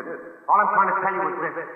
this. All I'm trying to tell you is this.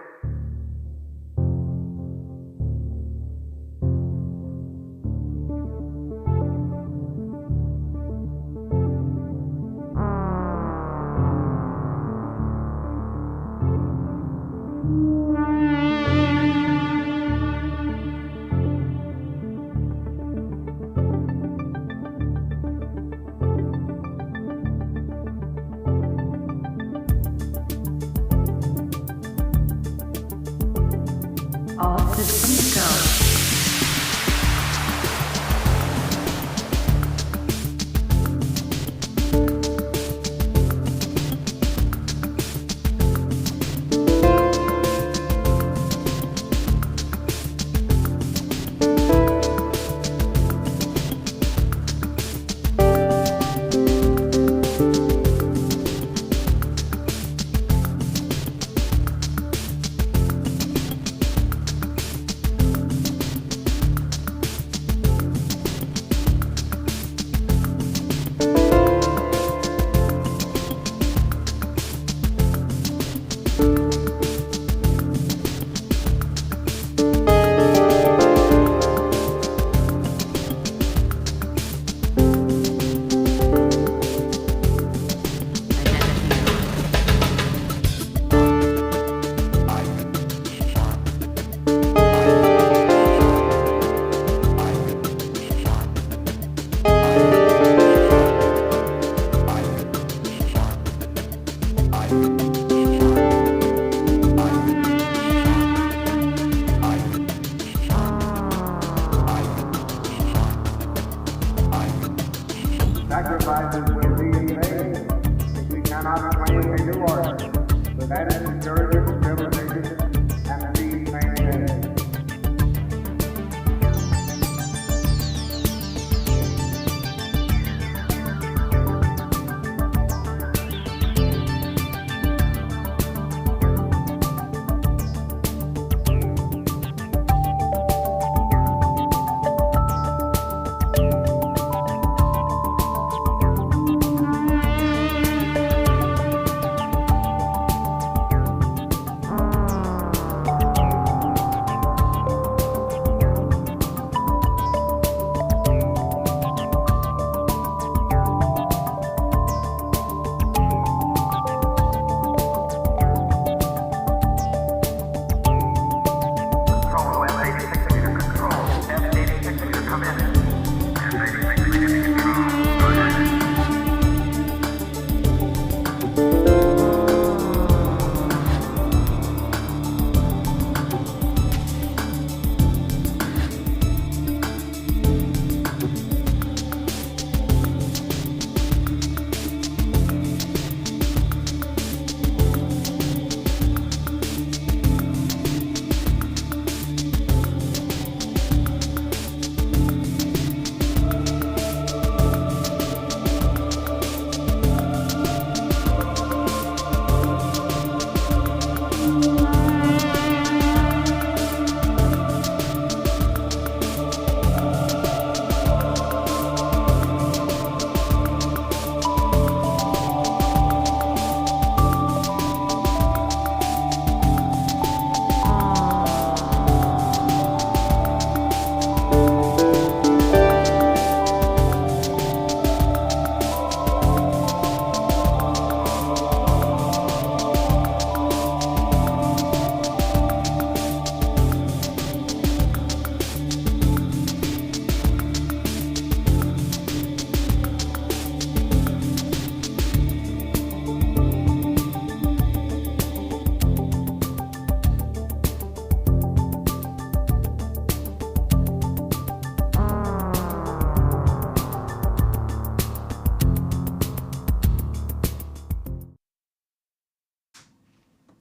Sacrifices will be made if we cannot claim a new order. So that is encouraging civilization and be maintained.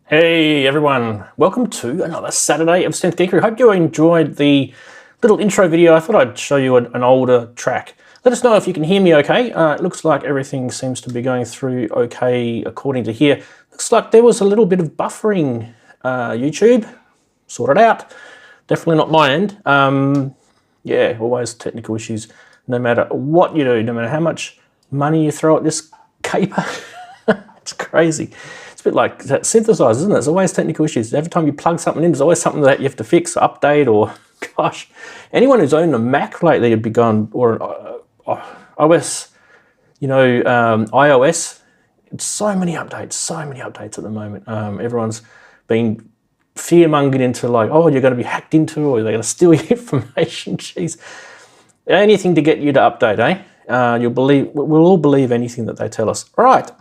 Hey everyone, welcome to another Saturday of Synth Geekery. Hope you enjoyed the little intro video. I thought I'd show you an older track. Let us know if you can hear me okay. It looks like everything seems to be going through okay according to here. Looks like there was a little bit of buffering. YouTube, sort it out. Definitely not my end. Yeah, always technical issues no matter what you do, no matter how much money you throw at this caper. It's crazy. It's bit like that synthesizer, isn't it? There's always technical issues. Every time you plug something in, there's always something that you have to fix, update, or gosh, anyone who's owned a Mac lately would be going, or an OS, you know, iOS. It's so many updates at the moment. Everyone's being fear-mongered into like, oh, you're going to be hacked into, or they're going to steal your information. Jeez, anything to get you to update, eh? We'll all believe anything that they tell us. All right.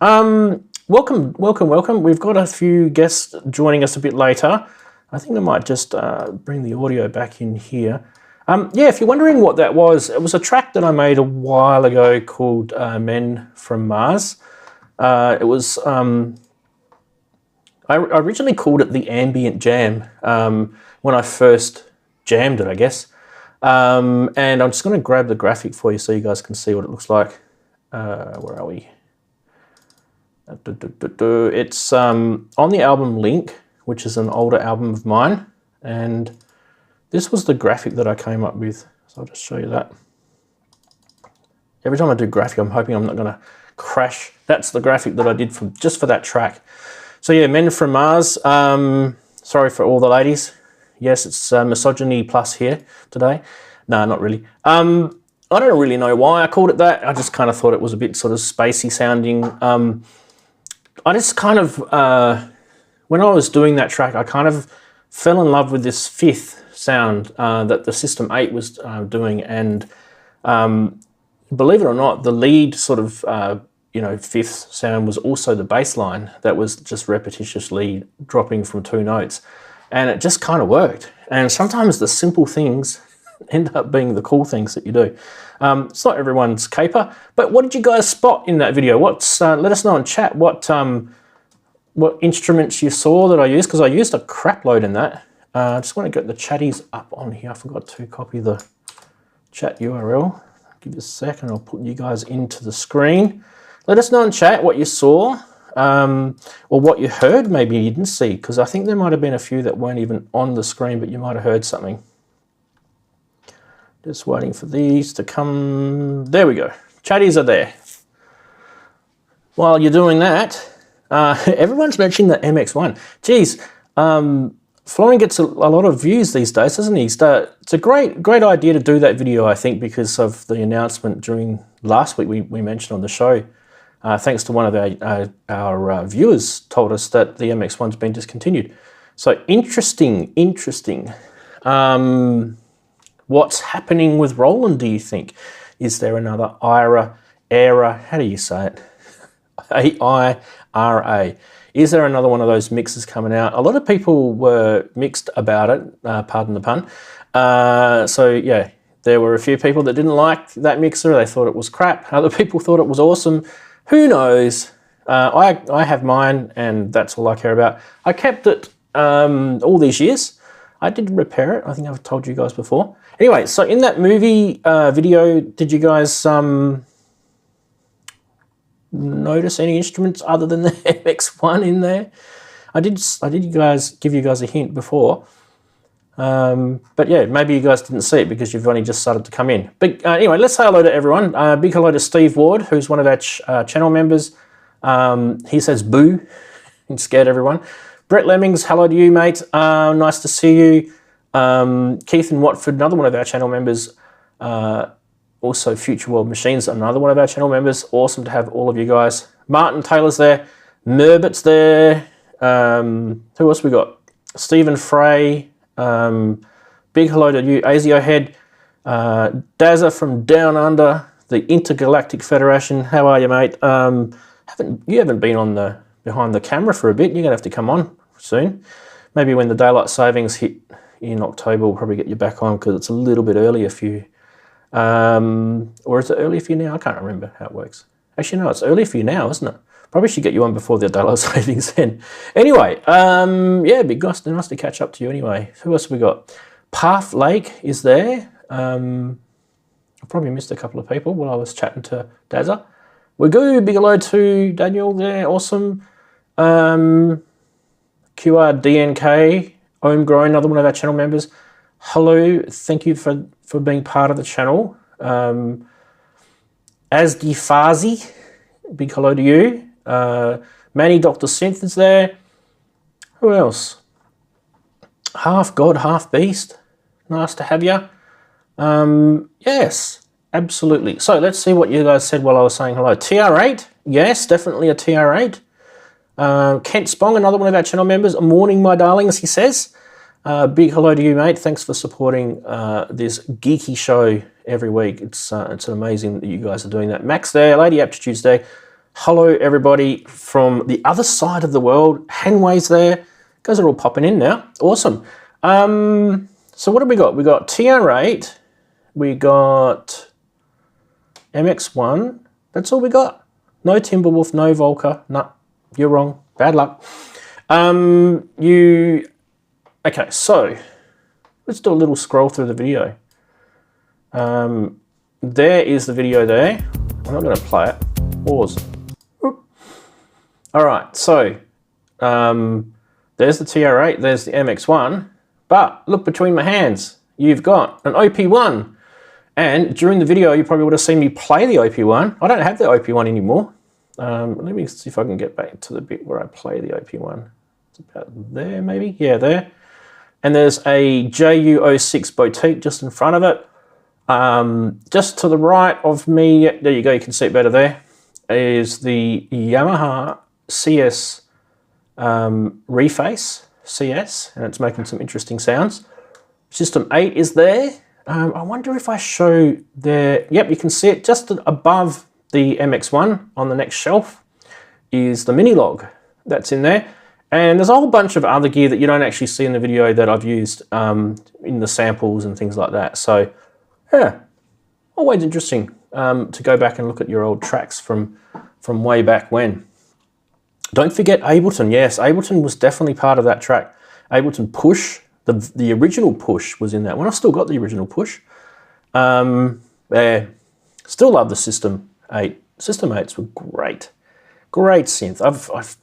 Welcome. We've got a few guests joining us a bit later. I think I might just bring the audio back in here. Yeah, if you're wondering what that was, it was a track that I made a while ago called Men from Mars. It was, I originally called it the Ambient Jam when I first jammed it, I guess. And I'm just going to grab the graphic for you so you guys can see what it looks like. Where are we? It's on the album Link, which is an older album of mine, and this was the graphic that I came up with. So I'll just show you that. Every time I do graphic, I'm hoping I'm not going to crash. That's the graphic that I did just for that track. So yeah, Men from Mars. Sorry for all the ladies. Yes, it's misogyny plus here today. No, not really. I don't really know why I called it that. I just kind of thought it was a bit sort of spacey sounding. I just kind of, when I was doing that track, I kind of fell in love with this fifth sound that the System 8 was doing. And believe it or not, the lead sort of, you know, fifth sound was also the bass line that was just repetitiously dropping from two notes. And it just kind of worked. And sometimes the simple things end up being the cool things that you do. It's not everyone's caper, but what did you guys spot in that video? Let us know in chat what instruments you saw that I used, because I used a crap load in that. I just want to get the chatties up on here. I forgot to copy the chat URL. Give you a second, I'll put you guys into the screen. Let us know in chat what you saw, or what you heard maybe you didn't see, because I think there might have been a few that weren't even on the screen, but you might have heard something. Just waiting for these to come. There we go. Chatties are there. While you're doing that, everyone's mentioning the MX1. Geez, Florian gets a lot of views these days, doesn't he? It's a great idea to do that video, I think, because of the announcement during last week we mentioned on the show. Thanks to one of our viewers told us that the MX1's been discontinued. So interesting. What's happening with Roland, do you think? Is there another era? How do you say it? A-I-R-A. Is there another one of those mixes coming out? A lot of people were mixed about it, pardon the pun. So yeah, there were a few people that didn't like that mixer. They thought it was crap. Other people thought it was awesome. Who knows? I have mine, and that's all I care about. I kept it all these years. I did repair it. I think I've told you guys before. Anyway, so in that movie video, did you guys notice any instruments other than the MX1 in there? I did give you guys a hint before. But yeah, maybe you guys didn't see it because you've only just started to come in. But anyway, let's say hello to everyone. Big hello to Steve Ward, who's one of our channel members. He says boo and scared everyone. Brett Lemmings, hello to you, mate. Nice to see you. Keith and Watford, another one of our channel members. Also Future World Machines, another one of our channel members. Awesome to have all of you guys. Martin Taylor's there. Merbit's there. Who else we got? Stephen Frey. Big hello to you, Azio Head. Dazza from Down Under, the Intergalactic Federation. How are you, mate? You haven't been on behind the camera for a bit. You're going to have to come on soon. Maybe when the daylight savings hit in October, we'll probably get you back on because it's a little bit earlier for you. Or is it early for you now? I can't remember how it works. Actually, no, it's early for you now, isn't it? Probably should get you on before the daylight savings then. Anyway, yeah, big nice to catch up to you anyway. Who else have we got? Path Lake is there. I probably missed a couple of people while I was chatting to Dazza. We go, big hello to Daniel there, awesome. QRDNK, Homegrown, another one of our channel members. Hello, thank you for being part of the channel. Asdi Fazi, big hello to you. Manny Dr. Synth is there. Who else? Half God, half beast. Nice to have you. Yes, absolutely. So let's see what you guys said while I was saying hello. TR8, yes, definitely a TR8. Kent Spong, another one of our channel members. Morning, my darlings, he says. Big hello to you, mate. Thanks for supporting this geeky show every week. It's amazing that you guys are doing that. Max there, Lady Aptitude Tuesday. Hello, everybody from the other side of the world. Hanway's there. You guys are all popping in now. Awesome. So what have we got? We got TR8. We got MX1. That's all we got. No Timberwolf, no Volca. No, you're wrong. Bad luck. Okay, so let's do a little scroll through the video. There is the video there. I'm not going to play it. Pause. All right, so there's the TR8, there's the MX1, but look between my hands. You've got an OP1, and during the video, you probably would have seen me play the OP1. I don't have the OP1 anymore. Let me see if I can get back to the bit where I play the OP1. It's about there, maybe? Yeah, there. And there's a JU06 Boutique just in front of it. Just to the right of me, there you go, you can see it better there, is the Yamaha CS Reface CS, and it's making some interesting sounds. System 8 is there. I wonder if I show there, yep, you can see it just above the MX1 on the next shelf is the mini log that's in there. And there's a whole bunch of other gear that you don't actually see in the video that I've used in the samples and things like that. So, yeah, always interesting to go back and look at your old tracks from way back when. Don't forget Ableton. Yes, Ableton was definitely part of that track. Ableton Push, the original Push was in that one. I've still got the original Push. Still love the System 8. System 8s were great. Great synth. I've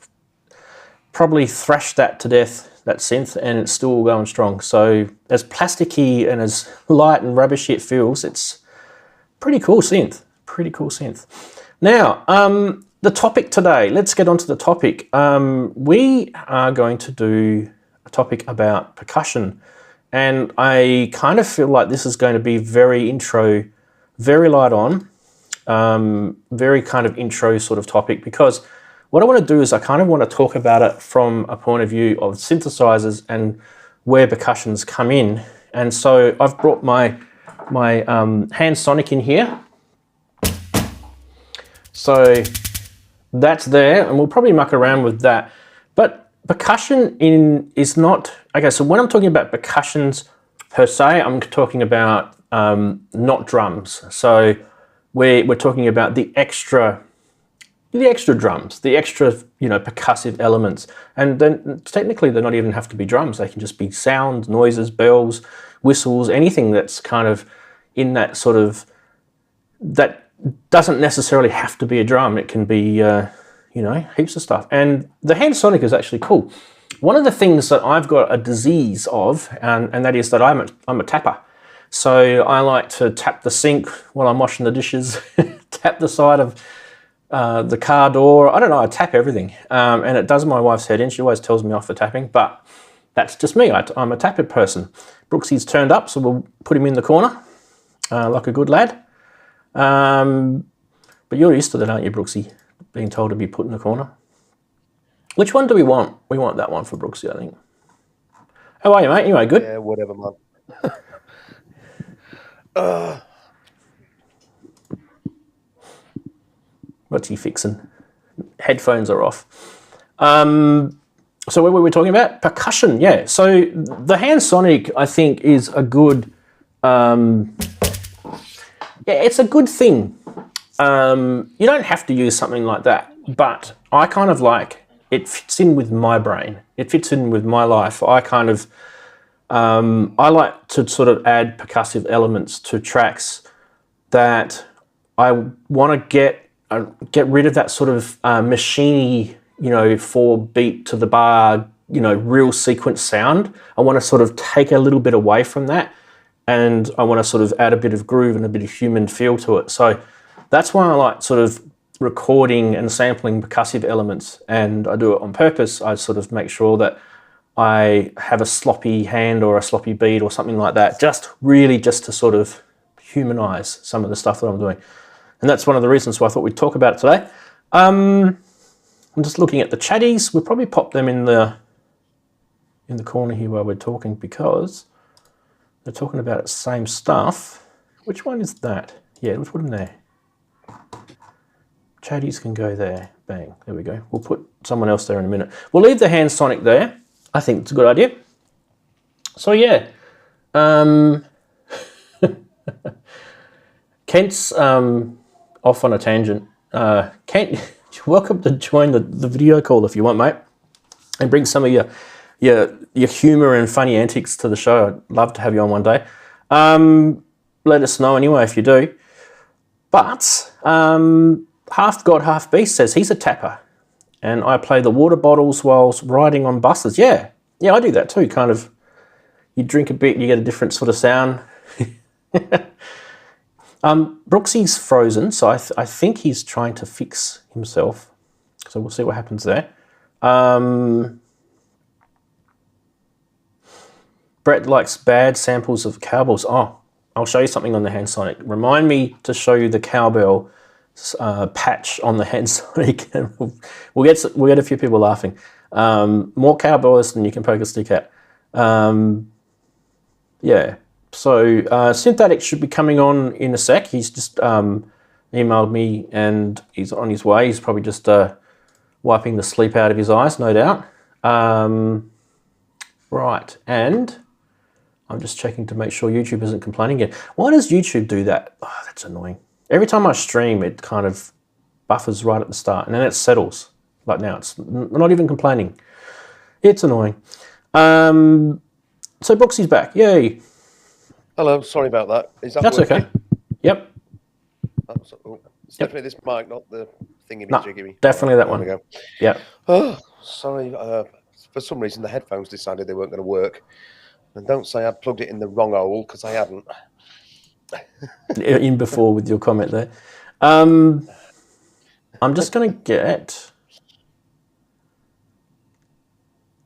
probably thrashed that to death, that synth, and it's still going strong. So as plasticky and as light and rubbishy it feels, it's pretty cool synth. Pretty cool synth. Now, the topic today, let's get on to the topic. We are going to do a topic about percussion, and I kind of feel like this is going to be very intro, very light on, very kind of intro sort of topic, because what I want to do is I kind of want to talk about it from a point of view of synthesizers and where percussions come in. And so I've brought my hand sonic in here. So that's there, and we'll probably muck around with that. But percussion is not, okay, so when I'm talking about percussions per se, I'm talking about not drums. So we're talking about the extra drums, the extra, percussive elements. And then technically they don't even have to be drums. They can just be sounds, noises, bells, whistles, anything that's kind of in that sort of, that doesn't necessarily have to be a drum. It can be, heaps of stuff. And the hand sonic is actually cool. One of the things that I've got a disease of, and that is that I'm a tapper. So I like to tap the sink while I'm washing the dishes, tap the side of the car door. I don't know, I tap everything. And it does my wife's head in. She always tells me off for tapping, but that's just me. I'm a tapper person. Brooksy's turned up, so we'll put him in the corner like a good lad. But you're used to that, aren't you, Brooksy? Being told to be put in the corner. Which one do we want? We want that one for Brooksy, I think. How are you, mate? Anyway, good? Yeah, whatever, man. What's he fixing? Headphones are off. So what were we talking about? Percussion, yeah. So the hand sonic, I think, is a good, it's a good thing. You don't have to use something like that, but I kind of like, it fits in with my brain. It fits in with my life. I kind of, I like to sort of add percussive elements to tracks that I want to get rid of that sort of machiney, 4-beat to the bar, real sequence sound. I want to sort of take a little bit away from that, and I want to sort of add a bit of groove and a bit of human feel to it. So that's why I like sort of recording and sampling percussive elements, and I do it on purpose. I sort of make sure that I have a sloppy hand or a sloppy beat or something like that, just to sort of humanize some of the stuff that I'm doing. And that's one of the reasons why I thought we'd talk about it today. I'm just looking at the chatties. We'll probably pop them in the corner here while we're talking, because they're talking about the same stuff. Which one is that? Yeah, let's put them there. Chatties can go there. Bang, there we go. We'll put someone else there in a minute. We'll leave the hand sonic there. I think it's a good idea. So yeah, Kent's off on a tangent. Kent, you're welcome to join the video call if you want, mate, and bring some of your humour and funny antics to the show. I'd love to have you on one day. Let us know anyway if you do. But Half God, Half Beast says he's a tapper, and I play the water bottles whilst riding on buses. Yeah, I do that too. Kind of, you drink a bit, you get a different sort of sound. Brooksy's frozen, so I think he's trying to fix himself. So we'll see what happens there. Brett likes bad samples of cowbells. Oh, I'll show you something on the hand sonic. Remind me to show you the cowbell patch on the hand sonic, and we'll get a few people laughing. More cowbells than you can poke a stick at. Yeah. So Synth should be coming on in a sec. He's just emailed me and he's on his way. He's probably just wiping the sleep out of his eyes, no doubt. Right, and I'm just checking to make sure YouTube isn't complaining yet. Why does YouTube do that? Oh, that's annoying. Every time I stream, it kind of buffers right at the start, and then it settles. Like now, it's not even complaining. It's annoying. So Brooksy's back. Yay. Hello, sorry about that. Is that That's working? okay. Yep. It's definitely this mic, not the thingy No, jiggy. definitely that There one. we go. Yeah. Oh, sorry. For some reason, the headphones decided they weren't going to work. And don't say I plugged it in the wrong hole, because I hadn't. In before with your comment there. I'm just going to get...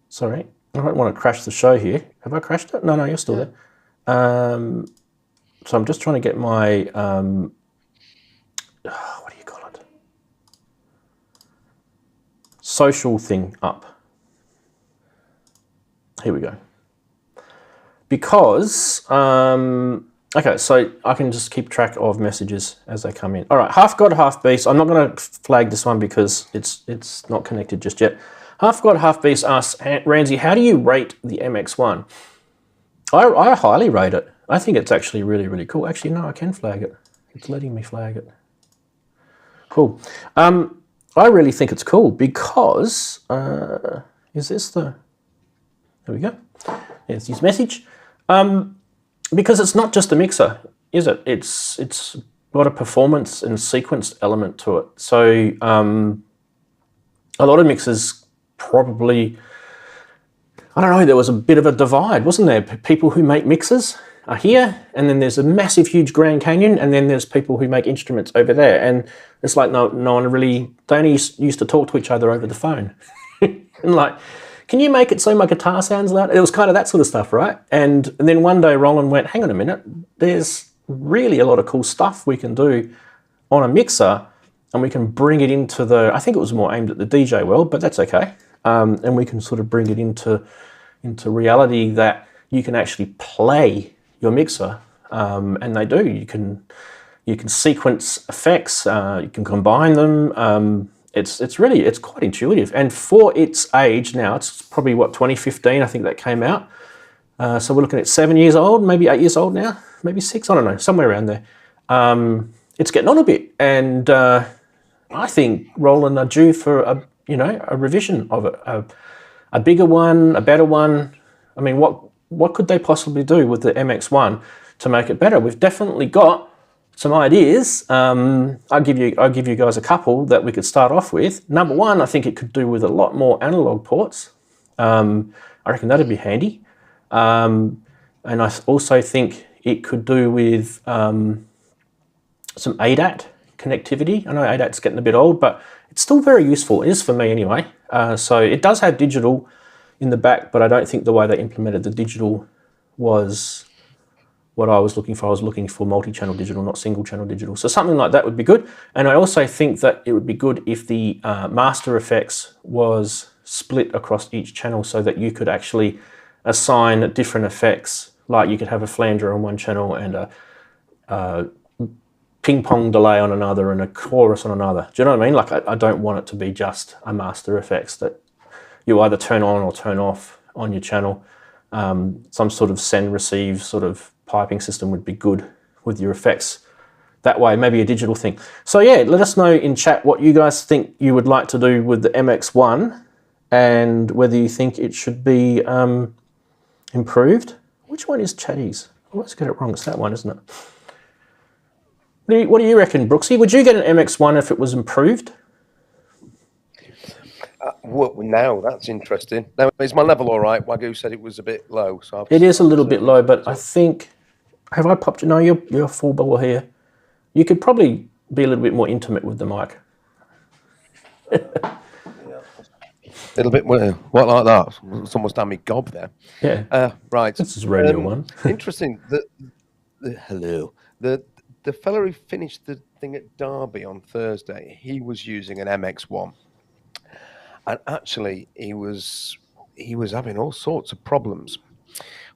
Sorry, I don't want to crash the show here. Have I crashed it? No, you're still there. So I'm just trying to get my... what do you call it? Social thing up. Here we go. Because... okay, so I can just keep track of messages as they come in. All right, Half God, Half Beast. I'm not going to flag this one because it's not connected just yet. Half God, Half Beast asks, Ranzee, how do you rate the MX1? I highly rate it. I think it's actually really, really cool. Actually, no, I can flag it. It's letting me flag it. Cool. I really think it's cool because, is this the... There we go. There's his message. Because it's not just a mixer, is it? It's got a performance and sequence element to it. So a lot of mixers probably, I don't know, there was a bit of a divide, wasn't there? People who make mixers are here, and then there's a massive, huge Grand Canyon, and then there's people who make instruments over there. And it's like no one really, they only used to talk to each other over the phone. And like, can you make it so my guitar sounds loud? It was kind of that sort of stuff, right? And then one day Roland went, hang on a minute, there's really a lot of cool stuff we can do on a mixer, and we can bring it into the, I think it was more aimed at the DJ world, but that's okay. And we can sort of bring it into reality that you can actually play your mixer, and they do. You can sequence effects, you can combine them. It's quite intuitive, and for its age now, it's probably what, 2015, I think that came out. So we're looking at 7 years old, maybe 8 years old now, maybe 6, I don't know, somewhere around there. It's getting on a bit, and I think Roland are due for a revision of it, a bigger one, a better one. I mean, what could they possibly do with the MX1 to make it better? We've definitely got some ideas. I'll give you guys a couple that we could start off with. Number one, I think it could do with a lot more analog ports. I reckon that'd be handy. And I also think it could do with some ADAT connectivity. I know 8.8's getting a bit old, but it's still very useful. It is for me anyway. So it does have digital in the back, but I don't think the way they implemented the digital was what I was looking for. I was looking for multi-channel digital, not single-channel digital. So something like that would be good. And I also think that it would be good if the master effects was split across each channel so that you could actually assign different effects. Like you could have a flanger on one channel and a ping-pong delay on another and a chorus on another. Do you know what I mean? Like I don't want it to be just a master effects that you either turn on or turn off on your channel. Some sort of send-receive sort of piping system would be good with your effects. That way, maybe a digital thing. So yeah, let us know in chat what you guys think you would like to do with the MX1 and whether you think it should be improved. Which one is Chatties? I always get it wrong. It's that one, isn't it? What do you reckon, Brooksy? Would you get an MX1 if it was improved? Well, now that's interesting. Now, is my level all right? Wagyu said it was a bit low. So it is a little bit low, but I think... Have I popped... No, you're full ball here. You could probably be a little bit more intimate with the mic. A little bit more... What, like that? Someone's done me gob there. Yeah. Right. This is Radio 1. Interesting. Hello. The fella who finished the thing at Derby on Thursday, he was using an MX1. And actually, he was having all sorts of problems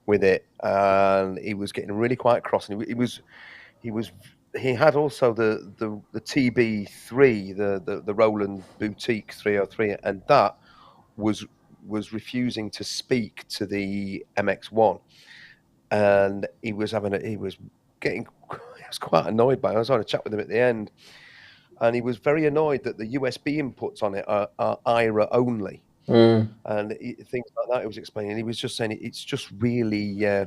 with it, and he was getting really quite cross. And he had also the TB3, the Roland Boutique 303, and that was refusing to speak to the MX1, and he was quite annoyed by it. I was having a chat with him at the end. And he was very annoyed that the USB inputs on it are IRA only. And things like that he was explaining. He was just saying it's just really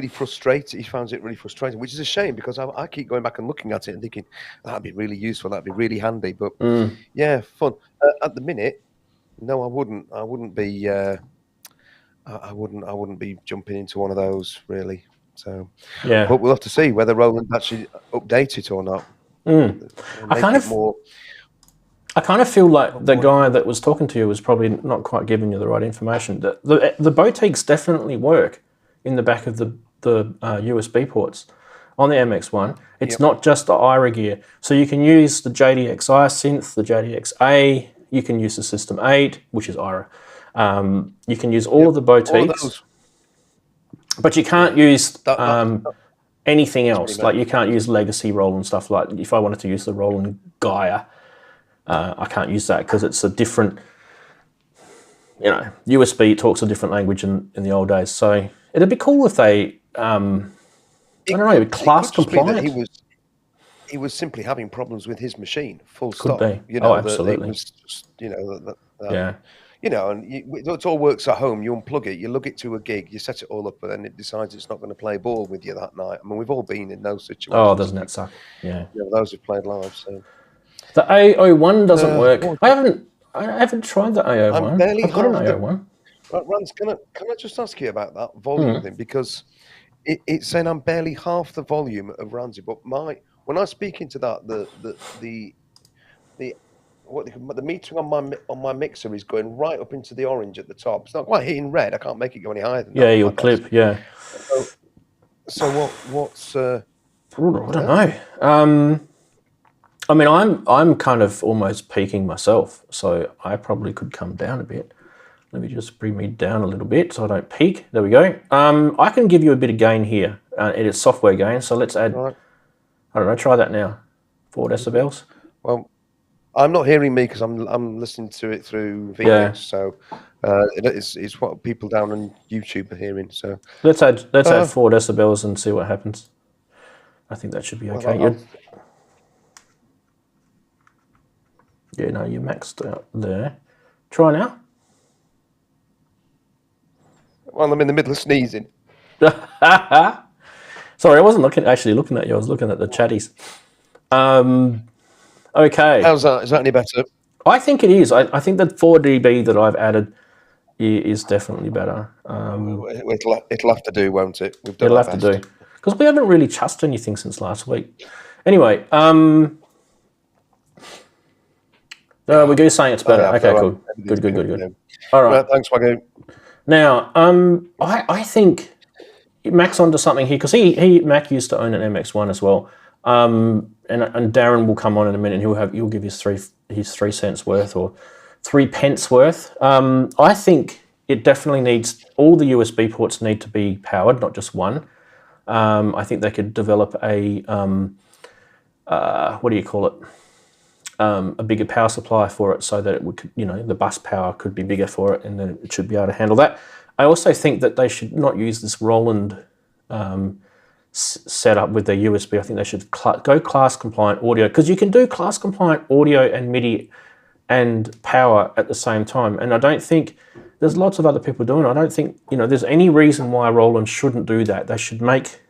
frustrating. He finds it really frustrating, which is a shame because I keep going back and looking at it and thinking, that'd be really useful, that'd be really handy. But yeah, fun. At the minute, no, I wouldn't be jumping into one of those really. So yeah. But we'll have to see whether Roland actually updates it or not. I kind of feel like the guy that was talking to you was probably not quite giving you the right information. The boutiques definitely work in the back of the USB ports on the MX1. It's not just the IRA gear. So you can use the JDXI synth, the JDXA, you can use the System 8, which is IRA. You can use all of the boutiques, but you can't use anything else. Like you can't use legacy Roland stuff. Like if I wanted to use the Roland Gaia, I can't use that because it's a different, USB talks a different language in the old days. So it'd be cool if they, class compliant. He was simply having problems with his machine. Full stop. Could be. Absolutely. It was just, yeah. And it all works at home. You unplug it, you lug it to a gig, you set it all up, and then it decides it's not going to play ball with you that night. I mean, we've all been in those situations. Oh, doesn't that suck? Yeah. Those who've played live. So the A01 doesn't work. I haven't tried the A01. I've got an A01. Right, Ranz, can I just ask you about that volume thing? Because it's saying I'm barely half the volume of Ranzee, but when I speak into that, the metering on my mixer is going right up into the orange at the top. It's not quite hitting red. I can't make it go any higher than that. Yeah, you'll clip. Yeah. So what's? I don't know. I mean, I'm kind of almost peaking myself, so I probably could come down a bit. Let me just bring me down a little bit so I don't peak. There we go. I can give you a bit of gain here. It is software gain, so let's add. Right. I don't know. Try that now. 4 decibels. Well, I'm not hearing me because I'm listening to it through VX, so it's what people down on YouTube are hearing. So let's add 4 decibels and see what happens. I think that should be okay. Yeah, no, you're maxed out there. Try now. Well, I'm in the middle of sneezing. Sorry, I wasn't actually looking at you. I was looking at the chatties. Okay. How's that? Is that any better? I think it is. I think that 4 dB that I've added is definitely better. It'll have to do, won't it? It'll have to do. Because we haven't really chussed anything since last week. Anyway, we're good saying it's better. Okay, cool. Good. All right. Thanks, Wagyu. Now, I think Mac's onto something here, because Mac used to own an MX1 as well. And Darren will come on in a minute, and he'll give his 3 cents worth or 3 pence worth. I think it definitely needs, all the USB ports need to be powered, not just one. I think they could develop a what do you call it? A bigger power supply for it, so that it would, the bus power could be bigger for it, and then it should be able to handle that. I also think that they should not use this Roland setup with their USB. I think they should go class compliant audio, because you can do class compliant audio and MIDI and power at the same time. And I don't think, there's lots of other people doing it. I don't think there's any reason why Roland shouldn't do that. They should make,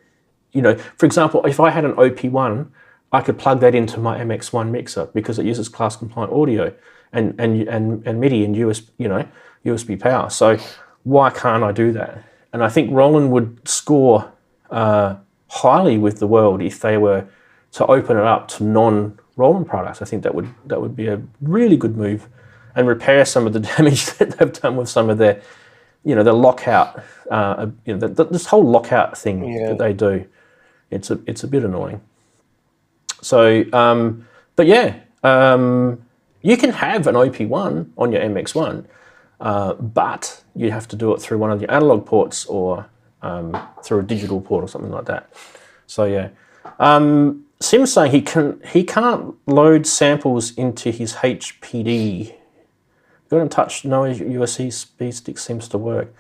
for example, if I had an OP1, I could plug that into my MX1 mixer, because it uses class compliant audio and MIDI and USB power. So why can't I do that? And I think Roland would score highly with the world if they were to open it up to non-Roland products. I think that would be a really good move, and repair some of the damage that they've done with some of their, the lockout, this whole lockout thing that they do. It's a bit annoying. So, but yeah, you can have an OP1 on your MX1, but you have to do it through one of your analog ports, or through a digital port or something like that. So yeah, Sim's saying he can't load samples into his HPD. Got in touch. No USB stick seems to work.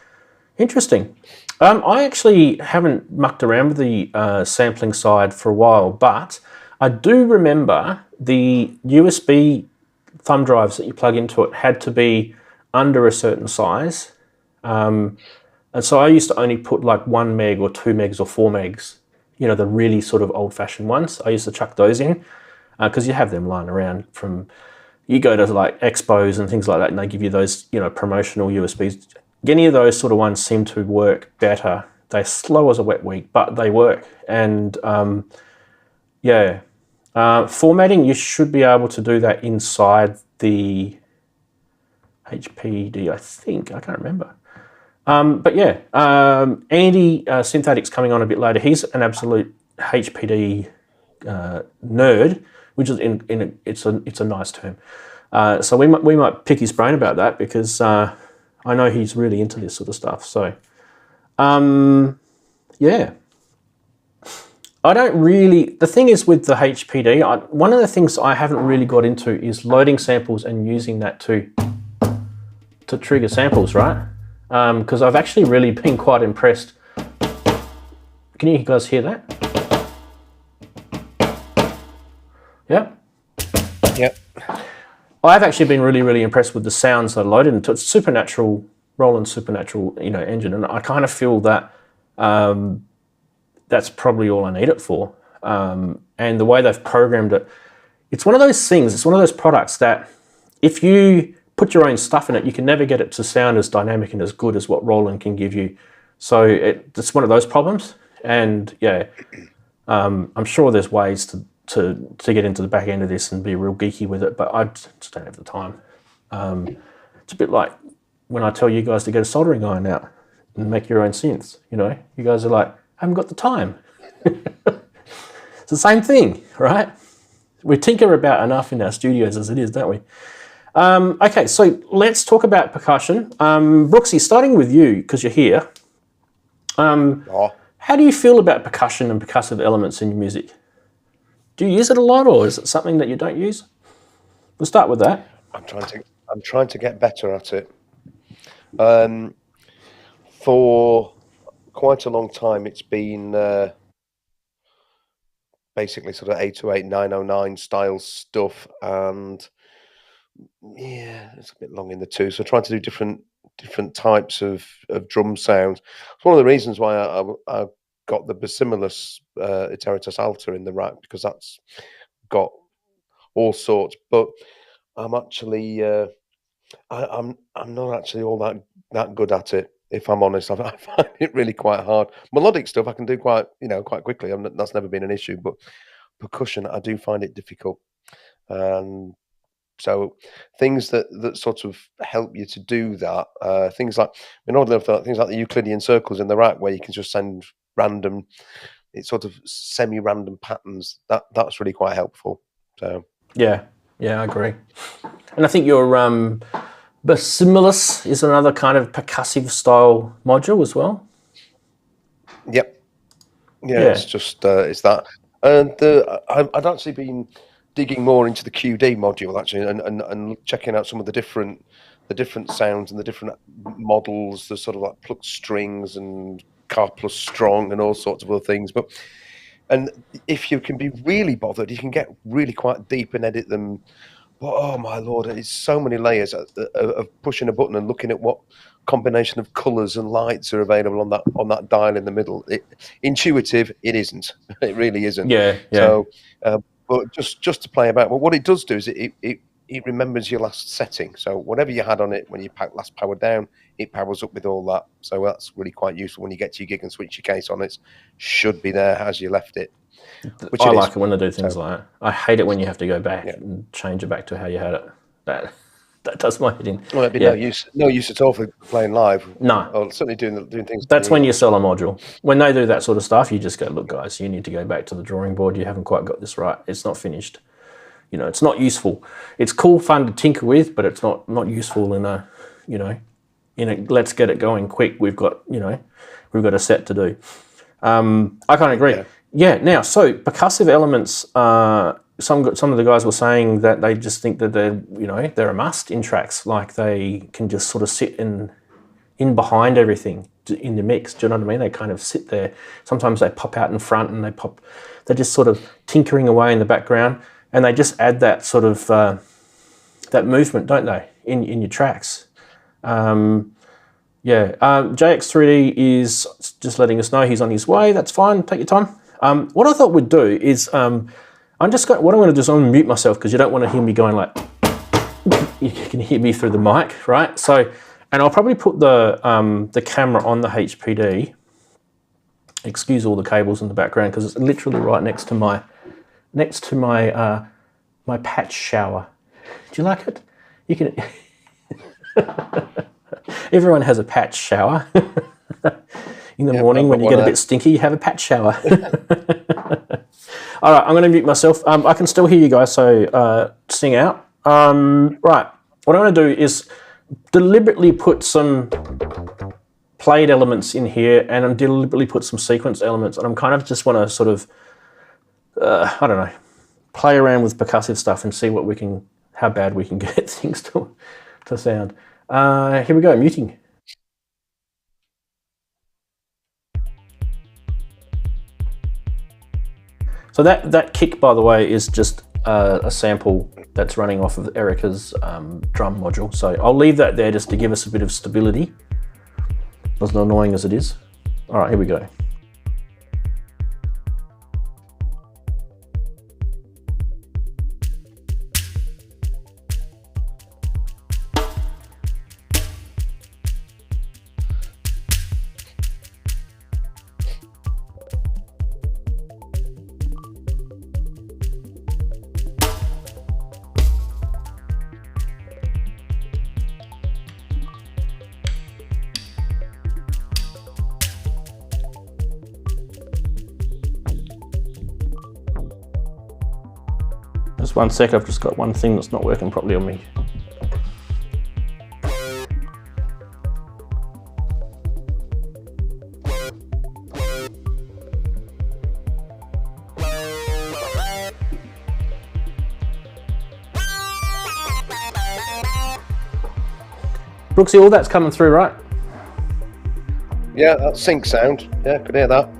Interesting. I actually haven't mucked around with the sampling side for a while, but I do remember the USB thumb drives that you plug into it had to be under a certain size. And so I used to only put like 1 meg or 2 megs or 4 megs, the really sort of old-fashioned ones. I used to chuck those in, because you have them lying around you go to like expos and things like that, and they give you those, promotional USBs. Any of those sort of ones seem to work better. They're slow as a wet week, but they work. And yeah. Formatting, you should be able to do that inside the HPD, I think. I can't remember. But yeah, Andy Synthetic's coming on a bit later. He's an absolute HPD nerd, which is it's a nice term. So we might pick his brain about that, because I know he's really into this sort of stuff. So yeah. I don't really, the thing is with the HPD, one of the things I haven't really got into is loading samples and using that to trigger samples, right? Because I've actually really been quite impressed. Can you guys hear that? Yeah? Yep. I've actually been really, really impressed with the sounds that are loaded into it. It's Supernatural, Roland Supernatural, engine, and I kind of feel that that's probably all I need it for. And the way they've programmed it, it's one of those things, it's one of those products that if you put your own stuff in it, you can never get it to sound as dynamic and as good as what Roland can give you. So it's one of those problems. And yeah, I'm sure there's ways to get into the back end of this and be real geeky with it, but I just don't have the time. It's a bit like when I tell you guys to get a soldering iron out and make your own synths, you guys are like, I haven't got the time. It's the same thing, right? We tinker about enough in our studios as it is, don't we? Okay, so let's talk about percussion. Brooksy, starting with you, because you're here. How do you feel about percussion and percussive elements in your music? Do you use it a lot, or is it something that you don't use? We'll start with that. I'm trying to get better at it. For quite a long time, it's been basically sort of 808, 909 style stuff, and yeah, it's a bit long in the tooth. So trying to do different types of drum sounds. It's one of the reasons why I got the Bassimilus Iteritas Alta in the rack, because that's got all sorts. But I'm actually I'm not actually all that good at it. If I'm honest, I find it really quite hard. Melodic stuff I can do quite quickly. That's never been an issue. But percussion, I do find it difficult. So things that sort of help you to do that, things like things like the Euclidean circles in the rack, where you can just send random, it's sort of semi-random patterns. That's really quite helpful. So yeah, I agree. And I think your Presonus is another kind of percussive style module as well. Yep. Yeah. It's just it's that, and I'd actually been digging more into the QD module actually, and checking out some of the different sounds and the different models, the sort of like plucked strings and car plus strong and all sorts of other things. And if you can be really bothered, you can get really quite deep and edit them. But oh my lord, it's so many layers of pushing a button and looking at what combination of colours and lights are available on that dial in the middle. Intuitive, it isn't. It really isn't. Yeah. So. But just to play about. But what it does do is it remembers your last setting. So whatever you had on it when you last powered down, it powers up with all that. So that's really quite useful when you get to your gig and switch your case on. It should be there as you left it. I like it when they do things like that. I hate it when you have to go back and change it back to how you had it. That does my head in. Well, it'd be no use at all for playing live. No. Or certainly doing things. That's when you sell a module. When they do that sort of stuff, you just go, look, guys, you need to go back to the drawing board. You haven't quite got this right. It's not finished. You know, it's not useful. It's cool, fun to tinker with, but it's not useful in a let's get it going quick. We've got a set to do. I kind of agree. Yeah. Now, so percussive elements. Some of the guys were saying that they just think that they're a must in tracks. Like they can just sort of sit in behind everything in the mix. Do you know what I mean? They kind of sit there. Sometimes they pop out in front and they're just sort of tinkering away in the background, and they just add that sort of that movement, don't they, in your tracks? JX3D is just letting us know he's on his way. That's fine. Take your time. What I thought we'd do is what I'm going to do is I'm going to mute myself, because you don't want to hear me going like, you can hear me through the mic, right? So, and I'll probably put the camera on the HPD. Excuse all the cables in the background, because it's literally right next to my my patch shower. Do you like it? You can. Everyone has a patch shower. In the morning when you get a bit stinky, you have a patch shower. All right, I'm going to mute myself. I can still hear you guys, so sing out. Right, what I'm going to do is deliberately put some played elements in here, and I'm deliberately put some sequence elements, and I'm kind of just want to sort of, I don't know, play around with percussive stuff and see how bad we can get things to sound. Here we go, muting. So that kick, by the way, is just a sample that's running off of Erica's drum module. So I'll leave that there just to give us a bit of stability, as annoying as it is. All right, here we go. Just 1 sec, I've just got one thing that's not working properly on me. Brooksy, all that's coming through, right? Yeah, that sync sound. Yeah, could hear that.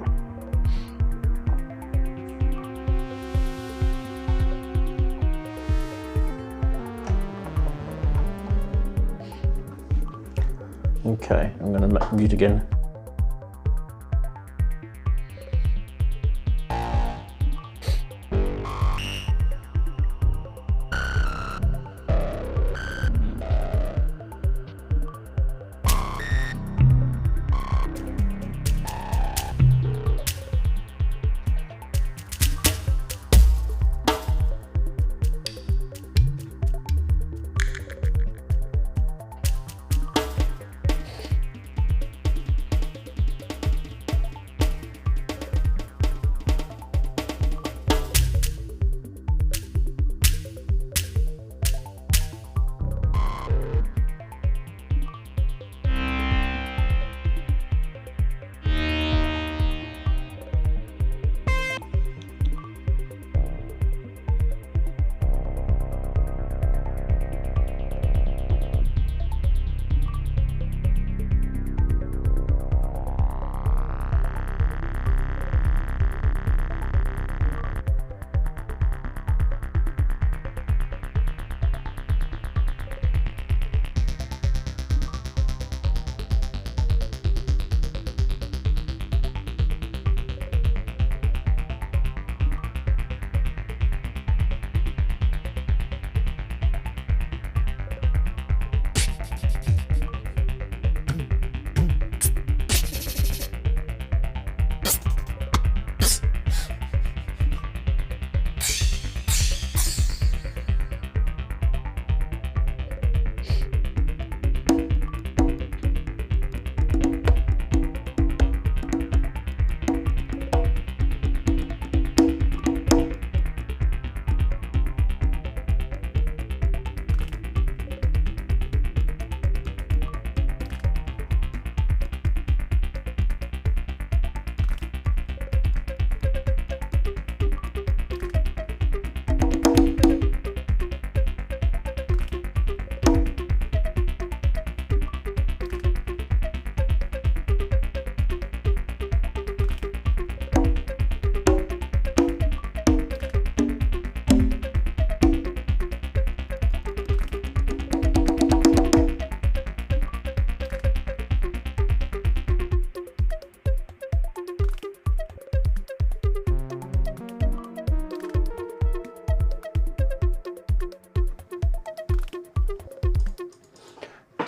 Okay, I'm going to mute again.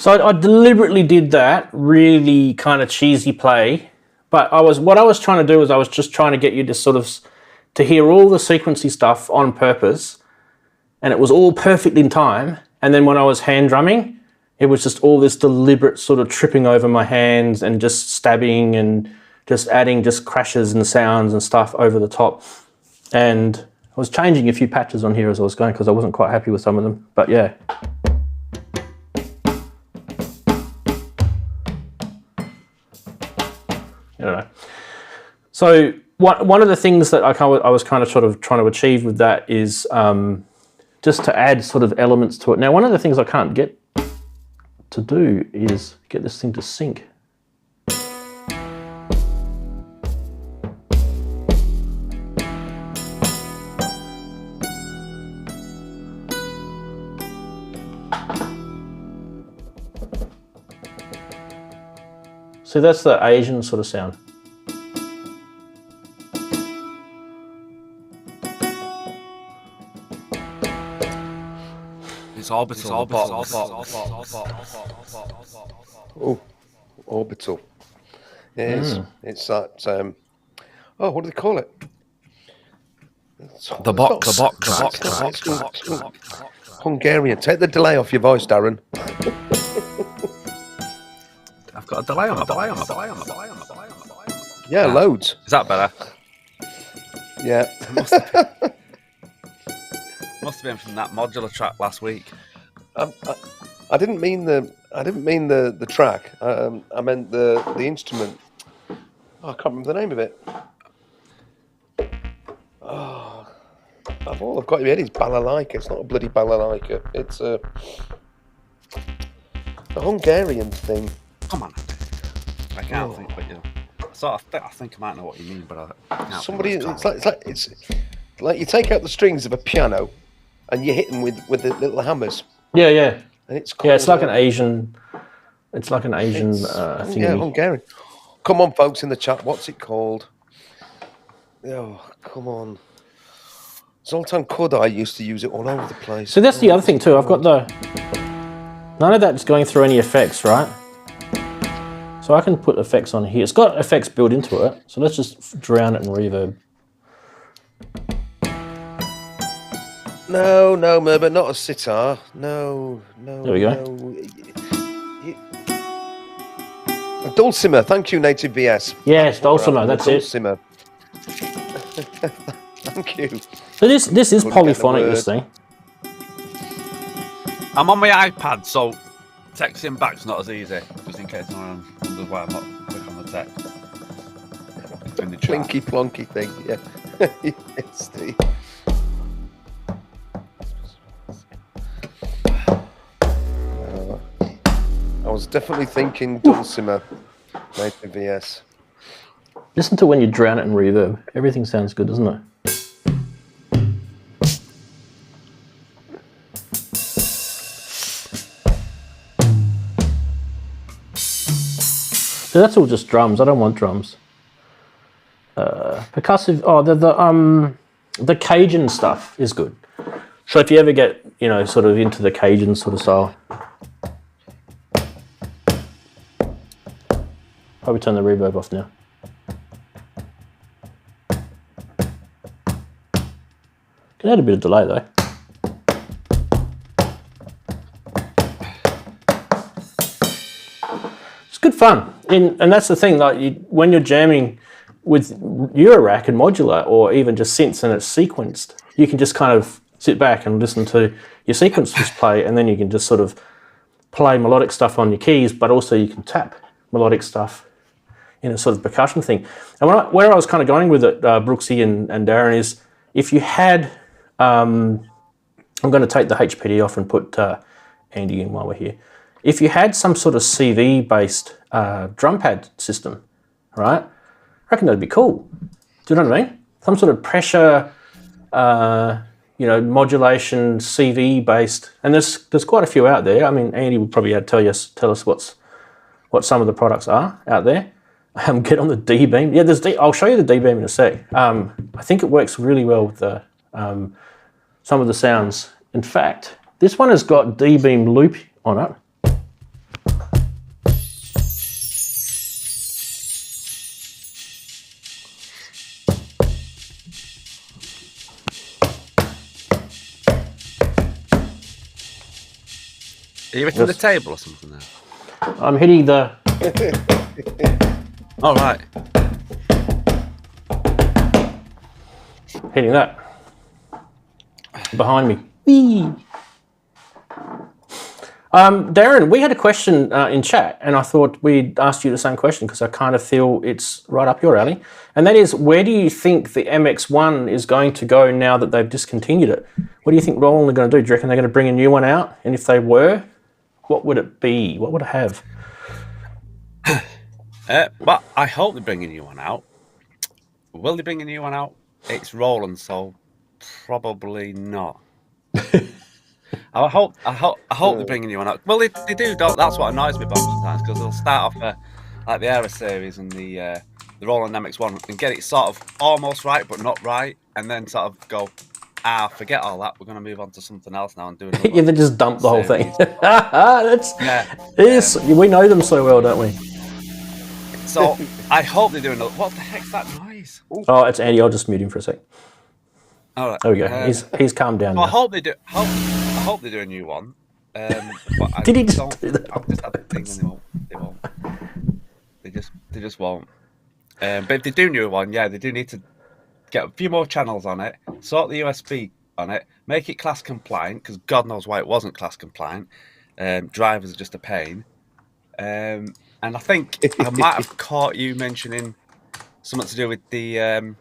So I deliberately did that really kind of cheesy play, but what I was trying to do is I was just trying to get you to sort of to hear all the sequency stuff on purpose, and it was all perfect in time. And then when I was hand drumming, it was just all this deliberate sort of tripping over my hands and just stabbing and just adding just crashes and sounds and stuff over the top. And I was changing a few patches on here as I was going because I wasn't quite happy with some of them, but yeah. I don't know. So one of the things that I was kind of sort of trying to achieve with that is just to add sort of elements to it. Now, one of the things I can't get to do is get this thing to sync. So that's the Asian sort of sound. It's orbital. Oh, orbital. Yes, it's that. Oh, what do they call it? The box track. Hungarian. Take the delay off your voice, Darren. I've got a delay on my delay. Yeah, loads. Is that better? Yeah. Must have been from that modular track last week. I didn't mean the track. I meant the instrument. Oh, I can't remember the name of it. Oh, all I've got in my head is balalaika. It's not a bloody balalaika. It's a Hungarian thing. Come on, I can't think, but I think I might know what you mean, but I can't. Somebody, it's like you take out the strings of a piano, and you hit them with the little hammers. Yeah, yeah. And it's it's like an Asian. It's like an Asian thing. Yeah, Hungarian. Come on, folks in the chat. What's it called? Oh, come on. Zoltan Kodai used to use it all over the place. So that's the other thing too. I've got none of that's going through any effects, right? So I can put effects on here. It's got effects built into it. So let's just drown it in reverb. No, Merba, not a sitar. No. There we go. A dulcimer. Thank you, Native VS. Yes, dulcimer. That's it. Dulcimer. Thank you. So this is polyphonic. This thing. I'm on my iPad, so texting back's not as easy. Just in case anyone wonders why I'm not quick on the text. In the chat. Plinky plonky thing. Yeah. Yes, Steve. I was definitely thinking dulcimer, Native VS. Listen to when you drown it in reverb. Everything sounds good, doesn't it? So that's all just drums. I don't want drums. Percussive. Oh, the Cajun stuff is good. So if you ever get sort of into the Cajun sort of style. Probably turn the reverb off now. Can add a bit of delay though. It's good fun, and that's the thing. Like when you're jamming with eurorack and modular, or even just synths and it's sequenced, you can just kind of sit back and listen to your sequences play, and then you can just sort of play melodic stuff on your keys, but also you can tap melodic stuff in a sort of percussion thing. And where I was kind of going with it, Brooksy and Darren, is if you had, I'm going to take the HPD off and put Andy in while we're here. If you had some sort of CV-based drum pad system, right, I reckon that'd be cool. Do you know what I mean? Some sort of pressure, modulation, CV-based, and there's quite a few out there. I mean, Andy would probably tell us what some of the products are out there. Get on the D-beam. Yeah, I'll show you the D-beam in a sec. I think it works really well with some of the sounds. In fact, this one has got D-beam loop on it. Are you hitting the table or something there? I'm hitting the... All right. Hitting that. Behind me. Whee! Darren, we had a question in chat, and I thought we'd ask you the same question because I kind of feel it's right up your alley. And that is, where do you think the MX1 is going to go now that they've discontinued it? What do you think Roland are going to do? Do you reckon they're going to bring a new one out? And if they were, what would it be? What would it have? But I hope they bring a new one out. Will they bring a new one out? It's Roland, so probably not. I hope they bring a new one out. Well, they do. That's what annoys me about sometimes, because they'll start off like the Era series and the Roland MX1 and get it sort of almost right but not right, and then sort of go, forget all that. We're going to move on to something else now and do another. Yeah, they just dump the whole thing. Yes, we know them so well, don't we? So I hope they do another. What the heck's that noise? Oh, it's Andy. I'll just mute him for a sec. All right. There we go. He's calmed down. Well, now. I hope they do. I hope they do a new one. Did he just do that? I've just had the thing and they won't. They just won't. But if they do a new one, yeah, they do need to get a few more channels on it, sort the USB on it, make it class compliant, because God knows why it wasn't class compliant. Drivers are just a pain. And I think I might have caught you mentioning something to do with the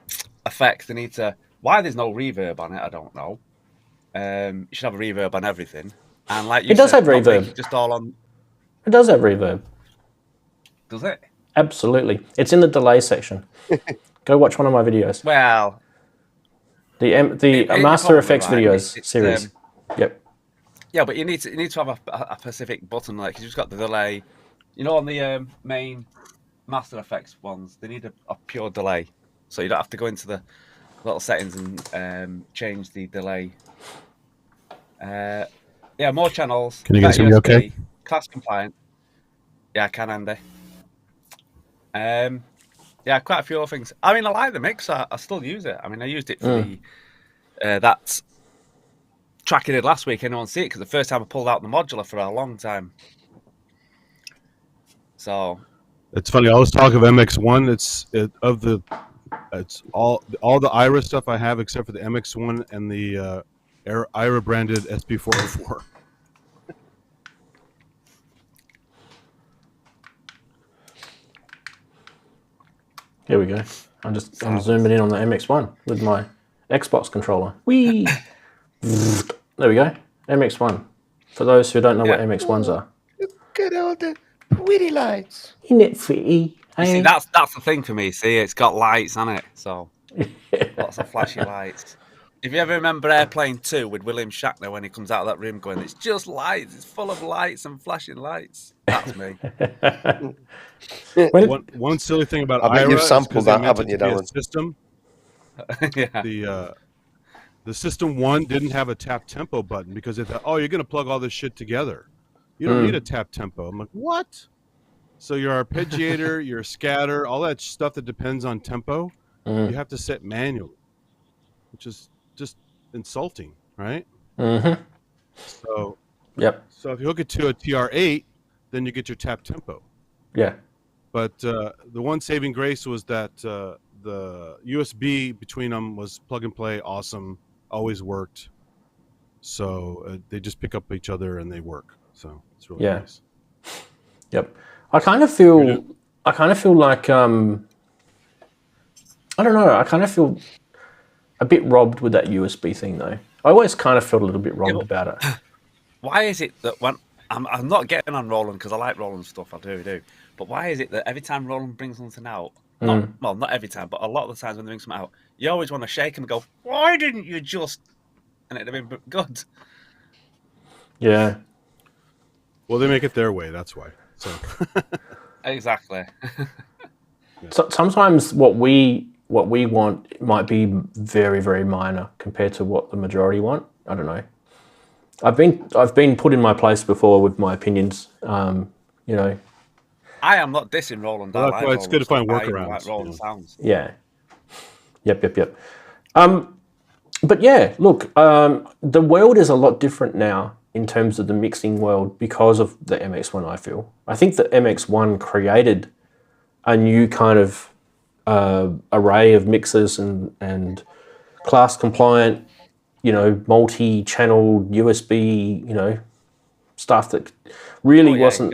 effect. They need to. Why there's no reverb on it, I don't know. You should have a reverb on everything. And like you it does said, have reverb. Just all on. It does have reverb. Does it? Absolutely. It's in the delay section. Go watch one of my videos. Well, the Master Effects right. videos It's, series. Yep. Yeah, but you need to have a specific button, like, because you've got the delay. You know, on the main Master Effects ones, they need a pure delay, so you don't have to go into the little settings and change the delay. Yeah, more channels. Can you guys hear me okay? Class compliant. Yeah, I can, Andy. Yeah, quite a few other things. I mean, I like the mixer. I still use it. I mean, I used it for the that track I did last week. Anyone see it? Because the first time I pulled out the modular for a long time. So it's funny. I always talk of MX1. It's all the IRA stuff I have except for the MX1 and the IRA branded SP404. Here we go. I'm zooming in on the MX1 with my Xbox controller. Whee! There we go. MX1. For those who don't know what MX1s are. Look at all the pretty lights. Isn't it pretty? You see, that's the thing for me. See, it's got lights on it, so lots of flashy lights. If you ever remember Airplane 2 with William Shatner when he comes out of that room going, it's just lights, it's full of lights and flashing lights. That's me. One silly thing about I bet IRA you've sampled that, is haven't you, Darren? System. Yeah. The System 1 didn't have a tap tempo button because it thought, oh, you're going to plug all this shit together. You don't need a tap tempo. I'm like, what? So your arpeggiator, your scatter, all that stuff that depends on tempo, you have to set manually, which is just insulting, right? Mm-hmm. So, yep. So if you hook it to a TR8, then you get your tap tempo. Yeah. But the one saving grace was that the USB between them was plug and play, awesome, always worked. So they just pick up each other and they work. So it's really nice. Yep. I kind of feel like I don't know. I kind of feel a bit robbed with that USB thing, though. I always kind of felt a little bit robbed about it. Why is it that when I'm not getting on Roland because I like Roland stuff, I do. But why is it that every time Roland brings something out, not every time, but a lot of the times when they bring something out, you always want to shake him and go, why didn't you just? And it'd have been good. Yeah. Well, they make it their way. That's why. So. Exactly. So sometimes what we want might be very, very minor compared to what the majority want. I don't know. I've been put in my place before with my opinions. You know. I am not dissing Roland. Well, that's why it's good to find workarounds. Like Roland sounds. Yeah. Yep. But yeah, look, the world is a lot different now in terms of the mixing world because of the MX1, I feel. I think the MX1 created a new kind of array of mixers and class compliant, multi-channel USB, stuff that really wasn't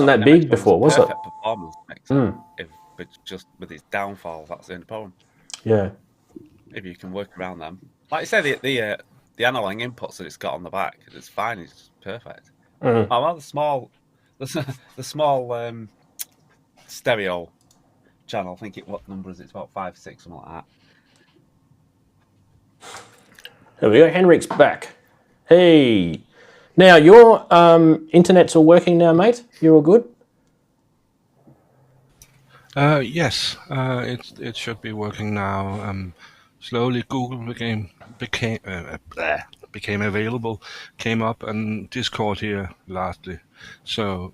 that big before, was it? Performance mixer, but just with its downfalls, that's the only problem. Yeah. If you can work around them, like you say, the analog inputs that it's got on the back, it's fine. It's perfect. Oh, well, the small stereo channel. I think what number is it? It's about 5, 6, something like that. There we go. Henrik's back. Hey. Now, your internet's all working now, mate? You're all good? Yes, it should be working now. Slowly, Google became available, came up, and Discord here lastly. So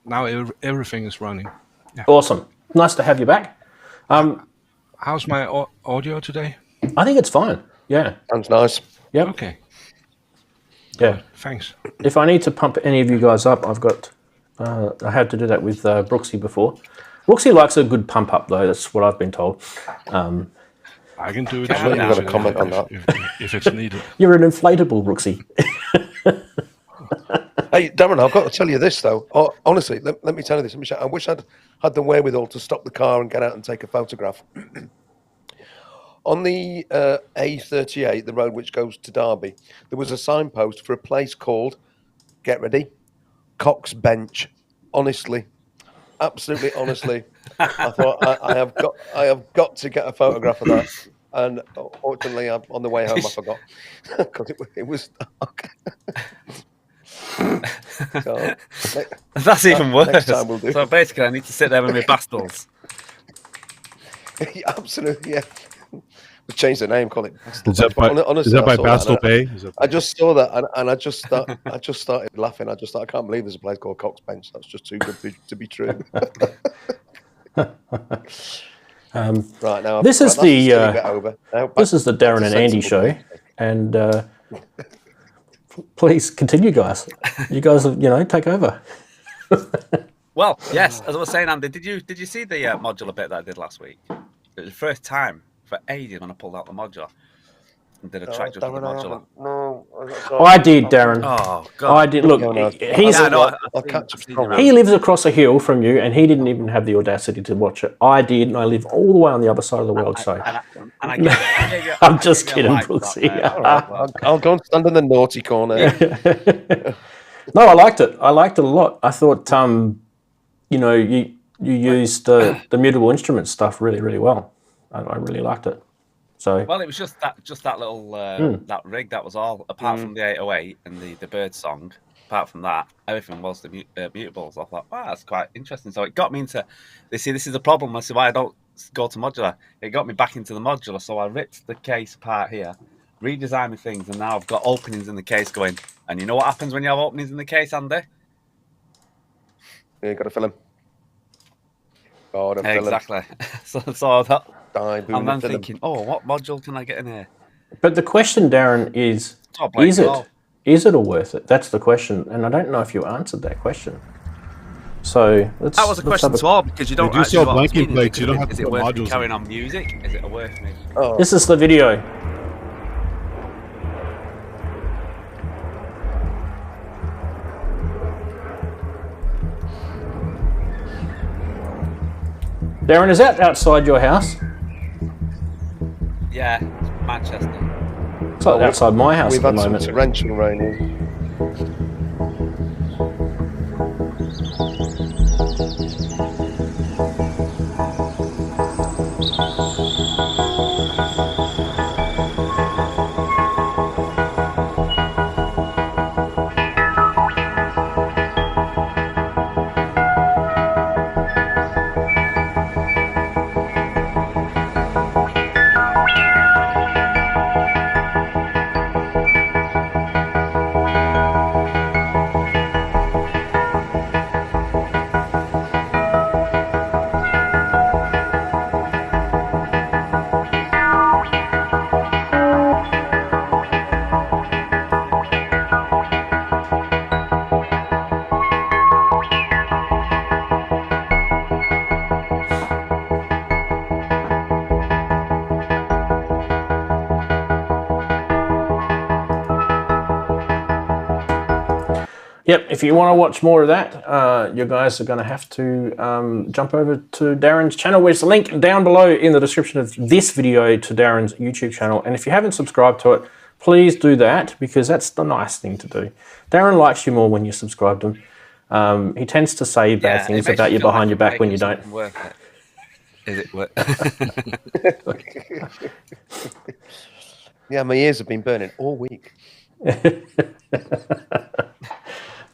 now everything is running. Yeah. Awesome. Nice to have you back. How's my audio today? I think it's fine. Yeah. Sounds nice. Yep. Okay. Yeah. Thanks. If I need to pump any of you guys up, I've got. I had to do that with Brooksy before. Brooksy likes a good pump up, though. That's what I've been told. I can do it. You've got a comment on that. If it's needed. You're an inflatable, Brooksy. Hey, Darren, I've got to tell you this, though. Oh, honestly, let me tell you this. I wish I'd had the wherewithal to stop the car and get out and take a photograph. On the A38, the road which goes to Derby, there was a signpost for a place called, get ready, Cox Bench. Honestly, absolutely honestly, I thought I have got to get a photograph of that. And fortunately, on the way home, I forgot because it was dark. So, that's even worse. Next time we'll do. So basically, I need to sit there with my bastles. Absolutely, yeah. We'll change the name, call it. Is that by Bastel Bay? I just saw that and I just started laughing. I can't believe there's a place called Cox Bench. That's just too good to be true. Right now, this is the Darren and Andy sensible show, and please continue, guys. You guys, take over. Well, yes, as I was saying, Andy, did you see the modular bit that I did last week? It was the first time for ages when I pulled out the modular and did a track just with the modular. No, I did, Darren. Oh God! I did. Look, he lives across a hill from you, and he didn't even have the audacity to watch it. I did, and I live all the way on the other side of the world. I'm just kidding, Brooksy. I'll go and stand in the naughty corner. No, I liked it. I liked it a lot. I thought, you used the mutable instrument stuff really, really well. I really liked it. So well, it was just that little that rig. That was all. Apart from the 808 and the bird song, apart from that, everything was the mutables. I thought, wow, that's quite interesting. So it got me into. This is the problem. I said, why I don't go to modular. It got me back into the modular. So I ripped the case apart here, redesigned the things, and now I've got openings in the case going. And you know what happens when you have openings in the case, Andy? You got to fill them. Exactly. so that. I'm then thinking, what module can I get in here? But the question, Darren, is it all worth it? That's the question, and I don't know if you answered that question. So that was a question to all because you don't do sell blanking plates. You don't have to put put modules. Is it worth carrying on music? Is it worth me? Oh. This is the video. Darren, is that outside your house? Yeah, Manchester. It's like outside my house at the moment. We've had some torrential rain here. Yep, if you want to watch more of that, you guys are going to have to jump over to Darren's channel. There's a link down below in the description of this video to Darren's YouTube channel. And if you haven't subscribed to it, please do that, because that's the nice thing to do. Darren likes you more when you subscribe to him. He tends to say bad things about you behind your back when you don't. Is it worth Yeah, my ears have been burning all week.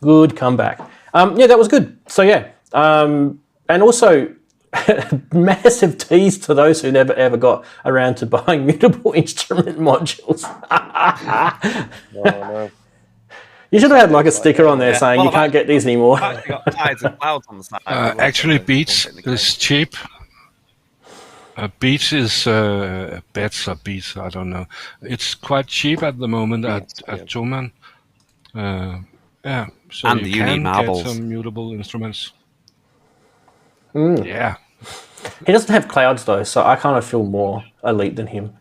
Good comeback. Yeah, that was good. So yeah, and also massive tease to those who never ever got around to buying mutable instrument modules. Oh, no. You should have had like a sticker on there saying you can't get these anymore. I've actually got tides and clouds on the side. Actually, Beats is cheap. Beats is Bets or Beats, I don't know. It's quite cheap at the moment at Thomann. Yeah, so And you the can Uni marbles. get some mutable instruments. Mm. Yeah. He doesn't have clouds though, so I kind of feel more elite than him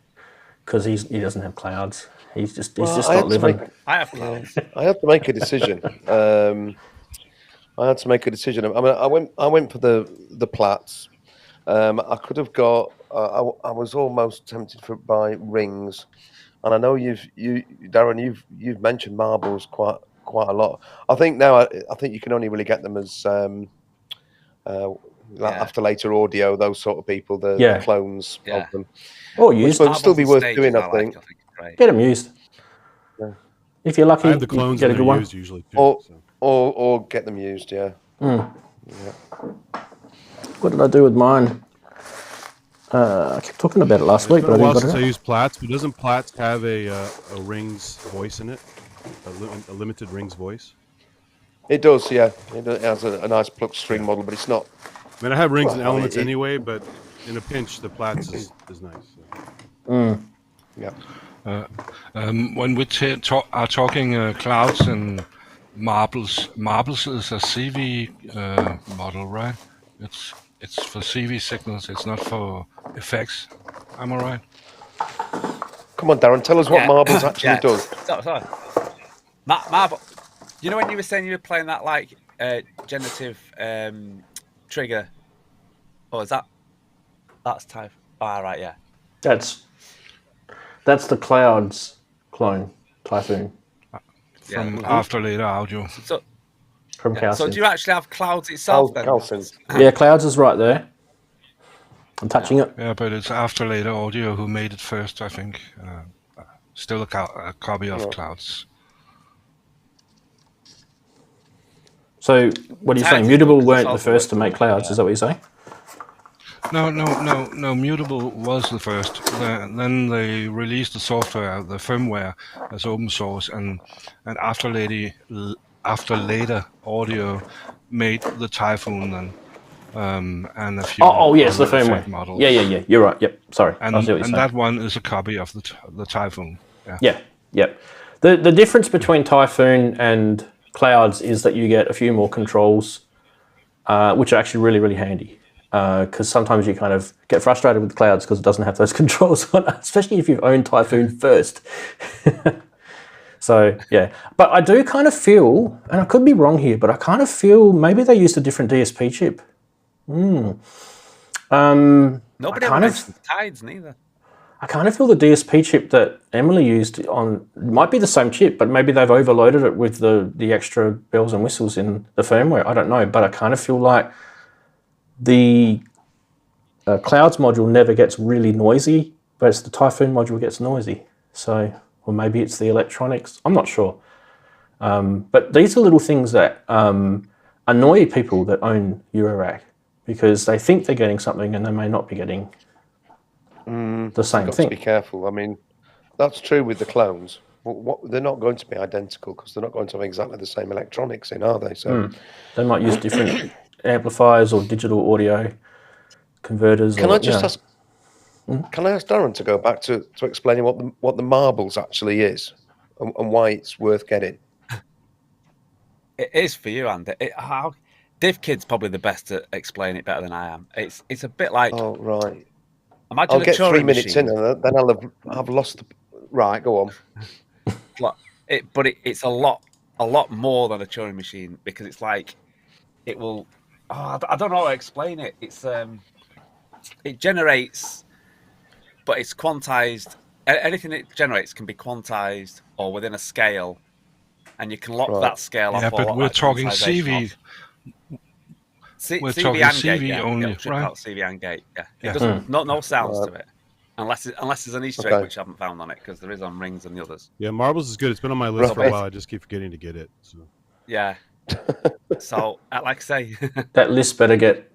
because he doesn't have clouds. He's just not living. I have clouds. I had to make a decision. I mean, I went for the Platts. I could have got. I was almost tempted to buy rings, and I know Darren, you've mentioned marbles quite a lot. I think now I think you can only really get them as after later audio, those sort of people, the clones of them. Or used. Which would still be worth doing, I think. Get them used. Yeah. If you're lucky, I have the clones get a good one. used usually too. Or get them used, yeah. Mm. Yeah. What did I do with mine? I kept talking about it last week, but I didn't got it. I use Platts, but doesn't Platts have a rings voice in it? A limited rings voice? It does, yeah. It has a nice plucked string model, but it's not. I mean, I have rings and elements anyway, but in a pinch, the Platts is nice. So. Mm. Yeah. When we are talking clouds and marbles is a CV model, right? It's for CV signals. It's not for effects. Am I right? Come on, Darren. Tell us what marbles actually does. Sorry. Marble. You know when you were saying you were playing that like generative trigger? Oh, is that's type? Ah, right, yeah. That's the clouds clone Typhoon from After Later Audio. from Calcin. So do you actually have clouds itself then? Calcin. Yeah, clouds is right there. I'm touching it. Yeah, but it's After Later Audio who made it first, I think. Still a copy of clouds. So what are you saying? Mutable weren't the first to make clouds, is that what you're saying? No. Mutable was the first. Then they released the software, the firmware, as open source, and After Later Audio made the Typhoon then, and a few. Oh yes, the other firmware models. Yeah. You're right. Yep. Sorry. And I see what you're saying. that one is a copy of the Typhoon. Yeah. Yep. The difference between Typhoon and Clouds is that you get a few more controls, which are actually really, really handy. Because sometimes you kind of get frustrated with Clouds because it doesn't have those controls on it, especially if you've owned Typhoon first. So, yeah. But I do kind of feel, and I could be wrong here, but I kind of feel maybe they used a different DSP chip. Nobody ever mentioned Tides neither. I kind of feel the DSP chip that Emily used might be the same chip, but maybe they've overloaded it with the extra bells and whistles in the firmware. I don't know, but I kind of feel like the Clouds module never gets really noisy, but it's the Typhoon module gets noisy. So, or maybe it's the electronics. I'm not sure. But these are little things that annoy people that own Eurorack because they think they're getting something and they may not be getting the same Got thing. to be careful. I mean, that's true with the clones. They're not going to be identical because they're not going to have exactly the same electronics in, are they? So they might use different amplifiers or digital audio converters. Can I just ask? Can I ask Darren to go back to explaining what the marbles actually is and why it's worth getting? It is for you, Andy. Div Kid's probably the best to explain it better than I am. It's a bit like. Oh right. Imagine I'll get 3 minutes machine. in and then I'll have lost. Right, go on. It's a lot a lot more than a Turing machine because it's like it will. Oh, I don't know how to explain it. It's it generates, but it's quantized. Anything it generates can be quantized or within a scale, and you can lock that scale off. Yeah, or but lock we're that talking quantization CV. off. We're CV talking and gate, CV yeah. only, It'll trip right? out CV and gate, yeah. It Yeah. doesn't, no sounds to it, unless there's an Easter egg Okay. which I haven't found on it because there is on Rings and the others. Yeah, Marbles is good. It's been on my list for a while. I just keep forgetting to get it. So. Yeah. So, like I say, That list better get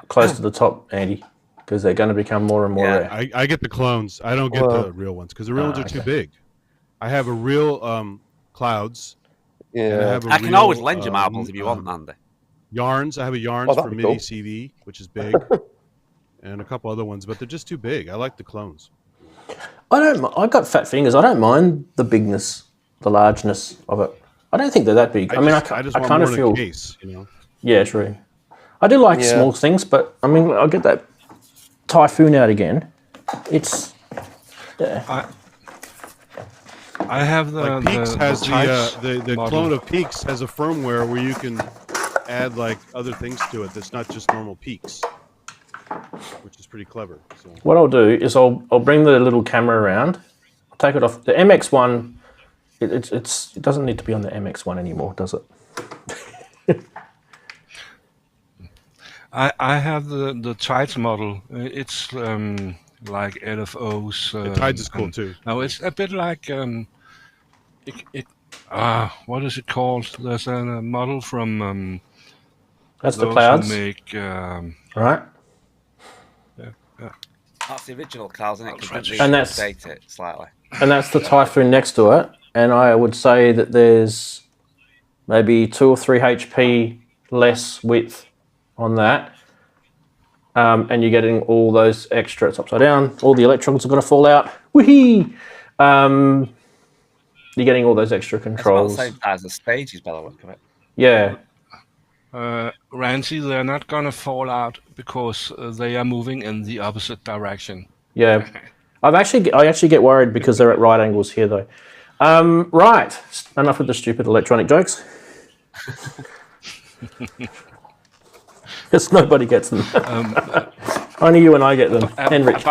close to the top, Andy, because they're going to become more and more rare. I get the clones. I don't get the real ones because the real ones are too big. I have a real Clouds. Yeah. I can always lend you marbles if you want, Andy. Yarns. I have a Yarns for MIDI cool. CV, which is big, and a couple other ones, but they're just too big. I like the clones. I got fat fingers. I don't mind the bigness, the largeness of it. I don't think they're that big. I just want kind more of in feel. a case, you know. Yeah, true. I do like small things, but I mean, I'll get that Typhoon out again. It's I have like Peaks has the model. clone of Peaks has a firmware where you can add like other things to it that's not just normal Peaks, which is pretty clever. So. What I'll do is I'll bring the little camera around, I'll take it off the MX1. It doesn't need to be on the MX1 anymore, does it? I have the Tides model. It's like LFOs. The Tides is cool too. No, it's a bit like what is it called? There's a model from That's the those Clouds, who make right? That's the original Clouds, isn't it? And that's- update it slightly. And that's the Typhoon next to it. And I would say that there's maybe 2 or 3 HP less width on that. And you're getting all those extra, it's upside down, all the electrons are going to fall out. Whee! You're getting all those extra controls. It's about the same as the stages, by the look of it. Yeah. Ranzee, they're not gonna fall out because they are moving in the opposite direction. Yeah. I actually get worried because they're at right angles here, though. Right. Enough with the stupid electronic jokes. Because nobody gets them. Only you and I get them. Henrik.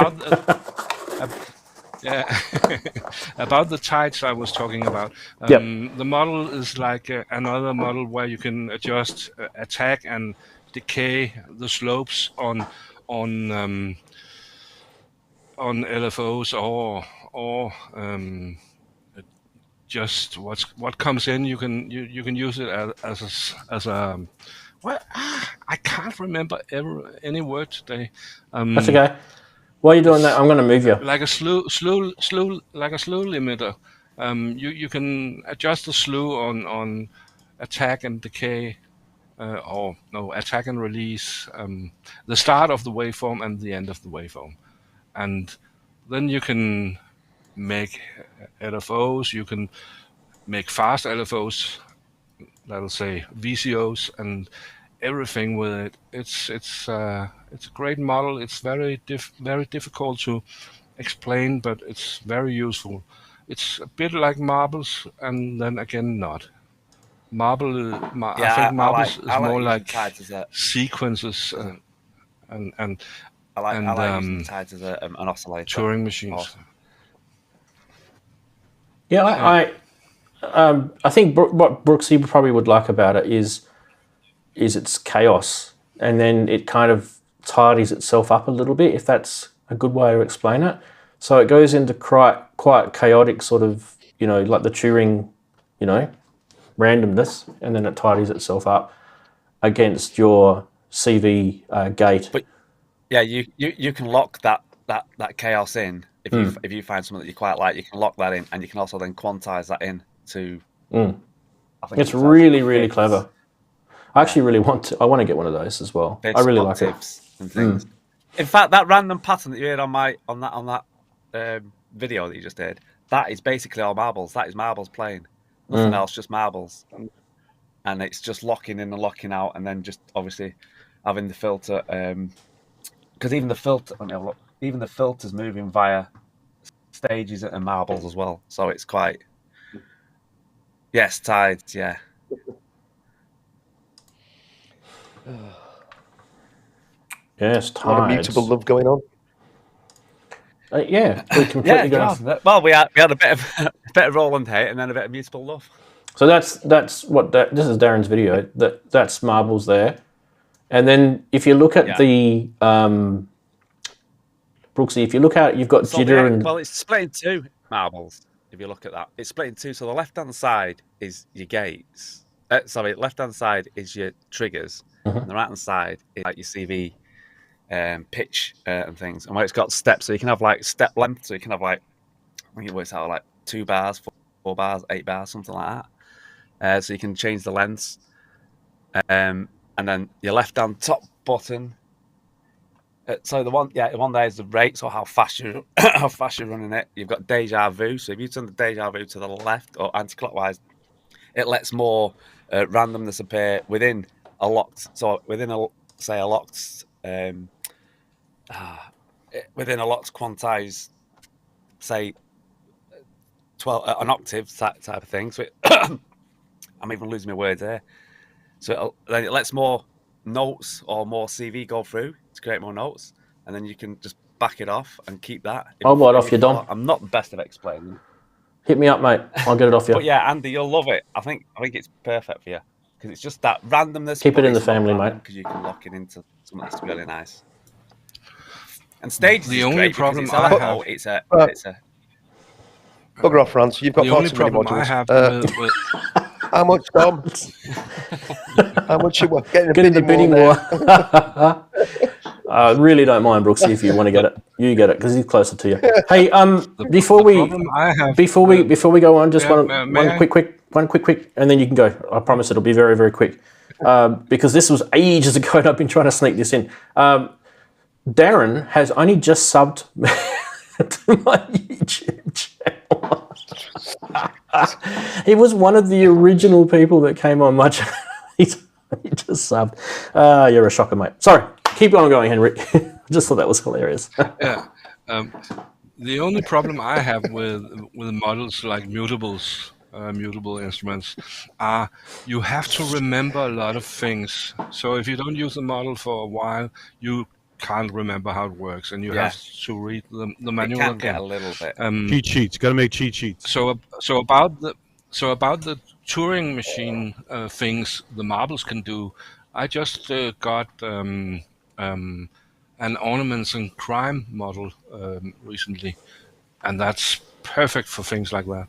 About the Tides I was talking about. Yep. The model is like another model where you can adjust attack and decay the slopes on LFOs or just what comes in. You can use it as a well, I can't remember any word today. That's okay. While you're doing that, I'm going to move you. Like a slew limiter. You can adjust the slew on attack and decay, attack and release, the start of the waveform and the end of the waveform, and then you can make LFOs. You can make fast LFOs. That'll say VCOs and everything with it. It's a great model. It's very difficult to explain, but it's very useful. It's a bit like marbles, and then again not. I think marbles is more like sequences and I like using Tides as an oscillator. Turing machines. Awesome. Yeah, I think what Brooksy probably would like about it is its chaos, and then it kind of tidies itself up a little bit, if that's a good way to explain it. So it goes into quite chaotic sort of, like the Turing, randomness, and then it tidies itself up against your CV gate. But yeah, you can lock that chaos in if you find something that you quite like. You can lock that in, and you can also then quantize that in to. I think it's really clever. I actually really want to get one of those as well. I really like it. And things. In fact, that random pattern that you heard on that video that you just did, that is basically all marbles. That is marbles playing. Nothing else, just marbles. And it's just locking in and locking out, and then just obviously having the filter. Because even the filter, let me have a look. Even the filter's moving via stages and marbles as well. So it's quite. Yes, tides. Yeah. Yes, A lot of tides. mutable love going on. Yeah, we completely Yeah, got. God. Well, we had a bit of Roland hate and then a bit of mutable love. So that's what this is Darren's video. That's marbles there, and then if you look at the Brooksy, if you look at you've got jitter and it's split in two marbles. If you look at that, it's split in two. So the left-hand side is your gates. Left-hand side is your triggers, and the right-hand side is like your CV, pitch, and things. And where it's got steps, so you can have like step length. So you can have like, I think it works out like 2 bars, 4 bars, 8 bars, something like that. So you can change the lengths, and then your left-hand top button. So the one there is the rate, so how fast you're running it. You've got deja vu, so if you turn the deja vu to the left or anti-clockwise, it lets more randomness appear within a locked. So within a locked quantized, say 12 an octave type of thing. So I'm even losing my words here. So then it lets more notes or more CV go through to create more notes, and then you can just back it off and keep that. I'll buy it off you, Dom. I'm not the best at explaining. Hit me up, mate. I'll get it off you. But yeah, Andy, you'll love it. I think it's perfect for you because it's just that randomness. Keep it in the family, mate. Because you can lock it into something that's really nice. And stages. The only problem I have. It's a. Bugger off, France. You've got The far only too many problem I modules. have with How much, Dom? How much you want? Get in the bidding war. I really don't mind, Brooksy, if you want to get it. You get it because he's closer to you. Hey, before we go on, just one quick, and then you can go. I promise it'll be very, very quick. Because this was ages ago, and I've been trying to sneak this in. Darren has only just subbed to my YouTube channel. He was one of the original people that came on much. He just subbed. You're a shocker, mate. Sorry. Keep on going, Henrik. I just thought that was hilarious. Yeah. The only problem I have with models like mutables, mutable instruments, are you have to remember a lot of things. So if you don't use the model for a while, you can't remember how it works, and you have to read the manual can again. Get a little bit. Cheat sheets. Got to make cheat sheets. So about the Turing machine things the marbles can do, I just got an ornaments and crime model recently, and that's perfect for things like that.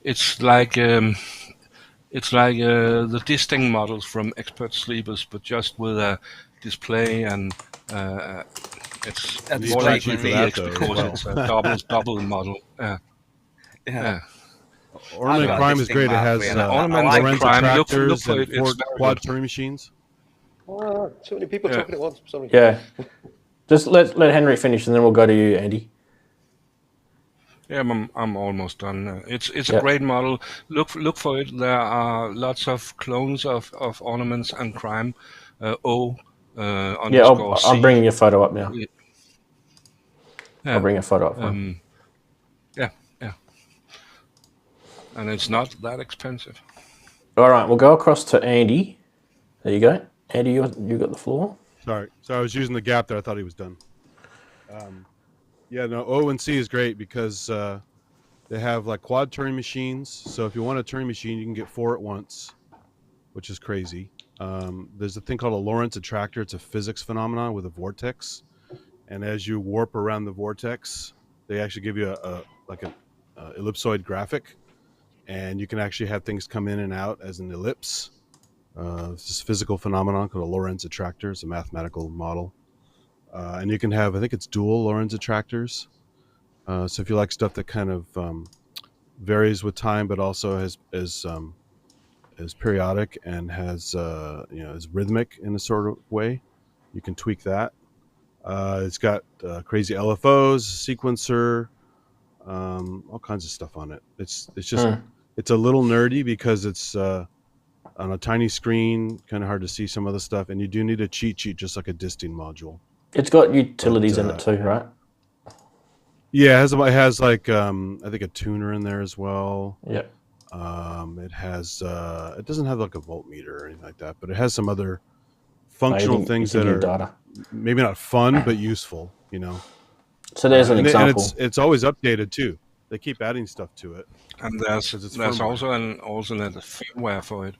It's like the distinct models from Expert Sleepers, but just with a display, and it's more like VX because it's a double model. Yeah. Ornament Crime is great. It has Lorenzo tractors and 4 quad Turing machines. Too many people talking at once. Sorry. Yeah. Just let Henrik finish, and then we'll go to you, Andy. Yeah, I'm almost done. It's a great model. Look for it. There are lots of clones of ornaments and crime. I'm bringing your photo up now. Yeah. I'll bring a photo up. Yeah. And it's not that expensive. All right, we'll go across to Andy. There you go. Andy, you got the floor. Sorry, I was using the gap there. I thought he was done. O and C is great because they have like quad Turing machines. So if you want a Turing machine, you can get 4 at once, which is crazy. There's a thing called a Lorentz attractor. It's a physics phenomenon with a vortex, and as you warp around the vortex, they actually give you a ellipsoid graphic, and you can actually have things come in and out as an ellipse. It's this physical phenomenon called a Lorentz attractor. It's a mathematical model. And you can have, I think it's dual Lorentz attractors. So if you like stuff that kind of varies with time, but also is periodic and has is rhythmic in a sort of way, you can tweak that. It's got crazy LFOs, sequencer, all kinds of stuff on it. It's just it's a little nerdy because it's on a tiny screen, kind of hard to see some of the stuff, and you do need a cheat sheet, just like a disting module. It's got utilities in it too, right? Yeah, it has like I think a tuner in there as well. Yeah. It has it doesn't have like a voltmeter or anything like that, but it has some other functional things that are data. maybe not fun but useful. So there's an example. And it's always updated too. They keep adding stuff to it. And there's firmware. also an alternate firmware for it.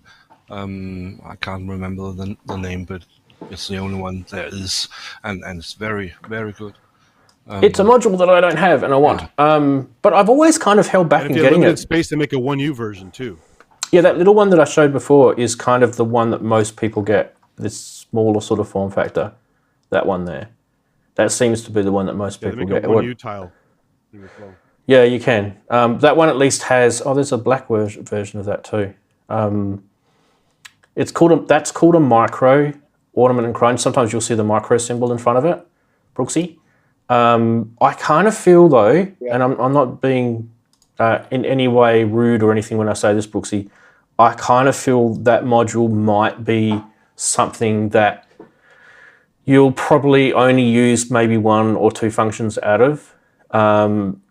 I can't remember the name, but it's the only one there is, and it's very, very good. It's a module that I don't have and I want, but I've always kind of held back And in if you have getting limited it. space, to make a 1U version too. Yeah, that little one that I showed before is kind of the one that most people get. This smaller sort of form factor, that one there. That seems to be the one that most people make get. a 1U tile. Yeah, you can. That one at least has. Oh, there's a black version of that too. That's called a micro ornament and crone. Sometimes you'll see the micro symbol in front of it, Brooksy. I kind of feel though, and I'm not being in any way rude or anything when I say this, Brooksy. I kind of feel that module might be something that you'll probably only use maybe 1 or 2 functions out of,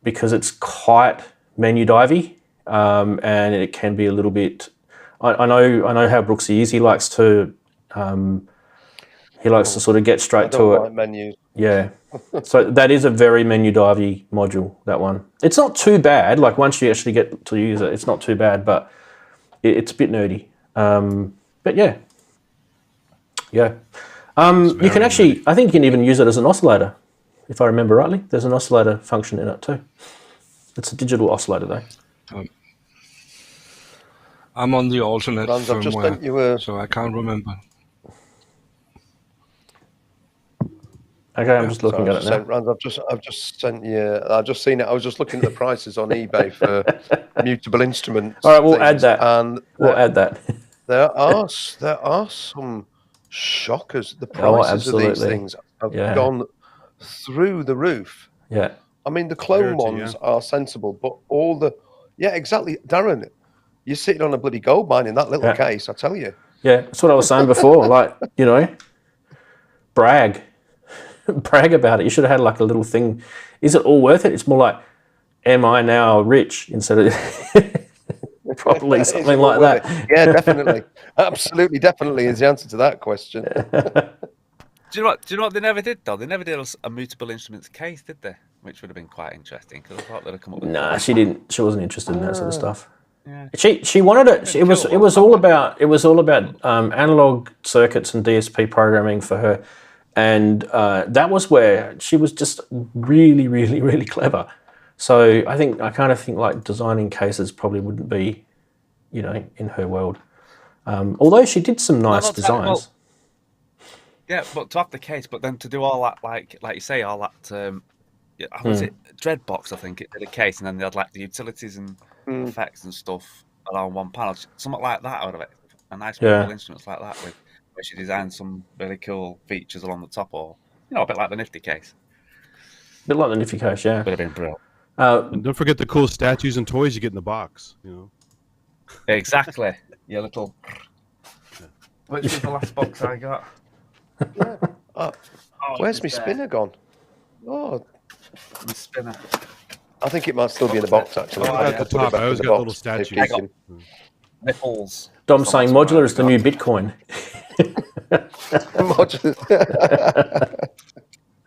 because it's quite menu divey, and it can be a little bit. I know how Brooksy is. He likes to sort of get straight to it. Like menus. Yeah. So that is a very menu divey module, that one. It's not too bad. Like once you actually get to use it, it's not too bad, but it's a bit nerdy. But yeah. Yeah. You can actually, I think you can even use it as an oscillator, if I remember rightly. There's an oscillator function in it too. It's a digital oscillator though. I'm on the alternate Ranzee, I've just sent you firmware, so I can't remember. Okay, I'm just looking at it now. Ranzee, I've just sent you. I've just seen it. I was just looking at the prices on eBay for mutable instruments. All right, we'll add that. And we'll add that. there are some shockers. The prices of these things have gone through the roof. Yeah. I mean, the clone ones are sensible, but all the exactly, Darren. You're sitting on a bloody gold mine in that little case, I tell you. Yeah, that's what I was saying before. Like, brag about it. You should have had like a little thing. Is it all worth it? It's more like, am I now rich, instead of probably something like that. Yeah, definitely. Absolutely, definitely is the answer to that question. Do you know what they never did though? They never did a mutable instruments case, did they? Which would have been quite interesting, because I thought they'd have come up with. Nah, she didn't. She wasn't interested in that sort of stuff. Yeah. She wanted it. It was all about analog circuits and DSP programming for her, and that was where she was just really, really, really clever. So I kind of think like designing cases probably wouldn't be, in her world. Although she did some nice designs. Yeah, but to have the case, but then to do all that, like you say, all that. Was it Dreadbox? I think it did a case, and then they had like the utilities and effects and stuff around one panel. Something like that out of it. A nice mobile instruments like that, with where she designed some really cool features along the top, or a bit like the Nifty case. A bit like the Nifty case, yeah. Would have been brilliant. And don't forget the cool statues and toys you get in the box. Exactly. Your little. Which was the last box I got? Where's my spinner gone? Oh, my spinner. I think it might still be in the box, actually. At the top, I always got little statues. Nipples. Dom's saying modular is the new Bitcoin.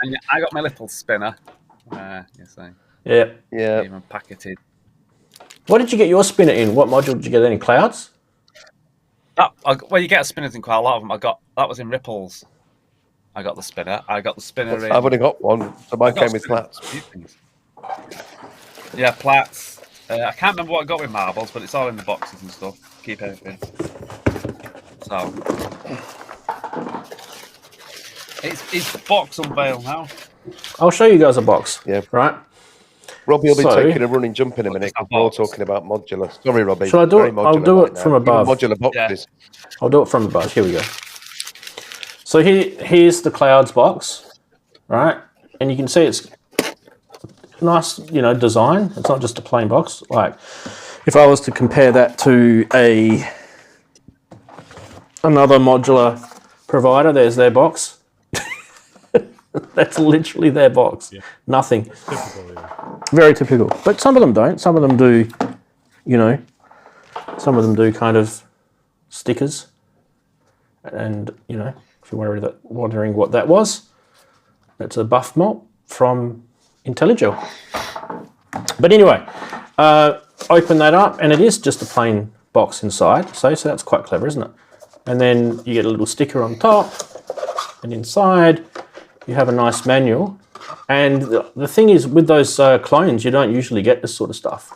And I got my little spinner. You're saying. Yeah. Yeah. Even packeted. What did you get your spinner in? What module did you get? Any clouds? Well, you get spinners in quite a lot of them. That was in Ripples. I got the spinner. I got the spinner in. I've only got one, so mine came with plats. Yeah, plats. I can't remember what I got with marbles, but it's all in the boxes and stuff. Keep everything. So it's the box unveil now. I'll show you guys a box. Yeah. Right. Robbie will be taking a running jump in a minute because we're all talking about modular. Sorry, Robbie. Shall I do it? I'll do it from above. Modular boxes. Yeah. I'll do it from above. Here we go. So here's the clouds box, right? And you can see it's nice, design. It's not just a plain box. Like, if I was to compare that to another modular provider, there's their box. That's literally their box. Yeah. Nothing. Typical, yeah. Very typical. But some of them don't. Some of them do, you know, some of them do kind of stickers. And, you know, if you're wondering what that was, that's a buff mop from IntelliGel. But anyway, open that up, and it is just a plain box inside. So that's quite clever, isn't it? And then you get a little sticker on top, and inside you have a nice manual. And the thing is, with those clones, you don't usually get this sort of stuff.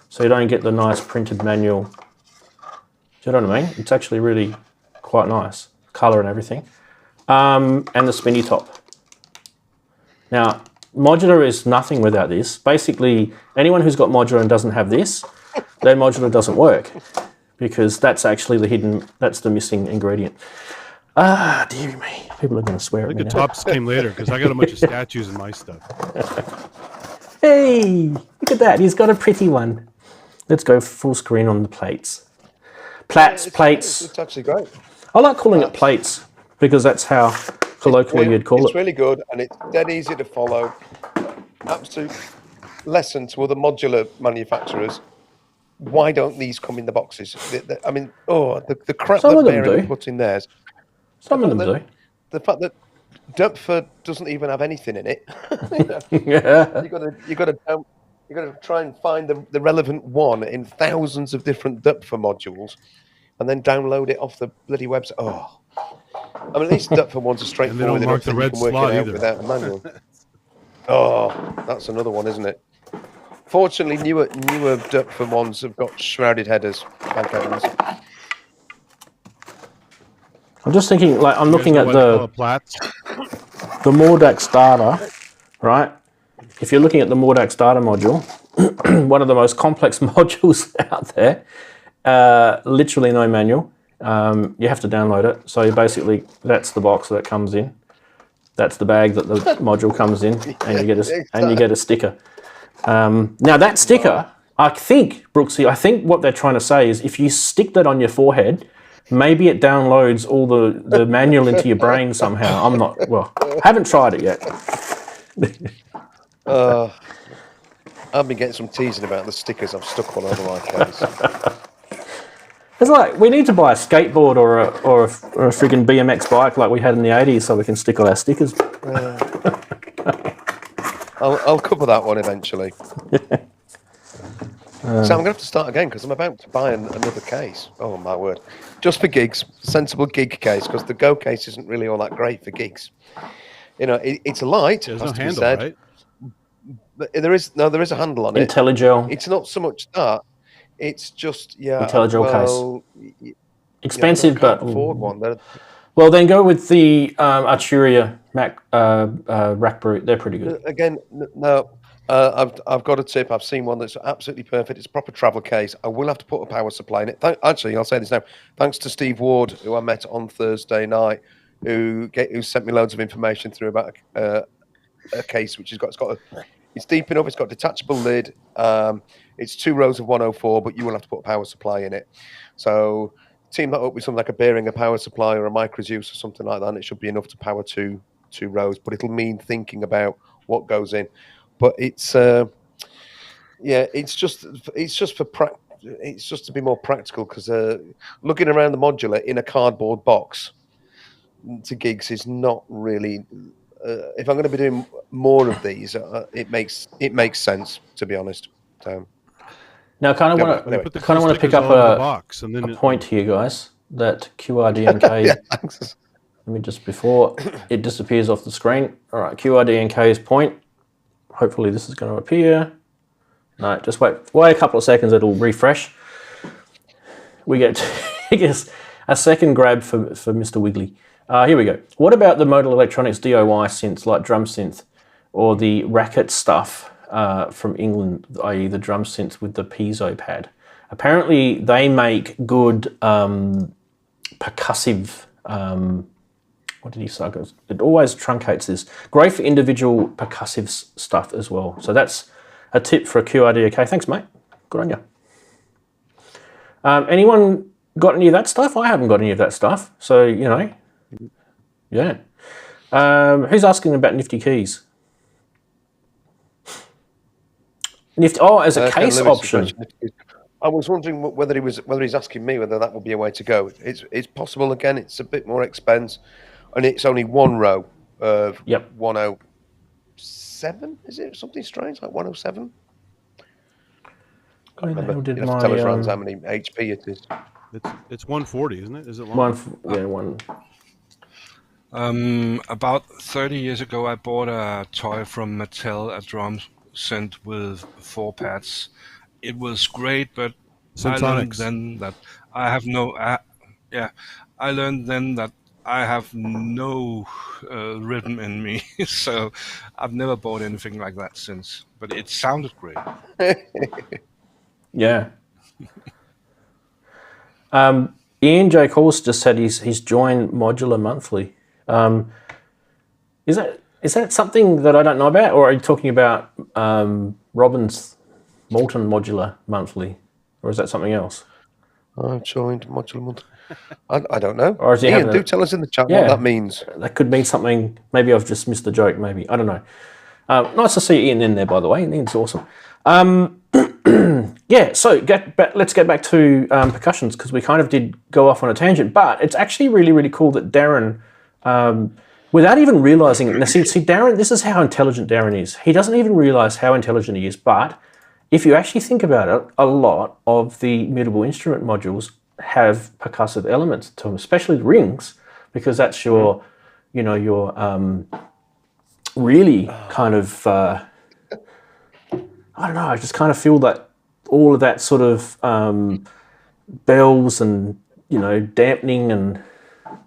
So you don't get the nice printed manual. Do you know what I mean? It's actually really quite nice, colour and everything. And the spinny top. Now, modular is nothing without this. Basically, anyone who's got modular and doesn't have this, their modular doesn't work, because that's actually that's the missing ingredient. Ah, dear me. People are going to swear I at think me the now. tops came later because I got a bunch of statues in my stuff. Hey, look at that. He's got a pretty one. Let's go full screen on the plates. Plates. It's actually great. I like calling it plates because that's how colloquially you'd call It's it. really good, and it's dead easy to follow. Absolute lesson to other modular manufacturers. Why don't these come in the boxes? I mean, the crap Some that of them Behringer do. puts in theirs. Some of them do. The fact that Dupfer doesn't even have anything in it. Yeah. You got to try and find the relevant one in thousands of different Dupfer modules, and then download it off the bloody website. Oh, I mean, at least Dupfer ones are straightforward mark enough the that you red can work slot it out either. without a manual. Oh, that's another one, isn't it? Fortunately, newer Dupfer ones have got shrouded headers. Thank heavens. I'm just thinking, like, I'm looking at the Plats. Mordax data, right? If you're looking at the Mordax data module, one of the most complex modules out there, literally no manual. You have to download it. So basically, that's the box that comes in. That's the bag that the module comes in, and you get a sticker. Now that sticker, I think, Brooksy, I think what they're trying to say is if you stick that on your forehead, maybe it downloads all the manual into your brain somehow. Haven't tried it yet. I've been getting some teasing about the stickers I've stuck all over my case. It's like we need to buy a skateboard or a friggin' BMX bike like we had in the 80s so we can stick all our stickers. I'll cover that one eventually. So I'm going to have to start again because I'm about to buy another case. Oh, my word. Just for gigs. Sensible gig case, because the Go case isn't really all that great for gigs. You know, it's light, There's has no to be handle, said. right? But there is a handle on it. IntelliGel. It's not so much that. It's just, IntelliGel case. Expensive, I but... can't afford one. Well, then go with the Arturia Mac Rack Brute. They're pretty good. Again, no. I've got a tip. I've seen one that's absolutely perfect. It's a proper travel case. I will have to put a power supply in it. Actually, I'll say this now. Thanks to Steve Ward, who I met on Thursday night, who sent me loads of information through about a case which it's deep enough. It's got a detachable lid. It's 2 rows of 104, but you will have to put a power supply in it. So team that up with something like a Behringer power supply or a Microzeus or something like that, and it should be enough to power two rows. But it'll mean thinking about what goes in. But it's it's just to be more practical, because looking around the modular in a cardboard box to gigs is not really. If I'm going to be doing more of these, it makes sense, to be honest. So, now, I kind of want to pick up a point here, guys. That QRDNK. yeah, let me just, before it disappears off the screen. All right, QRDNK's point. Hopefully this is going to appear. No, just wait a couple of seconds, it'll refresh. We get a second grab for Mr. Wiggly. Here we go. What about the Modal Electronics DIY synths like drum synth or the racket stuff from England, i.e. the drum synths with the piezo pad? Apparently they make good percussive, what did he say? It always truncates this. Great for individual percussive stuff as well. So that's a tip for a QRDK. Thanks, mate. Good on you. Anyone got any of that stuff? I haven't got any of that stuff. So, you know, yeah. Who's asking about nifty keys? Nifty. Oh, as a case option. I was wondering whether he's asking me whether that would be a way to go. It's possible. Again, it's a bit more expense, and it's only one row of 107. Is it something strange like 107? I remember. You have to tell us Ranzee how many HP it is. It's 140, isn't it? Is it long? One. About 30 years ago, I bought a toy from Mattel, a drum synth with 4 pads. It was great, but I learned then that I have no. I learned then that I have no rhythm in me, so I've never bought anything like that since. But it sounded great. Yeah. Ian J. Course just said he's joined Modular monthly. Is that something that I don't know about, or are you talking about Robin's Molten Modular monthly, or is that something else? I've joined Modular monthly. I don't know. Or is he Ian, do tell us in the chat what that means. That could mean something. Maybe I've just missed the joke. Maybe, I don't know. Nice to see Ian in there, by the way. Ian's awesome. Yeah, so let's get back to percussions, because we kind of did go off on a tangent, but it's actually really, really cool that Darren, without even realizing it, now see Darren, this is how intelligent Darren is. He doesn't even realize how intelligent he is, but if you actually think about it, a lot of the mutable instrument modules have percussive elements to them, especially the rings, because that's your, really kind of, I don't know, I just kind of feel that all of that sort of bells and, dampening and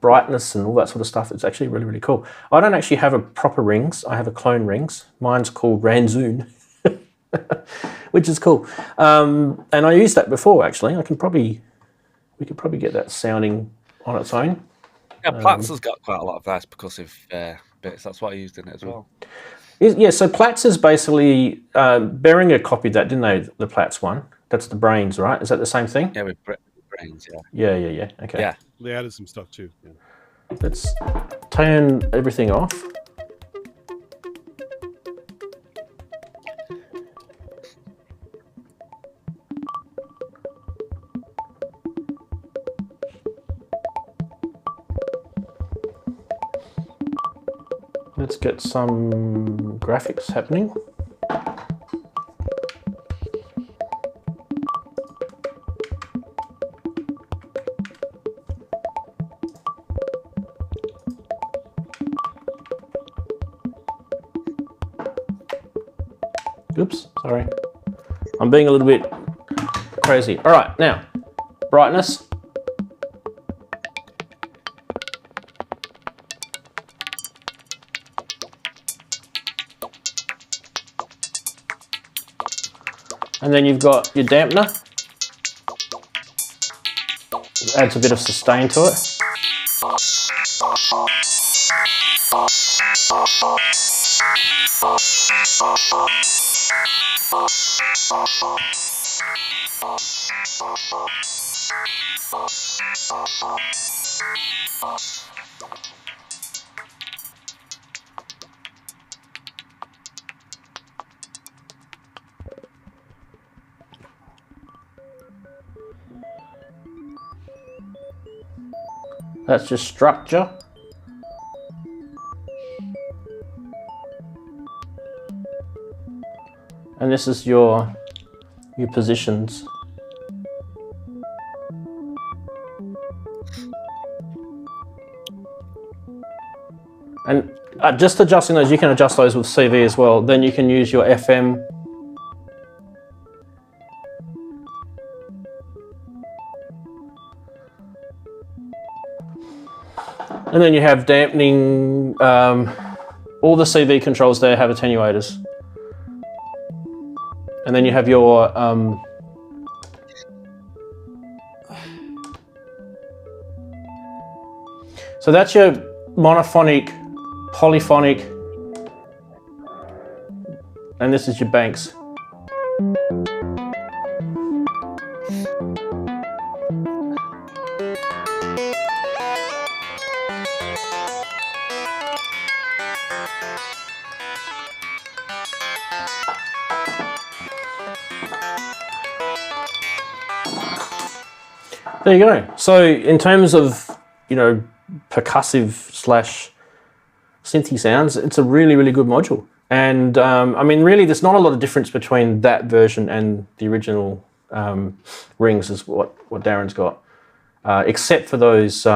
brightness and all that sort of stuff, it's actually really, really cool. I don't actually have a proper rings. I have a clone rings. Mine's called Ranzee, which is cool. And I used that before, actually. We could probably get that sounding on its own. Yeah, Platts has got quite a lot of nice percussive bits. That's what I used in it as well. Yeah, so Platts is basically, Behringer copied that, didn't they, the Platts one? That's the brains, right? Is that the same thing? Yeah, with brains, yeah. Yeah, okay. Yeah. They added some stuff too. Yeah. Let's turn everything off. Let's get some graphics happening. Oops, sorry. I'm being a little bit crazy. All right, now, brightness. And then you've got your dampener. Adds a bit of sustain to it. That's just structure. And this is your positions. And just adjusting those, you can adjust those with CV as well. Then you can use your FM. And then you have dampening. All the CV controls there have attenuators. And then you have your so that's your monophonic, polyphonic, and this is your banks. There you go. So in terms of, percussive / synthy sounds, it's a really, really good module. And I mean, really, there's not a lot of difference between that version and the original rings is what Darren's got, except for those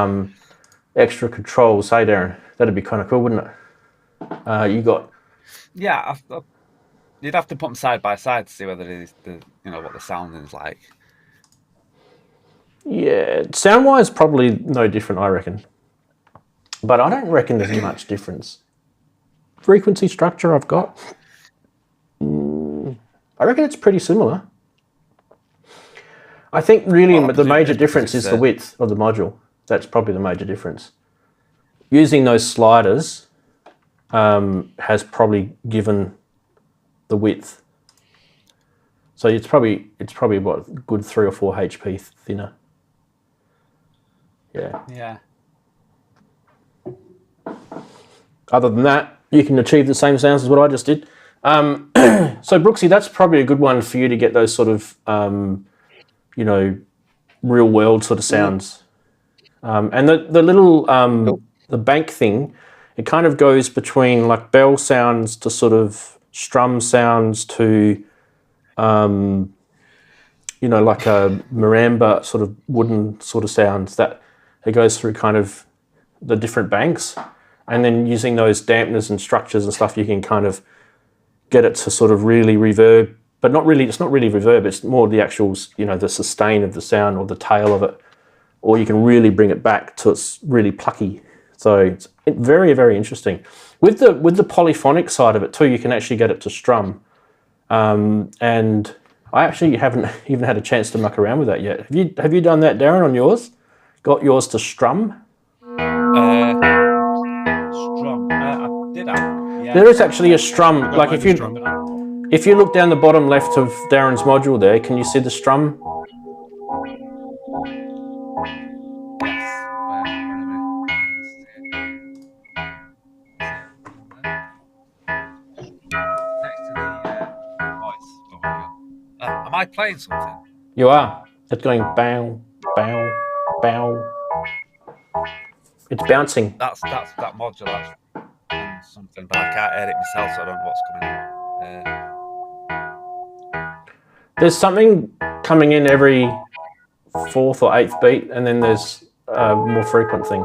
extra controls. Hey, Darren, that'd be kind of cool, wouldn't it? You got... Yeah, you'd have to put them side by side to see whether it is what the sound is like. Yeah, sound-wise, probably no different, I reckon. But I don't reckon there's much difference. Frequency structure I've got. I reckon it's pretty similar. I think really the major difference is the width of the module. That's probably the major difference. Using those sliders has probably given the width. So it's probably what, a good 3 or 4 HP thinner. Yeah. Other than that, you can achieve the same sounds as what I just did. So Brooksy, that's probably a good one for you to get those sort of, real world sort of sounds. And the little, the bank thing, it kind of goes between like bell sounds to sort of strum sounds to, like a marimba sort of wooden sort of sounds that it goes through kind of the different banks. And then using those dampeners and structures and stuff, you can kind of get it to sort of really reverb, but not really, it's not really reverb, it's more the actual, the sustain of the sound or the tail of it. Or you can really bring it back to it's really plucky. So it's very, very interesting. With the polyphonic side of it too, you can actually get it to strum. And I actually haven't even had a chance to muck around with that yet. Have you done that, Darren, on yours? Got yours to strum? Strum. Did I? Yeah. There is actually a strum. Like if you look down the bottom left of Darren's module there, can you see the strum? Am I playing something? You are. It's going bow, bow, bow. It's bouncing. That's that modular something, but I can't edit myself, so I don't know what's coming on. There's something coming in every 4th or 8th beat, and then there's a more frequent thing.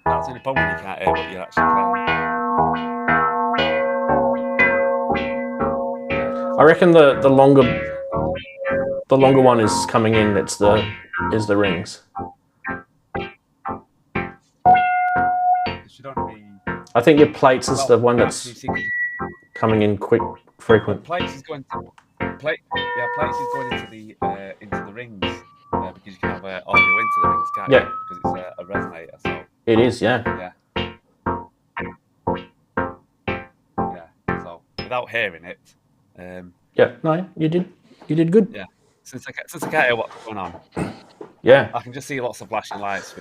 That's the only problem when you can't hear what you're actually playing. I reckon the longer one is coming in. It's the rings. I think your plates is the one that's coming in frequent. Plates is going to plates is going into the rings because you can have audio into the rings, can't you? Because it's a resonator. So it is, yeah. So without hearing it. No, you did good. Yeah, since I can't hear what's going on. Yeah, I can just see lots of flashing lights.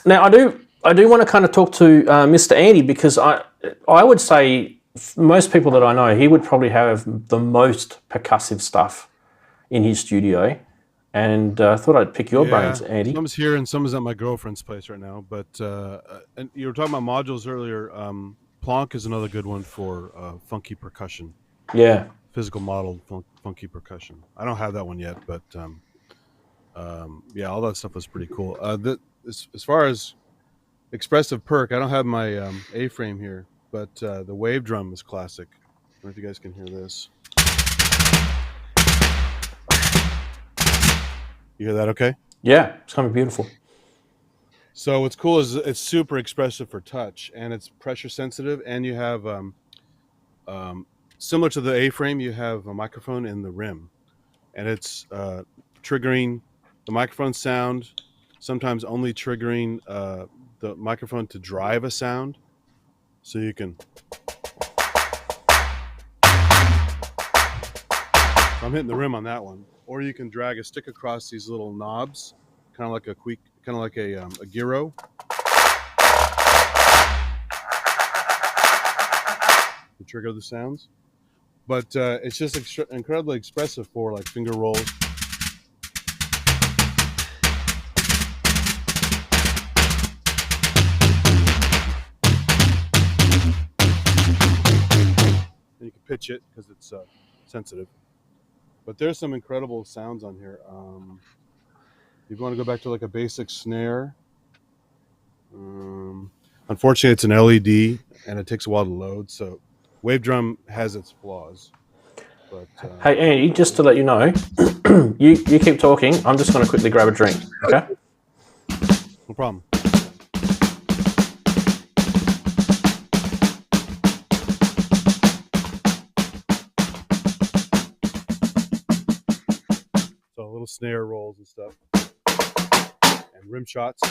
Now I do want to kind of talk to Mr. Andy, because I would say most people that I know, he would probably have the most percussive stuff in his studio, and I thought I'd pick your brains, Andy. Some's here and some is at my girlfriend's place right now. But and you were talking about modules earlier. Plonk is another good one for funky percussion. Yeah. Physical model funky percussion. I don't have that one yet, but all that stuff was pretty cool. As far as expressive perk, I don't have my A-frame here, but the wave drum is classic. I don't know if you guys can hear this. You hear that okay? Yeah, it's kind of beautiful. So what's cool is it's super expressive for touch, and it's pressure sensitive, and you have similar to the A-frame, you have a microphone in the rim, and it's triggering the microphone sound, sometimes only triggering the microphone to drive a sound. So you can I'm hitting the rim on that one. Or you can drag a stick across these little knobs, kind of like a gyro. To trigger the sounds. But it's just incredibly expressive for like finger rolls. And you can pitch it because it's sensitive. But there's some incredible sounds on here. If you want to go back to like a basic snare, unfortunately it's an LED and it takes a while to load. So wave drum has its flaws. But, Hey Andy, just to let you know, you keep talking. I'm just going to quickly grab a drink. Okay. No problem. So little snare rolls and stuff, and rim shots,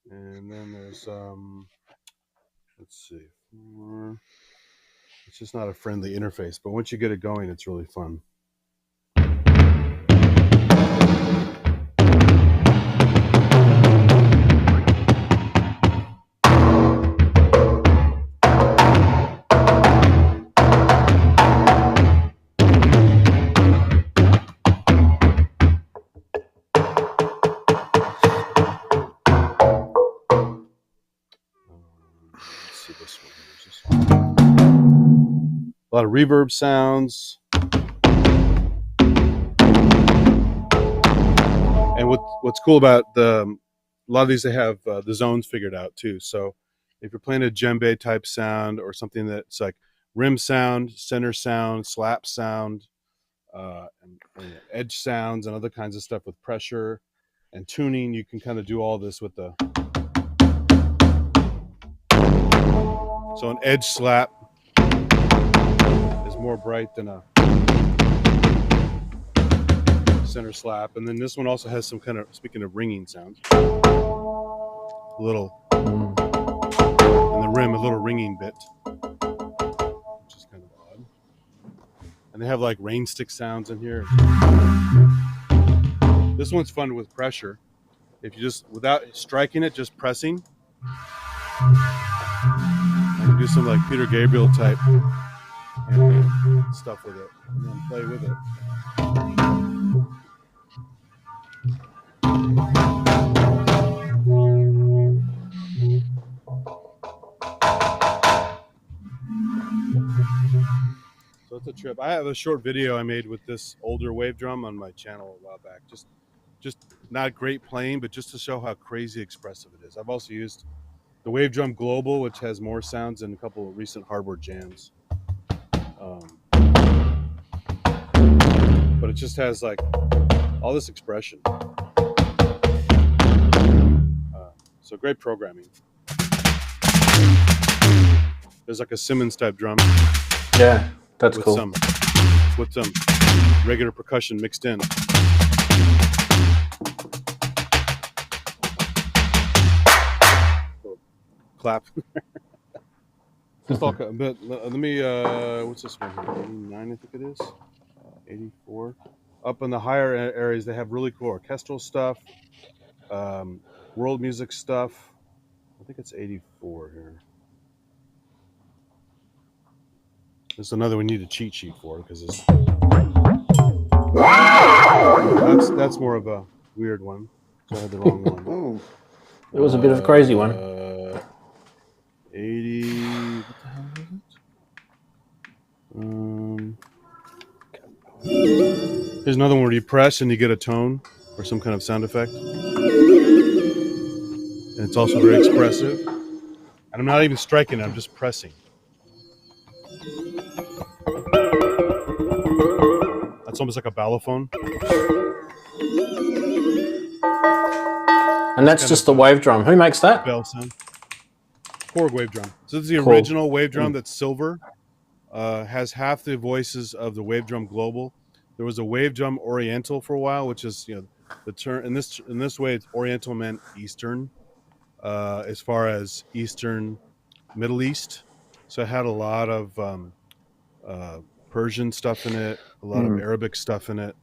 and then there's let's see, it's just not a friendly interface, but once you get it going, it's really fun. A lot of reverb sounds. And what's cool about a lot of these, they have the zones figured out too. So if you're playing a djembe type sound or something that's like rim sound, center sound, slap sound, and edge sounds and other kinds of stuff with pressure and tuning, you can kind of do all this with the. So an edge slap is more bright than a center slap. And then this one also has some kind of, speaking of ringing sounds, a little, in the rim, a little ringing bit, which is kind of odd. And they have like rain stick sounds in here. This one's fun with pressure. If you just, without striking it, just pressing, I can do some like Peter Gabriel type stuff with it, and then play with it. So it's a trip. I have a short video I made with this older wave drum on my channel a while back. Just not great playing, but just to show how crazy expressive it is. I've also used the Wave Drum Global, which has more sounds than a couple of recent hardware jams. But it just has like all this expression. So great programming. There's like a Simmons type drum. Yeah, that's with cool. With some regular percussion mixed in. Clap. Just all, but let me, what's this one here? 89, I think it is. 84. Up in the higher areas, they have really cool orchestral stuff, world music stuff. I think it's 84 here. There's another we need a cheat sheet for because that's more of a weird one. So I had the wrong one. It was a bit of a crazy one. 80. What the hell is it? Here's another one where you press and you get a tone or some kind of sound effect. And it's also very expressive. And I'm not even striking it, I'm just pressing. That's almost like a ballophone. And that's just the wave drum. Who makes that? Bell sound. Korg wave drum. So this is the original wave drum that's silver. Has half the voices of the Wave Drum Global. There was a Wave Drum Oriental for a while, which is, you know, the term in this way. It's Oriental meant Eastern, as far as Eastern, Middle East. So it had a lot of Persian stuff in it, a lot of Arabic stuff in it,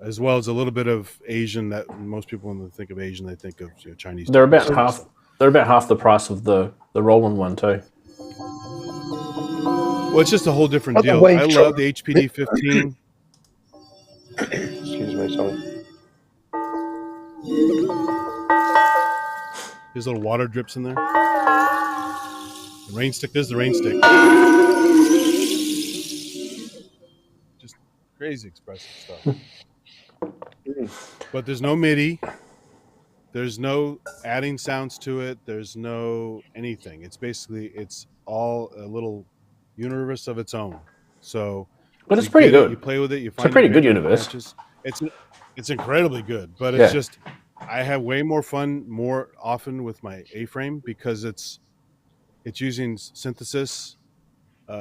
as well as a little bit of Asian. That most people, when they think of Asian, they think of Chinese. They're about Japanese half. stuff. They're about half the price of the Roland one too. Well, it's just a whole different deal. I love the HPD 15. Excuse me, sorry. There's little water drips in there. The rain stick. There's the rain stick. Just crazy expressive stuff. But there's no MIDI. There's no adding sounds to it. There's no anything. It's all a little universe of its own. So, but it's pretty good. You play with it. You find it's a pretty good universe. It's incredibly good. But it's just I have way more fun more often with my A-frame because it's using synthesis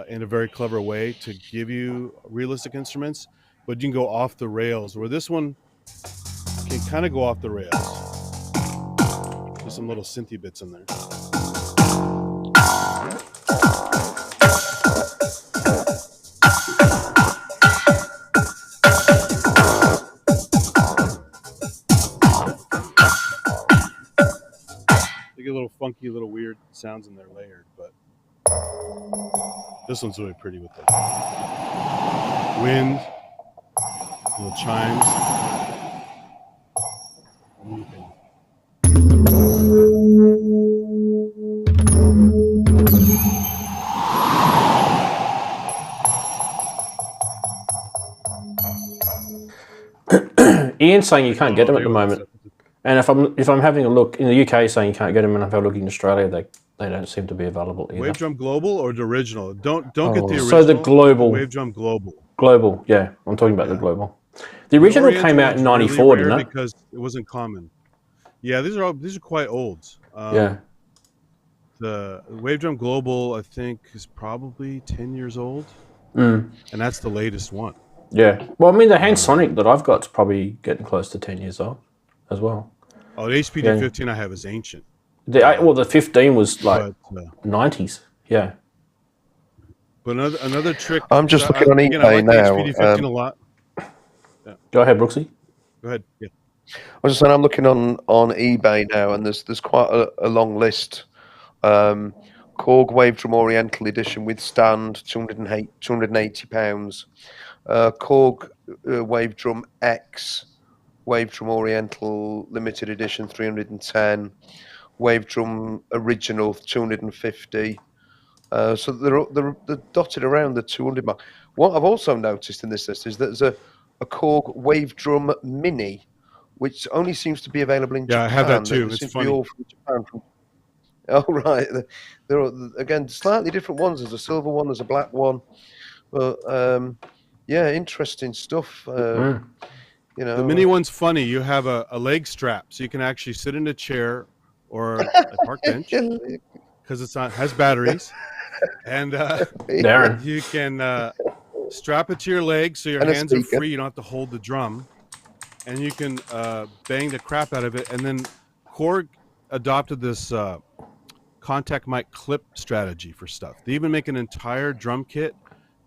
in a very clever way to give you realistic instruments, but you can go off the rails. Where this one can kind of go off the rails. There's some little synthy bits in there. They get a little funky, little weird sounds in there layered, but this one's really pretty with the wind, little chimes. Ian's saying you can't get them at the moment, and if I'm having a look in the UK, saying you can't get them, and if I look in Australia, they don't seem to be available either. Wave Drum Global or the original? Don't get the original. So the global Wave Drum Global. Global, yeah, I'm talking about the global. The original came out in '94, really didn't it? Because it wasn't common. Yeah, these are quite old. Yeah. The Wave Drum Global, I think, is probably 10 years old, and that's the latest one. Yeah. Well, I mean, the hand Sonic that I've got is probably getting close to 10 years old as well. Oh, the HPD 15 I have is ancient. The 15 was like 90s. Yeah. But another trick. I'm just looking on eBay now. HPD 15 a lot. Yeah. Go ahead, Brooksy. Go ahead. Yeah. I was just saying, I'm looking on eBay now, and there's quite a long list. Korg Wave Drum Oriental Edition with stand, £280. Korg Wave Drum X Wave Drum Oriental Limited Edition, 310. Wave Drum Original, 250. So they're dotted around the 200 mark. What I've also noticed in this list is that there's a Korg Wave Drum Mini, which only seems to be available in Japan. Yeah, I have that too. It's funny. All from Japan. Oh, right. There are, again, slightly different ones. There's a silver one, there's a black one. But, yeah, interesting stuff. You know, the mini one's funny. You have a leg strap, so you can actually sit in a chair or a park bench because has batteries. And Darren, you can strap it to your leg so your hands are free. You don't have to hold the drum. And you can bang the crap out of it. And then Korg adopted this contact mic clip strategy for stuff. They even make an entire drum kit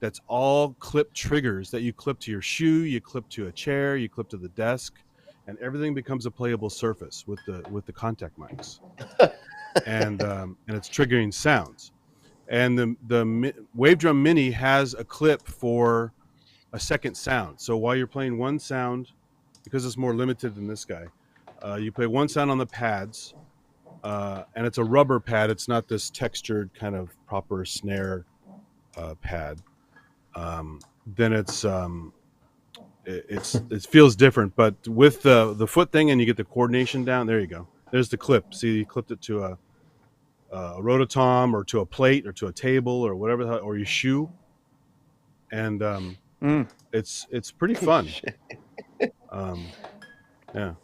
that's all clip triggers that you clip to your shoe, you clip to a chair, you clip to the desk, and everything becomes a playable surface with the contact mics. and it's triggering sounds. And the Wave Drum Mini has a clip for a second sound. So while you're playing one sound, because it's more limited than this guy, you play one sound on the pads, and it's a rubber pad. It's not this textured kind of proper snare pad. Then it feels different. But with the foot thing, and you get the coordination down. There you go. There's the clip. See, you clipped it to a rototom or to a plate or to a table or whatever, or your shoe, and it's pretty fun. Yeah.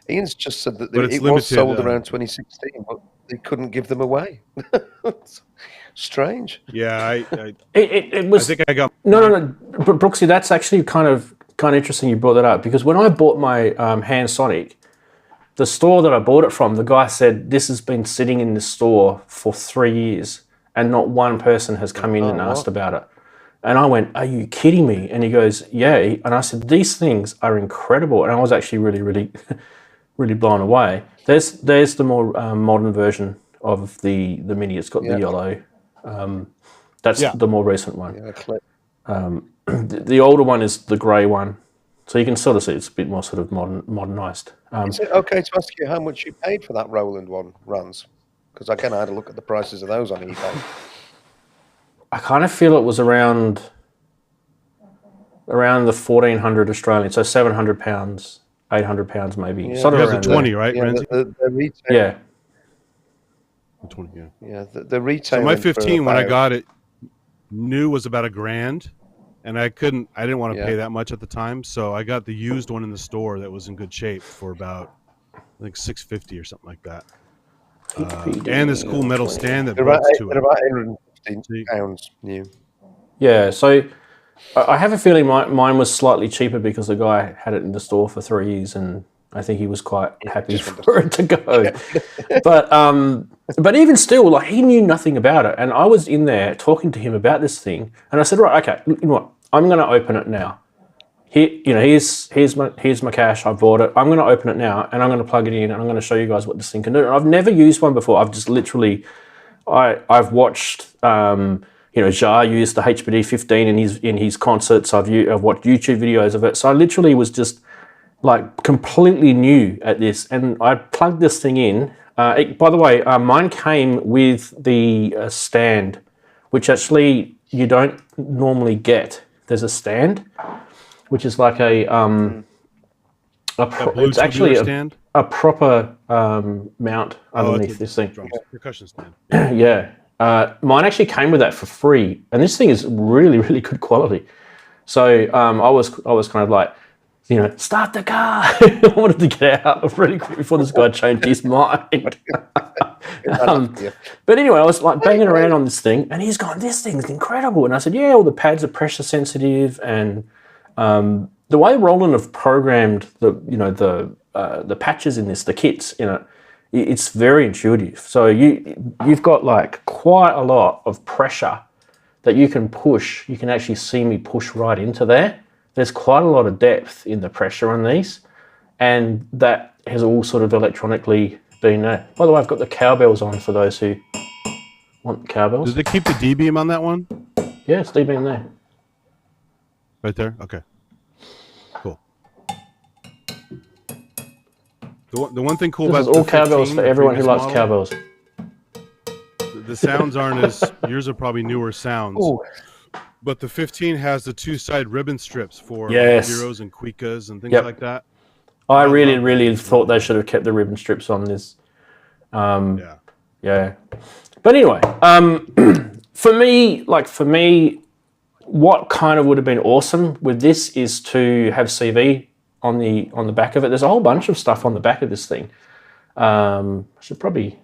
Ian's just said that it was sold around 2016, but they couldn't give them away. Strange. Yeah, it was. I think I got no. But Brooksy, that's actually kind of interesting. You brought that up because when I bought my hand Sonic, the store that I bought it from, the guy said this has been sitting in this store for 3 years, and not one person has come in and asked about it. And I went, "Are you kidding me?" And he goes, "Yeah." And I said, "These things are incredible." And I was actually really, really, really blown away. There's the more modern version of the Mini. It's got the yellow. That's the more recent one. Yeah, clip. The older one is the grey one. So you can sort of see it's a bit more sort of modernized. Is it okay to ask you how much you paid for that Roland one, Ranz? Because again, I had a look at the prices of those on eBay. I kind of feel it was around the 1,400 Australian, so £700, £800 maybe. Yeah. Sort of You have around the 20, there. right, Yeah, Ranzee? the retail. Yeah. The 20, yeah. Yeah, the retail. So my 15 when I got it, new was about $1,000, and I didn't want to pay that much at the time, so I got the used one in the store that was in good shape for about, I think, $650 or something like that. And this cool metal stand that they're bolts to about it. £850 new. Yeah, so I have a feeling mine was slightly cheaper because the guy had it in the store for 3 years, and I think he was quite happy for it to go. But even still, like, he knew nothing about it, and I was in there talking to him about this thing, and I said, "Right, okay, you know what? I'm going to open it now. Here, you know, here's my cash. I bought it. I'm going to open it now, and I'm going to plug it in, and I'm going to show you guys what this thing can do." And I've never used one before. I've just literally, I've watched, you know, Jar use the HBD 15 in his concerts. I've watched YouTube videos of it. So I literally was just like completely new at this, and I plugged this thing in. By the way, mine came with the stand, which actually you don't normally get. There's a stand, which is like it's actually a proper mount underneath this thing. Percussion stand. Yeah. Mine actually came with that for free, and this thing is really, really good quality. So I was kind of like, you know, start the car. I wanted to get out really quick before this guy changed his mind. But anyway, I was like banging around on this thing, and he's going, "This thing's incredible." And I said, "Yeah, all the pads are pressure sensitive, and the way Roland have programmed the patches in this, the kits in it, it's very intuitive. So you've got like quite a lot of pressure that you can push. You can actually see me push right into there. There's quite a lot of depth in the pressure on these, and that has all sort of electronically been there. By the way, I've got the cowbells on for those who want cowbells. Did they keep the D-beam on that one? Yeah, it's D-beam there. Right there? Okay. Cool. The one thing cool This about is all the cowbells 15, for the everyone who previous likes model, cowbells. The sounds aren't as, yours are probably newer sounds. Ooh. But the 15 has the two-side ribbon strips for Yes. Heroes and Cuicas and things Yep. like that. I really, love really that. thought they should have kept the ribbon strips on this. Yeah. Yeah. But anyway, for me, what kind of would have been awesome with this is to have CV on the back of it. There's a whole bunch of stuff on the back of this thing. I should probably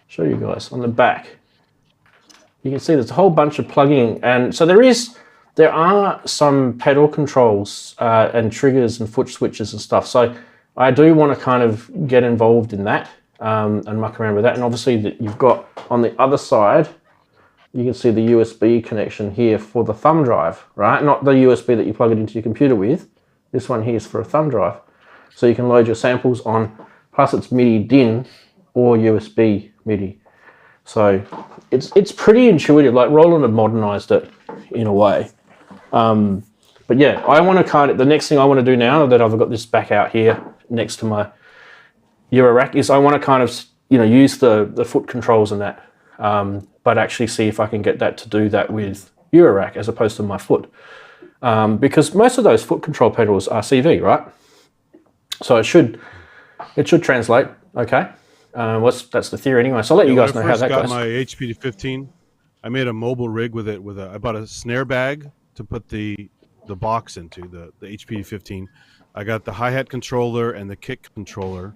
show you guys on the back. You can see there's a whole bunch of plugging, and so there are some pedal controls and triggers and foot switches and stuff. So I do want to kind of get involved in that and muck around with that. And obviously that you've got on the other side, you can see the USB connection here for the thumb drive, right? Not the USB that you plug it into your computer with. This one here is for a thumb drive. So you can load your samples on, plus it's MIDI DIN or USB MIDI. So it's pretty intuitive. Like Roland have modernized it in a way. But yeah, I want to the next thing I want to do now that I've got this back out here next to my eurorack is I want to kind of, you know, use the foot controls and that, but actually see if I can get that to do that with eurorack as opposed to my foot. Because most of those foot control pedals are CV, right? So it should translate, okay? That's the theory anyway. So I'll let you guys know how that goes. When I first got my HPD-15, I made a mobile rig with it. I bought a snare bag to put the box into, the HPD-15. I got the hi-hat controller and the kick controller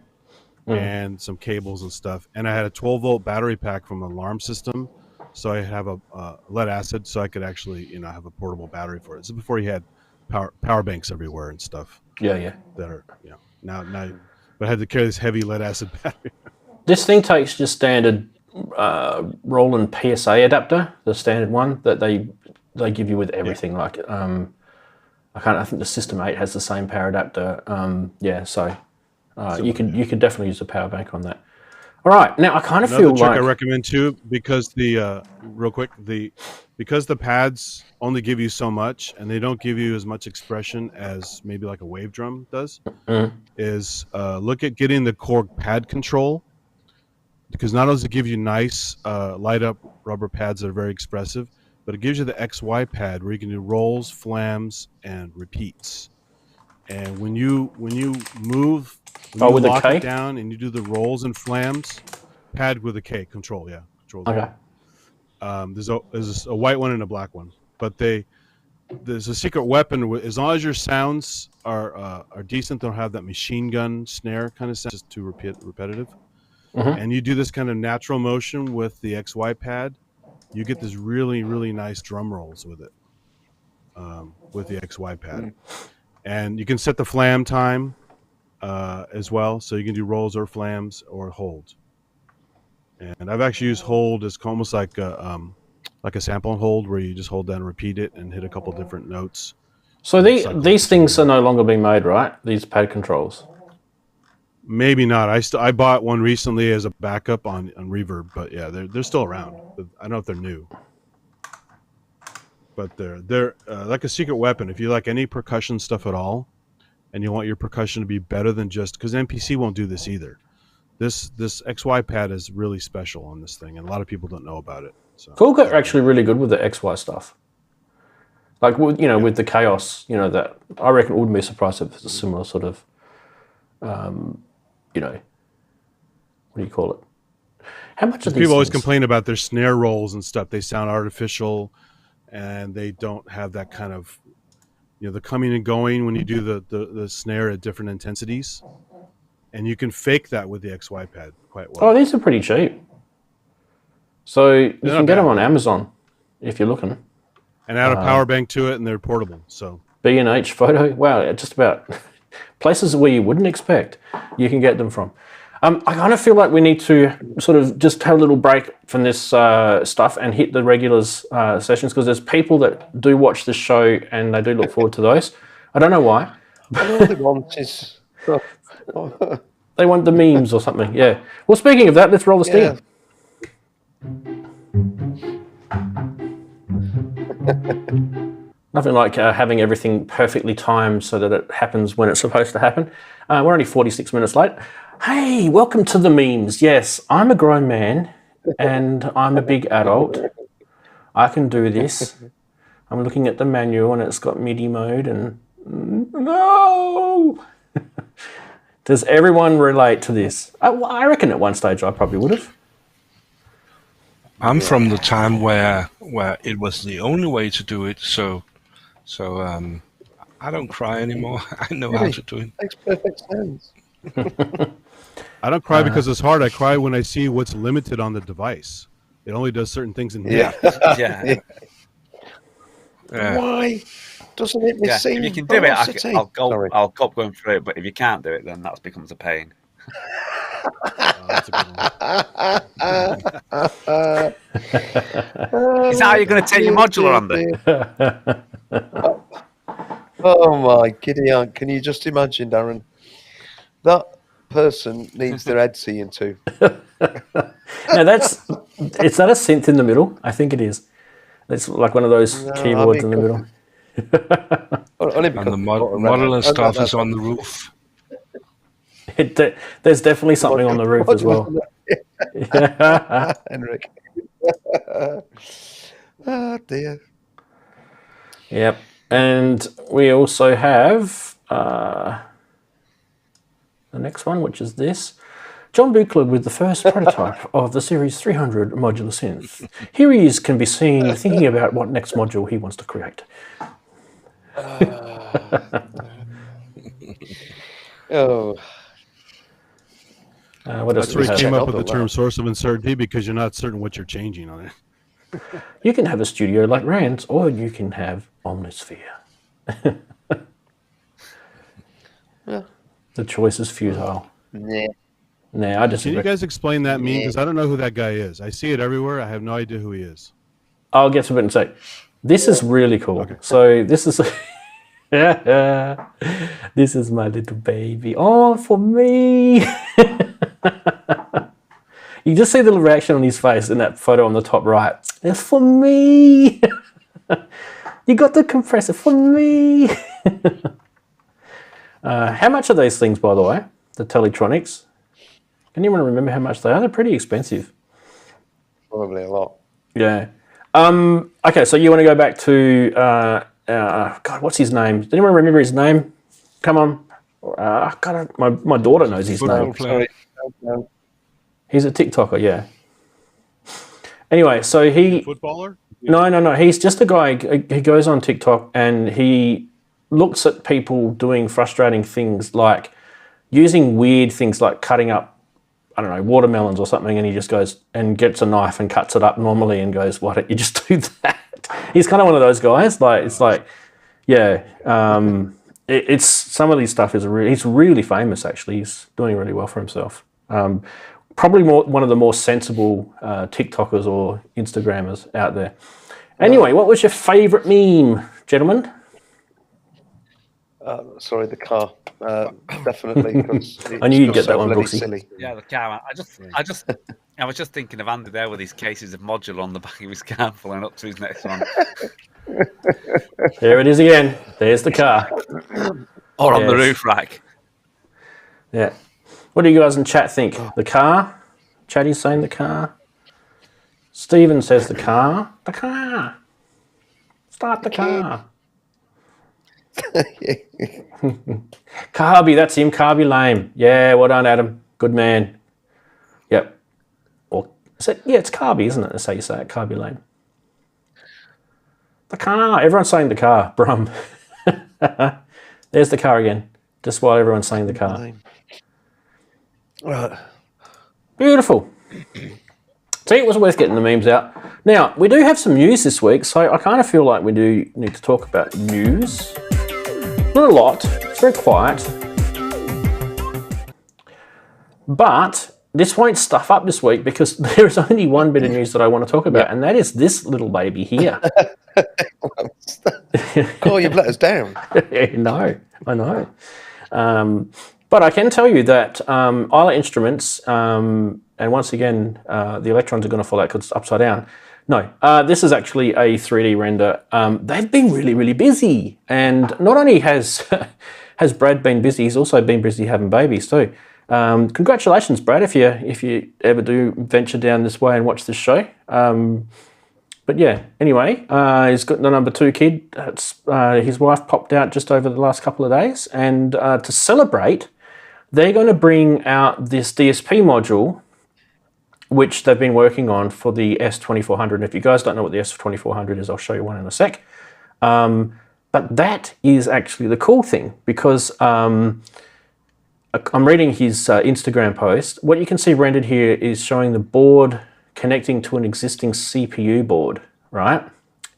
and some cables and stuff. And I had a 12-volt battery pack from an alarm system. So I have a lead acid, so I could actually, you know, have a portable battery for it. This is before you had power banks everywhere and stuff. Yeah. That are, you know, now, but I had to carry this heavy lead acid battery. This thing takes just standard Roland PSA adapter, the standard one that they they give you with everything. Like I think the System 8 has the same power adapter. So you could definitely use a power bank on that. All right, now I kind of Another feel trick like I recommend too, because because the pads only give you so much, and they don't give you as much expression as maybe like a wave drum does. Is look at getting the Korg pad control, because not only does it give you nice light up rubber pads that are very expressive, but it gives you the XY pad where you can do rolls, flams, and repeats. And when you move, when you with a lock K? it down and you do the rolls and flams, pad with a K, control, control. okay. There's a white one and a black one, but there's a secret weapon. As long as your sounds are decent, don't have that machine gun snare kind of sound, just too repetitive. And you do this kind of natural motion with the XY pad, you get this really, really nice drum rolls with it, with the XY pad. And you can set the flam time as well, so you can do rolls or flams or hold. And I've actually used hold as almost like a sample and hold, where you just hold down and repeat it and hit a couple different notes. So these things are no longer being made, right? These pad controls. Maybe not. I bought one recently as a backup on Reverb, but yeah, they're still around. I don't know if they're new, but they're like a secret weapon. If you like any percussion stuff at all, and you want your percussion to be better than just, because MPC won't do this either. This XY pad is really special on this thing, and a lot of people don't know about it. So Korg are actually really good with the XY stuff. Like with the Chaos, that I reckon I wouldn't be surprised if it's a similar sort of, what do you call it? How much of these people always things? complain about their snare rolls and stuff. They sound artificial, and they don't have that kind of, the coming and going when you do the snare at different intensities. And you can fake that with the XY pad quite well. Oh, these are pretty cheap. So you can get them on Amazon if you're looking. And add a power bank to it, and they're portable. So B&H Photo, wow, just about places where you wouldn't expect you can get them from. I kind of feel like we need to sort of just have a little break from this stuff and hit the regulars sessions, because there's people that do watch this show and they do look forward to those. I don't know why. All they want is... They want the memes or something, yeah. Well, speaking of that, let's roll the steam. Nothing like having everything perfectly timed so that it happens when it's supposed to happen. We're only 46 minutes late. Hey, welcome to the memes. Yes, I'm a grown man and I'm a big adult. I can do this. I'm looking at the manual and it's got MIDI mode and... No! Does everyone relate to this? I reckon at one stage I probably would have. I'm from the time where it was the only way to do it, so I don't cry anymore. I know how to do it. Makes perfect sense. I don't cry because it's hard. I cry when I see what's limited on the device. It only does certain things in here. Yeah. Why doesn't it Yeah, seem if you can do it, velocity? I'll cop going through it. But if you can't do it, then that becomes a pain. That's a good one. Is that how you're going to take your modular on there? Oh my giddy aunt! Can you just imagine, Darren? That person needs their head seen to. Now is that a synth in the middle? I think it is. It's like one of those keyboards in the middle. Only And the because modular stuff is on the roof. There's definitely something on the roof as well. Henrik. Oh dear. Yep. And we also have the next one, which is this. John Buchler with the first prototype of the Series 300 modular synth. Here he is, can be seen thinking about what next module he wants to create. Oh. What else That's do where we he came have? up with the term source of uncertainty, because you're not certain what you're changing on it. You can have a studio like Rant, or you can have Omnisphere. The choice is futile. Yeah. Nah, I Can disagree. you guys explain that meme? Because I don't know who that guy is. I see it everywhere. I have no idea who he is. I'll get to it and say. This is really cool. Okay. So this is this is my little baby. Oh, for me. You just see the little reaction on his face in that photo on the top right. It's for me. You got the compressor for me. How much are these things, by the way? The Teletronics. Can anyone remember how much they are? They're pretty expensive. Probably a lot. Yeah. Okay, so you want to go back to God, what's his name? Does anyone remember his name? Come on. God, my daughter knows his Football name. player. Sorry. He's a TikToker, yeah. Anyway, so he... Footballer? No. He's just a guy. He goes on TikTok and he looks at people doing frustrating things like using weird things like cutting up, I don't know, watermelons or something, and he just goes and gets a knife and cuts it up normally and goes, why don't you just do that? He's kind of one of those guys. Like, it's like, yeah, it's some of these stuff is he's really famous actually. He's doing really well for himself. Probably one of the more sensible TikTokers or Instagrammers out there. Anyway, what was your favourite meme, gentlemen? Sorry, the car. Definitely. I knew you'd get that one, Brooksy. Silly. Yeah, the car. I was just thinking of Andy there with his cases of modular on the back of his car, pulling up to his next one. There it is again. There's the car. Or on the Yes. roof rack. Yeah. What do you guys in chat think? The car? Chatty's saying the car. Stephen says the car. The car. Start the car. Carby, that's him. Carby Lame. Yeah, well done, Adam. Good man. Yep. Or is it? Yeah, it's Carby, isn't it? That's how you say it. Carby Lame. The car. Everyone's saying the car. Brum. There's the car again. Just while everyone's saying the car. Right. Beautiful. See, it was worth getting the memes out. Now, we do have some news this week, so I kind of feel like we do need to talk about news. Not a lot. It's very quiet. But this won't stuff up this week because there is only one bit of news that I want to talk about, and that is this little baby here. Oh, you've let us down. No, I know. But I can tell you that Isla Instruments, and once again, the electrons are going to fall out because it's upside down. No, this is actually a 3D render. They've been really, really busy. And not only has Brad been busy, he's also been busy having babies too. Congratulations, Brad, if you ever do venture down this way and watch this show. But yeah, anyway, he's got the number 2 kid. His wife popped out just over the last couple of days. And to celebrate, they're going to bring out this DSP module, which they've been working on for the S2400. And if you guys don't know what the S2400 is, I'll show you one in a sec. But that is actually the cool thing because I'm reading his Instagram post. What you can see rendered here is showing the board connecting to an existing CPU board, right?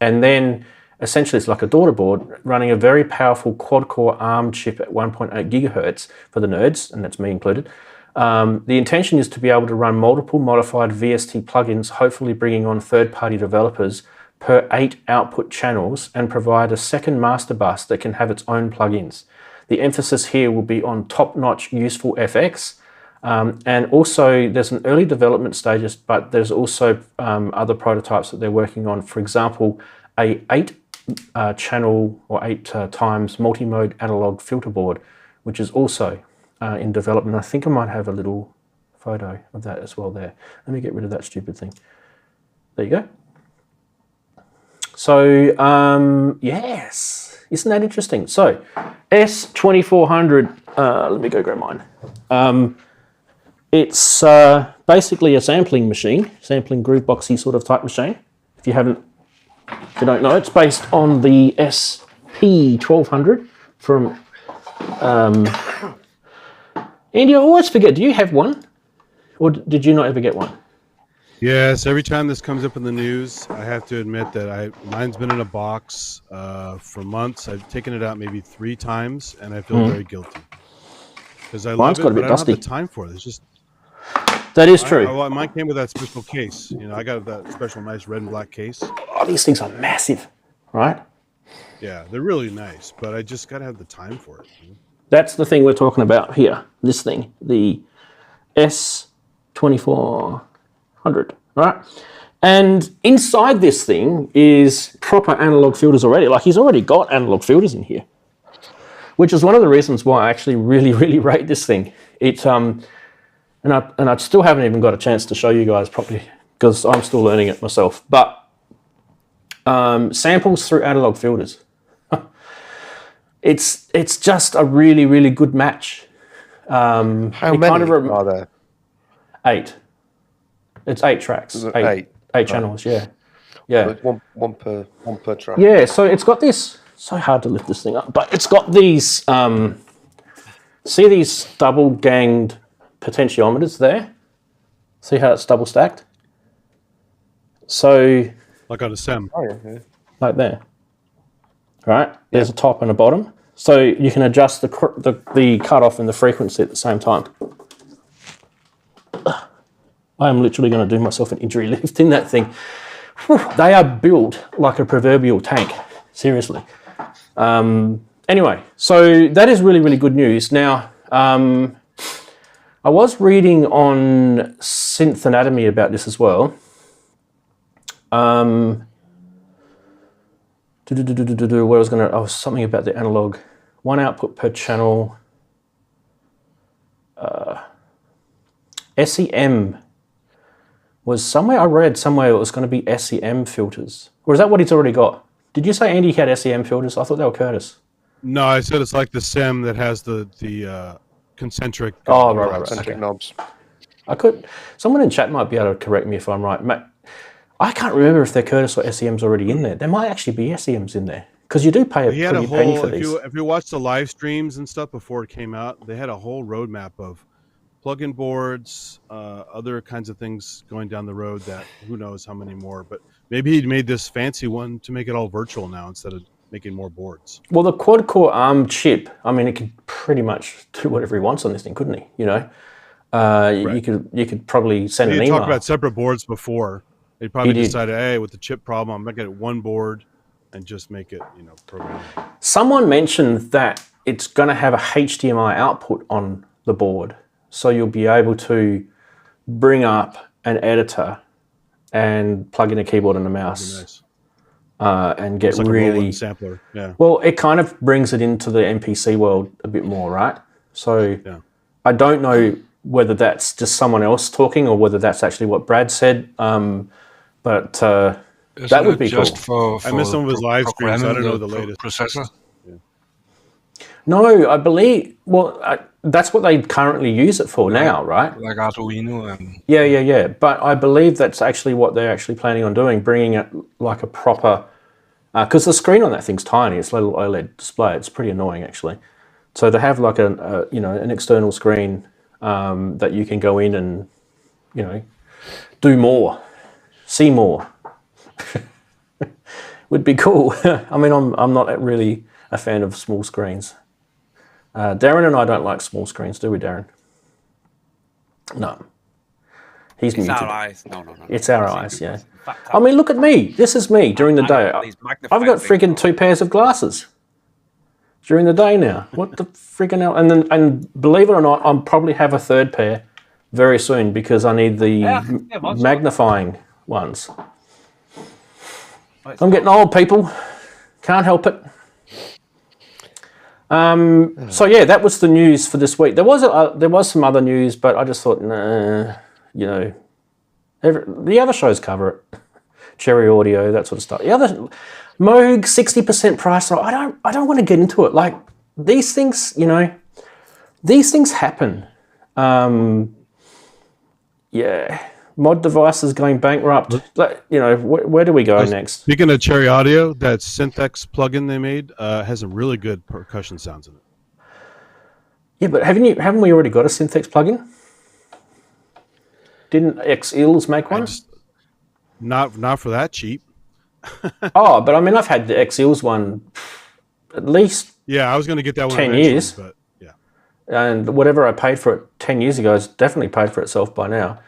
And then essentially it's like a daughter board running a very powerful quad-core ARM chip at 1.8 gigahertz for the nerds, and that's me included. The intention is to be able to run multiple modified VST plugins, hopefully bringing on third-party developers per 8 output channels and provide a second master bus that can have its own plugins. The emphasis here will be on top-notch useful FX, and also there's an early development stages, but there's also other prototypes that they're working on. For example, a 8 channel or 8 times multi-mode analog filter board, which is also in development. I think I might have a little photo of that as well there. Let me get rid of that stupid thing. There you go. So, yes, isn't that interesting? So, S2400, let me go grab mine. It's basically a sampling machine, sampling grooveboxy sort of type machine. If you don't know, it's based on the SP1200 from Andy, I always forget, do you have one? Or did you not ever get one? Yes, every time this comes up in the news, I have to admit that mine's been in a box for months. I've taken it out maybe 3 times, and I feel very guilty. Because I love it, but I don't have the time for it. It's just... That is true. Mine came with that special case. You know, I got that special nice red and black case. Oh, these things are massive. right? Yeah, they're really nice, but I just got to have the time for it. That's the thing we're talking about here. This thing, the S2400, right? And inside this thing is proper analog filters already. Like he's already got analog filters in here, which is one of the reasons why I actually really, really rate this thing. It's and I still haven't even got a chance to show you guys properly because I'm still learning it myself. But samples through analog filters. It's just a really, really good match. How many are there? 8. It's 8 tracks. Eight channels. Yeah. So it's one per track. Yeah. So it's got this. So hard to lift this thing up, but it's got these. See these double ganged potentiometers there. See how it's double stacked. So. Like on a SEM. Oh, yeah. Like there. Right. There's a top and a bottom. So you can adjust the cutoff and the frequency at the same time. I am literally going to do myself an injury lifting that thing. Whew, they are built like a proverbial tank. Seriously. Anyway, so that is really, really good news. Now, I was reading on Synth Anatomy about this as well. Where I was something about the analog. 1 output per channel. SEM was somewhere I read somewhere it was going to be SEM filters. Or is that what he's already got? Did you say Andy had SEM filters? I thought they were Curtis. No, I said it's like the SEM that has the concentric. Right. Concentric knobs. Someone in chat might be able to correct me if I'm right. I can't remember if they're Curtis or SEMs already in there. There might actually be SEMs in there because you do pay a pretty penny for these. If you watch the live streams and stuff before it came out, they had a whole roadmap of plug-in boards, other kinds of things going down the road that who knows how many more. But maybe he made this fancy one to make it all virtual now instead of making more boards. Well, the quad-core ARM chip, I mean, it could pretty much do whatever he wants on this thing, couldn't he? You know, right. You could probably send an email. He talked about separate boards before. They probably decided, hey, with the chip problem, I'm going to get one board and just make it, programmable. Someone mentioned that it's going to have a HDMI output on the board, so you'll be able to bring up an editor and plug in a keyboard and a mouse, and get like really a Roland sampler. Yeah. Well, it kind of brings it into the MPC world a bit more, right? So I don't know whether that's just someone else talking or whether that's actually what Brad said. But that would be cool. I missed some of his live streams. I don't know the latest. Processor? Yeah. No, I believe, that's what they currently use it for now, right? Like Arduino and... Yeah. But I believe that's actually what they're actually planning on doing, bringing it like a proper... Because the screen on that thing's tiny. It's a little OLED display. It's pretty annoying, actually. So to have like an external screen that you can go in and, do more. See more would be cool. I mean, I'm not really a fan of small screens. Darren and I don't like small screens, do we, Darren? No. He's muted. It's our eyes. No. It's our eyes, yeah. I mean, look at me. This is me during the day. I've got freaking 2 pairs of glasses during the day now. What the freaking hell? And believe it or not, I'll probably have a 3rd pair very soon because I need the magnifying ones. I'm getting old, people. Can't help it. So yeah, that was the news for this week. There was some other news, but I just thought, the other shows cover it. Cherry Audio, that sort of stuff. The other Moog 60% price. I don't want to get into it. Like these things, these things happen. Mod devices going bankrupt. Where do we go next? Speaking of Cherry Audio, that Synthex plugin they made has a really good percussion sounds in it. Yeah, but haven't we already got a Synthex plugin? Didn't Xils make one? Not for that cheap. Oh, but I mean, I've had the Xils one at least. Yeah, I was going to get that one 10 years. But yeah, and whatever I paid for it 10 years ago has definitely paid for itself by now.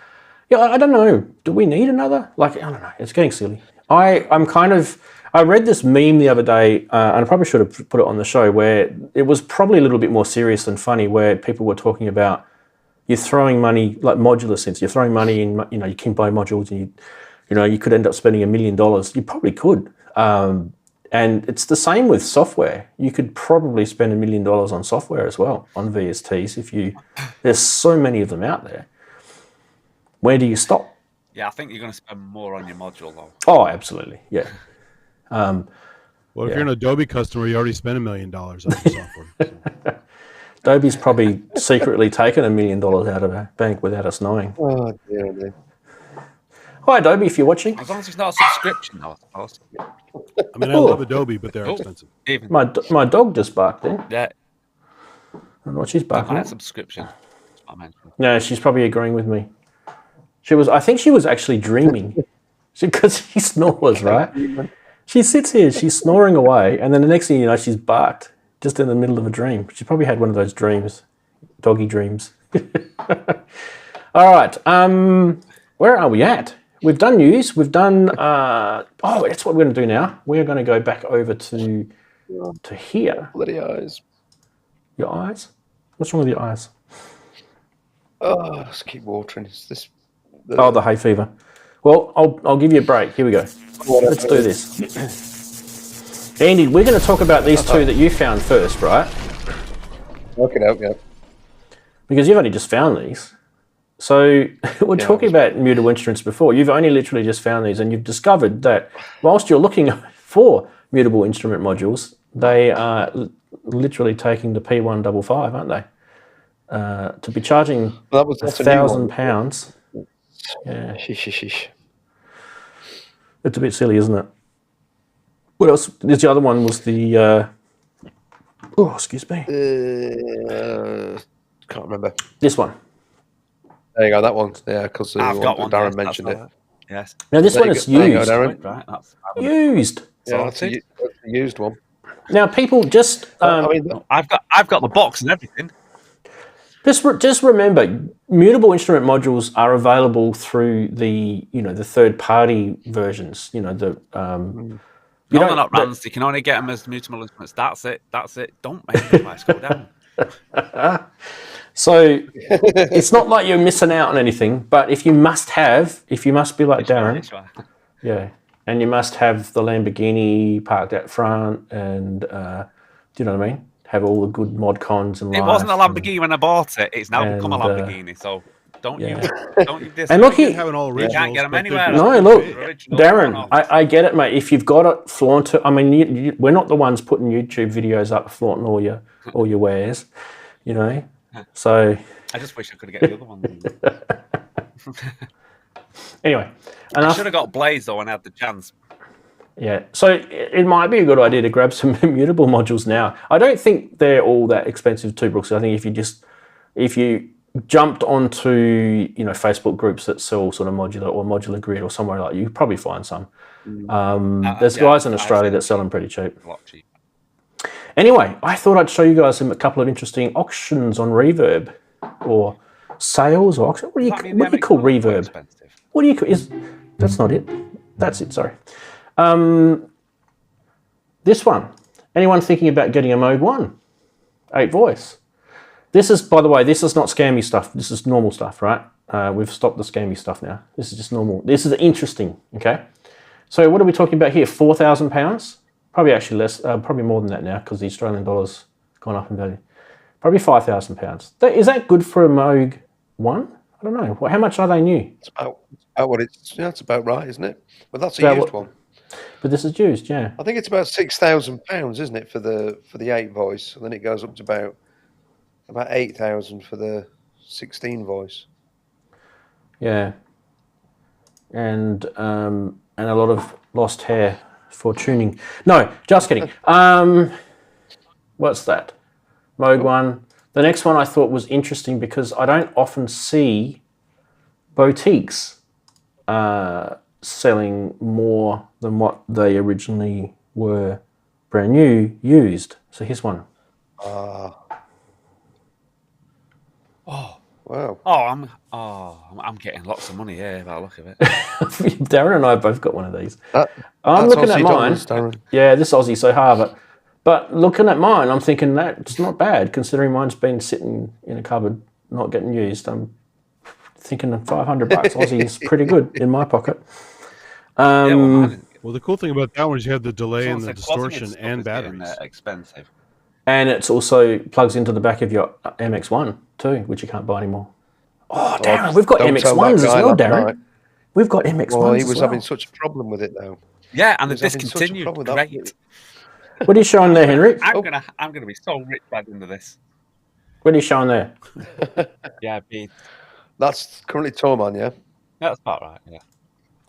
Yeah, I don't know. Do we need another? I don't know. It's getting silly. I'm kind of I read this meme the other day, and I probably should have put it on the show, where it was probably a little bit more serious than funny, where people were talking about you're throwing money, like modular synths, you're throwing money in, you can buy modules and you could end up spending $1 million. You probably could. And it's the same with software. You could probably spend $1 million on software as well, on VSTs, there's so many of them out there. Where do you stop? Yeah, I think you're going to spend more on your module though. Oh, absolutely, yeah. Well, if you're an Adobe customer, you already spent $1 million on your software. So. Adobe's probably secretly taken $1 million out of our bank without us knowing. Oh, dear. Hi, Adobe, if you're watching. As long as it's not a subscription, though, I suppose. I mean, I love Adobe, but they're expensive. Even. My dog just barked then. Yeah. I don't know what she's barking Not a at. subscription. That's what I mentioned. No, she's probably agreeing with me. I think she was actually dreaming. Because she snores, right? She sits here, she's snoring away, and then the next thing you know, she's barked just in the middle of a dream. She probably had one of those dreams, doggy dreams. All right, where are we at? We've done news. We've done. That's what we're going to do now. We're going to go back over to here. Bloody eyes. Your eyes? What's wrong with your eyes? Oh, let's keep watering. Is this? The hay fever. Well, I'll give you a break. Here we go. Let's do this. Andy, we're going to talk about these two that you found first, right? Okay, yeah. Because you've only just found these. So we're talking about mutable instruments before. You've only literally just found these, and you've discovered that whilst you're looking for mutable instrument modules, they are literally taking the P155, aren't they? To be charging £1,000. Yeah. Sheesh. It's a bit silly, isn't it? What else? The other one was the... excuse me. Can't remember. This one. There you go, that one. Yeah, because I've got one. Darren mentioned it. Yes. Now this one is There you go, used. Darren. Right, that's Used. Yeah, that's a used one. Now people just... I've got the box and everything. Just remember, mutable instrument modules are available through the third-party versions. They're not Ranzee. You can only get them as mutable instruments. That's it. Don't make the price go down. So it's not like you're missing out on anything. But if you must be like Darren, yeah, and you must have the Lamborghini parked out front, and do you know what I mean? Have all the good mod cons and. It wasn't a Lamborghini when I bought it. It's now become a Lamborghini. So don't you diss. And look, You can't get them anywhere. No, look, Darren, I get it, mate. If you've got it, flaunt it. I mean, we're not the ones putting YouTube videos up flaunting all your wares, So I just wish I could get the other one. Anyway, I should have got Blaze though when I had the chance. Yeah, so it might be a good idea to grab some mutable modules now. I don't think they're all that expensive too, Brooks. I think if you jumped onto Facebook groups that sell sort of modular grid or somewhere like that, you could probably find some. There's guys in Australia that sell them pretty cheap. A lot cheap. Anyway, I thought I'd show you guys a couple of interesting auctions on Reverb or sales or auction. What do you call Reverb? What do you call that's not it. That's it. Sorry. This one. Anyone thinking about getting a Moog 1? 8 voice. This is, by the way, this is not scammy stuff. This is normal stuff, right? We've stopped the scammy stuff now. This is just normal. This is interesting, okay? So what are we talking about here? £4,000? Probably actually less, probably more than that now because the Australian dollar's gone up in value. Probably £5,000. Is that good for a Moog 1? I don't know. How much are they new? It's about what it's about right, isn't it? But that's a used one. But this is used, yeah. I think it's about £6,000, isn't it, for the 8 voice, and then it goes up to about 8,000 for the 16 voice. Yeah, and a lot of lost hair for tuning. No, just kidding. What's that? Moog 1. The next one I thought was interesting because I don't often see boutiques selling more than what they originally were brand new used. So here's one. What Wow. I'm getting lots of money here by the look of it. Darren and I both got one of these. I'm That's looking at Aussie mine. dollars, Darren. Yeah, this Aussie so hard, but looking at mine, I'm thinking that's not bad considering mine's been sitting in a cupboard, not getting used. I'm thinking $500 Aussie is pretty good in my pocket. Well, the cool thing about that one is you have the delay and the Someone said distortion stuff and is getting, batteries. expensive. And it's also plugs into the back of your MX1 too, which you can't buy anymore. Oh, Darren, we've got Don't tell MX1s as that guy well, last Darren. night. We've got MX1s Well, he as was well. having such a problem with it though. Yeah, and He the was having such a discontinued. problem with that. Great. What are you showing there, Henry? I'm gonna be so rich by the end of this. What are you showing there? Yeah, beads. That's currently Torman, yeah? That's about right. Yeah.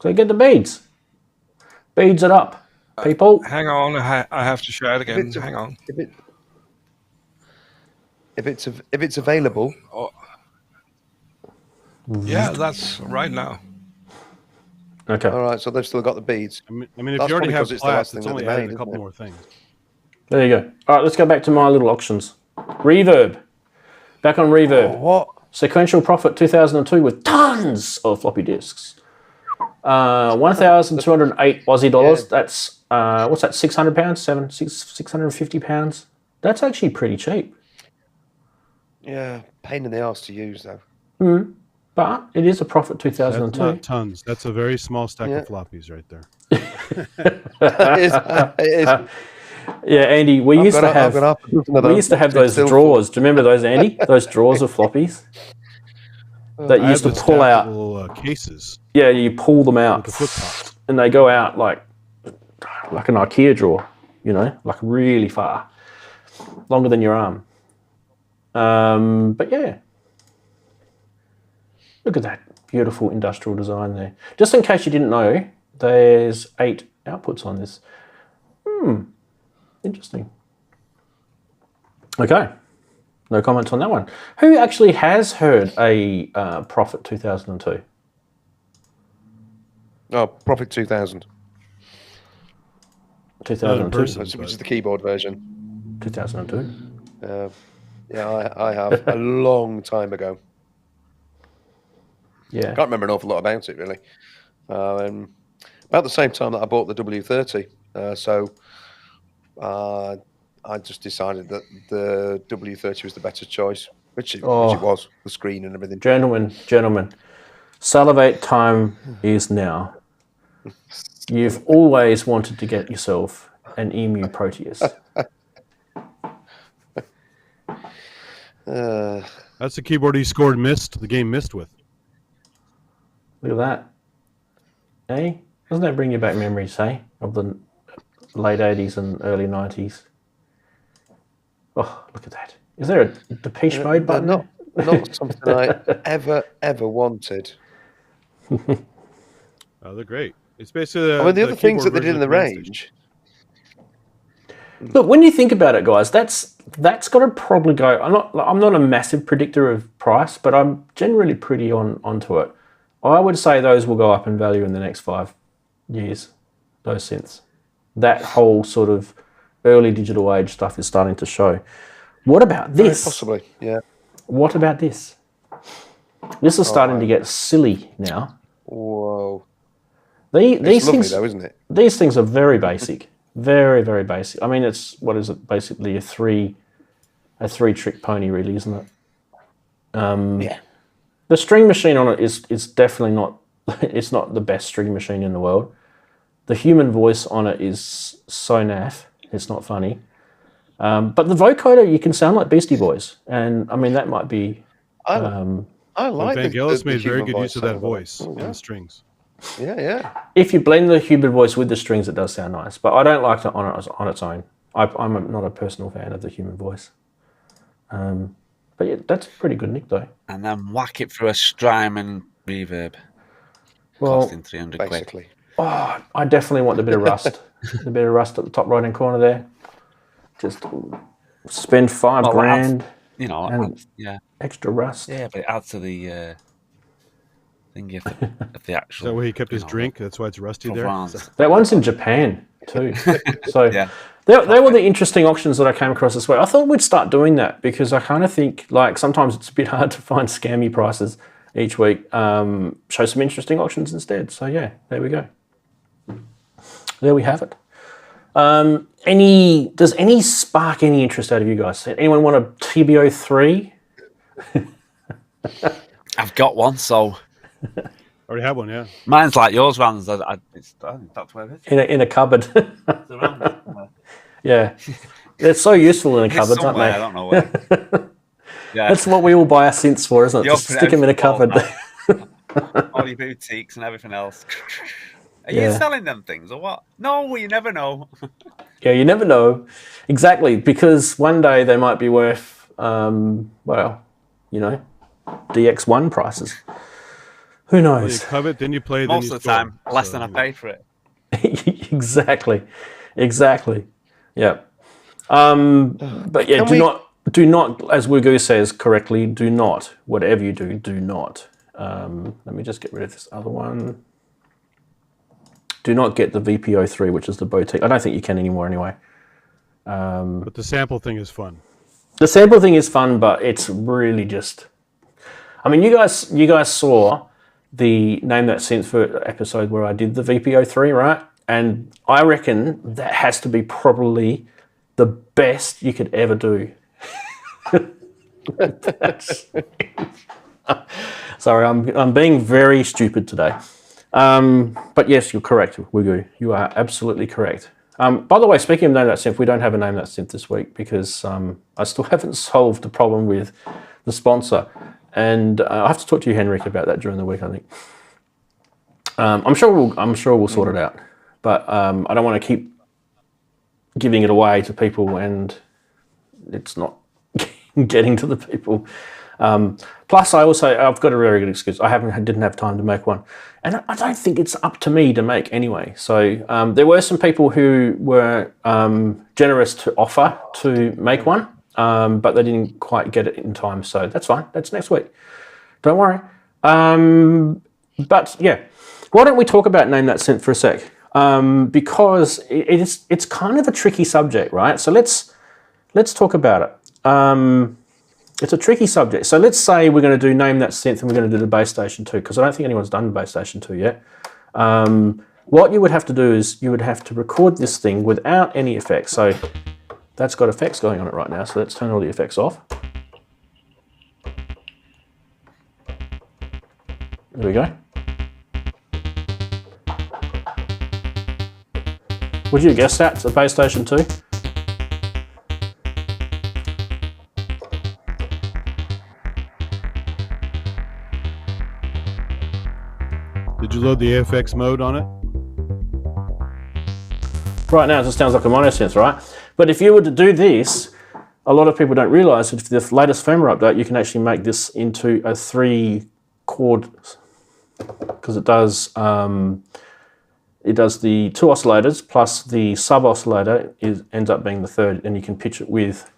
So get the beads. Beads it up, people. Hang on, I have to share it again. it's a- Hang on. If it's available, Yeah, that's right now. Okay. all right, so they've still got the beads. I mean, if That's you already probably have 'cause it's the last class, thing it's that only they added made, a couple isn't it? more things. There you go. All right, let's go back to my little auctions. Reverb. Back on Reverb. What? Sequential Prophet 2002 with tons of floppy disks. 1,208 Aussie dollars. Yeah. That's what's that? £600? £650. That's actually pretty cheap. Yeah, pain in the arse to use though. But it is a Prophet That's 2002. not tons. That's a very small stack Yeah. of floppies right there. It is. Yeah, Andy, we used to have dozen of we used to have those Still drawers. Do you remember those, Andy? Those drawers of floppies that you I used to have the pull out. stackable, cases Yeah, you pull them out, with the flip top. and they go out like an IKEA drawer. You know, like really far, longer than your arm. But yeah, look at that beautiful industrial design there. Just in case you didn't know, there's 8 outputs on this. Interesting. Okay. No comments on that one. Who actually has heard a Prophet 2002? Oh, Prophet 2000, 2002. person. which is the keyboard version. 2002. Yeah, I have a long time ago. Yeah. Can't remember an awful lot about it really. About the same time that I bought the W30, I just decided that the W30 was the better choice, which it was, the screen and everything. Gentlemen, salivate time is now. You've always wanted to get yourself an Emu Proteus. That's the keyboard he scored the game missed with. Look at that. Hey, doesn't that bring you back memories, hey, of the late 80s and early 90s? Oh, look at that. Is there a Depeche Mode button? Not something I ever wanted. Oh, they're great. It's basically I mean, the other things that they did in the range. range. Look, when you think about it, guys, that's got to probably go. I'm not a massive predictor of price, but I'm generally pretty onto it. I would say those will go up in value in the next 5 years. Those synths, that whole sort of early digital age stuff is starting to show. What about this? Possibly, yeah. What about this? This is starting to get silly now. Whoa. These It's lovely things, though, isn't it? these things are very basic, very, very basic. I mean, it's what is it? Basically a three trick pony, really, isn't it? Yeah. The string machine on it is definitely not. It's not the best string machine in the world. The human voice on it is so naff. It's not funny. But the vocoder, you can sound like Beastie Boys, and I mean that might be. I And like Vangelis made very human good use of sound that it. voice Oh, and strings. Yeah. If you blend the human voice with the strings, it does sound nice. But I don't like it on its own. I'm not a personal fan of the human voice. But yeah, that's a pretty good nick though. And then whack it through a Strymon reverb, Well, costing 300 quid. Basically. oh, I definitely want the bit of rust. The bit of rust at the top right hand corner there. Just spend $5,000 You know, And- yeah, extra rust. yeah, but it adds to the thing of the Is actual. that where he kept you his know, drink? That's why it's rusty there. Provence. That one's in Japan. too. So Yeah. they were the interesting auctions that I came across this week. I thought we'd start doing that because I kind of think like sometimes it's a bit hard to find scammy prices each week. Show some interesting auctions instead. So yeah, there we go. There we have it. Does any spark any interest out of you guys? Anyone want a TBO3? I've got one, so Already have one, yeah. mine's like yours, Rans. I think that's where it is. In a cupboard. It's around it somewhere. Yeah. They're so useful in a It's cupboard, aren't somewhere, they? I don't know where. Yeah. That's what we all buy our synths for, isn't it? You Just open stick them in a everything, cupboard. all your boutiques and everything else. Are Yeah. you selling them things or what? No, you never know. Yeah, you never know. Exactly, because one day they might be worth, well, you know, DX1 prices. Who Well, you knows? covet, then you play, then Most you of the time, store. less So, than I you know. paid for it. Exactly. Yeah. But yeah, Can do not, as Wugu says correctly, do not, whatever you do, do not. Let me just get rid of this other one. Do not get the VPO3, which is the boutique. I don't think you can anymore anyway. But the sample thing is fun. The sample thing is fun, but it's really just. I mean, you guys saw the Name That Synth for episode where I did the VPO3, right? And I reckon that has to be probably the best you could ever do. Sorry, I'm being very stupid today. But yes, you're correct, Wugu. You are absolutely correct. By the way, speaking of Name That Synth, we don't have a Name That Synth this week because I still haven't solved the problem with the sponsor. And I have to talk to you, Henrik, about that during the week, I think. I'm sure we'll sort it out. But I don't want to keep giving it away to people and it's not getting to the people. Plus, I've got a very good excuse. Didn't have time to make one, and I don't think it's up to me to make anyway. So there were some people who were generous to offer to make one, but they didn't quite get it in time. So that's fine. That's next week. Don't worry. But yeah, why don't we talk about Name That Synth for a sec? Because it's kind of a tricky subject, right? So let's talk about it. It's a tricky subject. So let's say we're going to do Name That Synth and we're going to do the Bass Station 2, because I don't think anyone's done Bass Station 2 yet. What you would have to do is you would have to record this thing without any effects. So that's got effects going on it right now. So let's turn all the effects off. There we go. Would you guess that? It's a Bass Station 2? Did you load the AFX mode on it? Right now it just sounds like a monosynth, right? But if you were to do this, a lot of people don't realize that with the latest firmware update, you can actually make this into a 3-chord, because it does the 2 oscillators plus the sub oscillator ends up being the 3rd, and you can pitch it with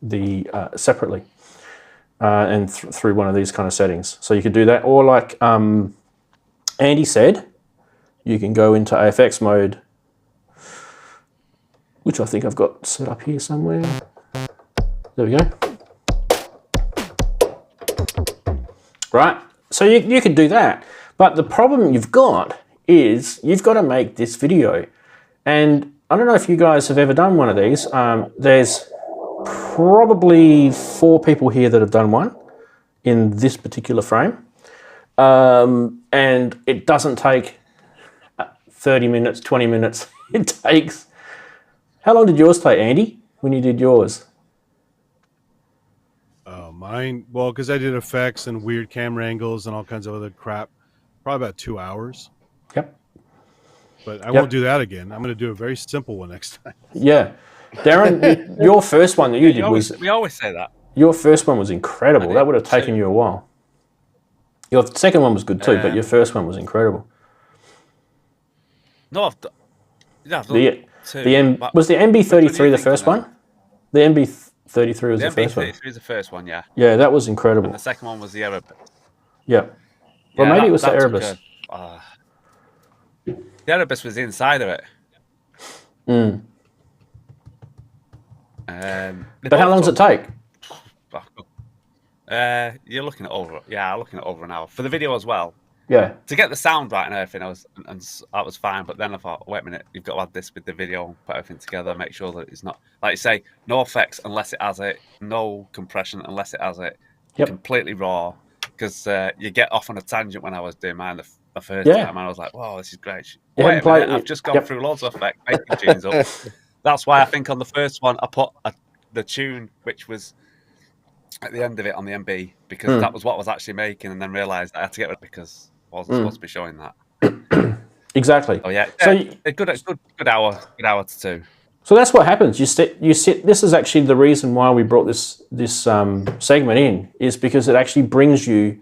the separately and through one of these kind of settings. So you could do that, or like Andy said, you can go into AFX mode, which I think I've got set up here somewhere. There we go. Right, so you could do that, but the problem you've got is you've got to make this video. And I don't know if you guys have ever done one of these. There's probably 4 people here that have done one in this particular frame. And it doesn't take 30 minutes, 20 minutes. It takes... How long did yours take, Andy, when you did yours? Mine, well, because I did effects and weird camera angles and all kinds of other crap, probably about 2 hours. Yep. But I won't do that again. I'm going to do a very simple one next time. Yeah. Darren, your first one that you did was... We always say that. Your first one was incredible. That would have taken you a while. Your second one was good too, but your first one was incredible. No, I've done Was the MB33 the first one? The MB33 was the first one. The MB33 is the first one, yeah. Yeah, that was incredible. And the second one was the Erebus. Yeah. Well, maybe it was the that took Erebus. the Erebus was inside of it. But how long does it take? You're looking at over an hour for the video as well. Yeah. To get the sound right and everything, that was fine. But then I thought, wait a minute, you've got to add this with the video, put everything together, make sure that it's not, like you say, no effects unless it has it, no compression unless it has it, completely raw. Because you get off on a tangent when I was doing mine the first time, and I was like, "Wow, this is great." Wait a minute, I've just gone through loads of effects, making tunes up. That's why I think on the first one I put the tune which was at the end of it on the MB, because that was what I was actually making, and then realised I had to get rid of it because I wasn't supposed to be showing that. Exactly. Oh yeah, so a good hour to two. So that's what happens. You sit. This is actually the reason why we brought this segment in, is because it actually brings you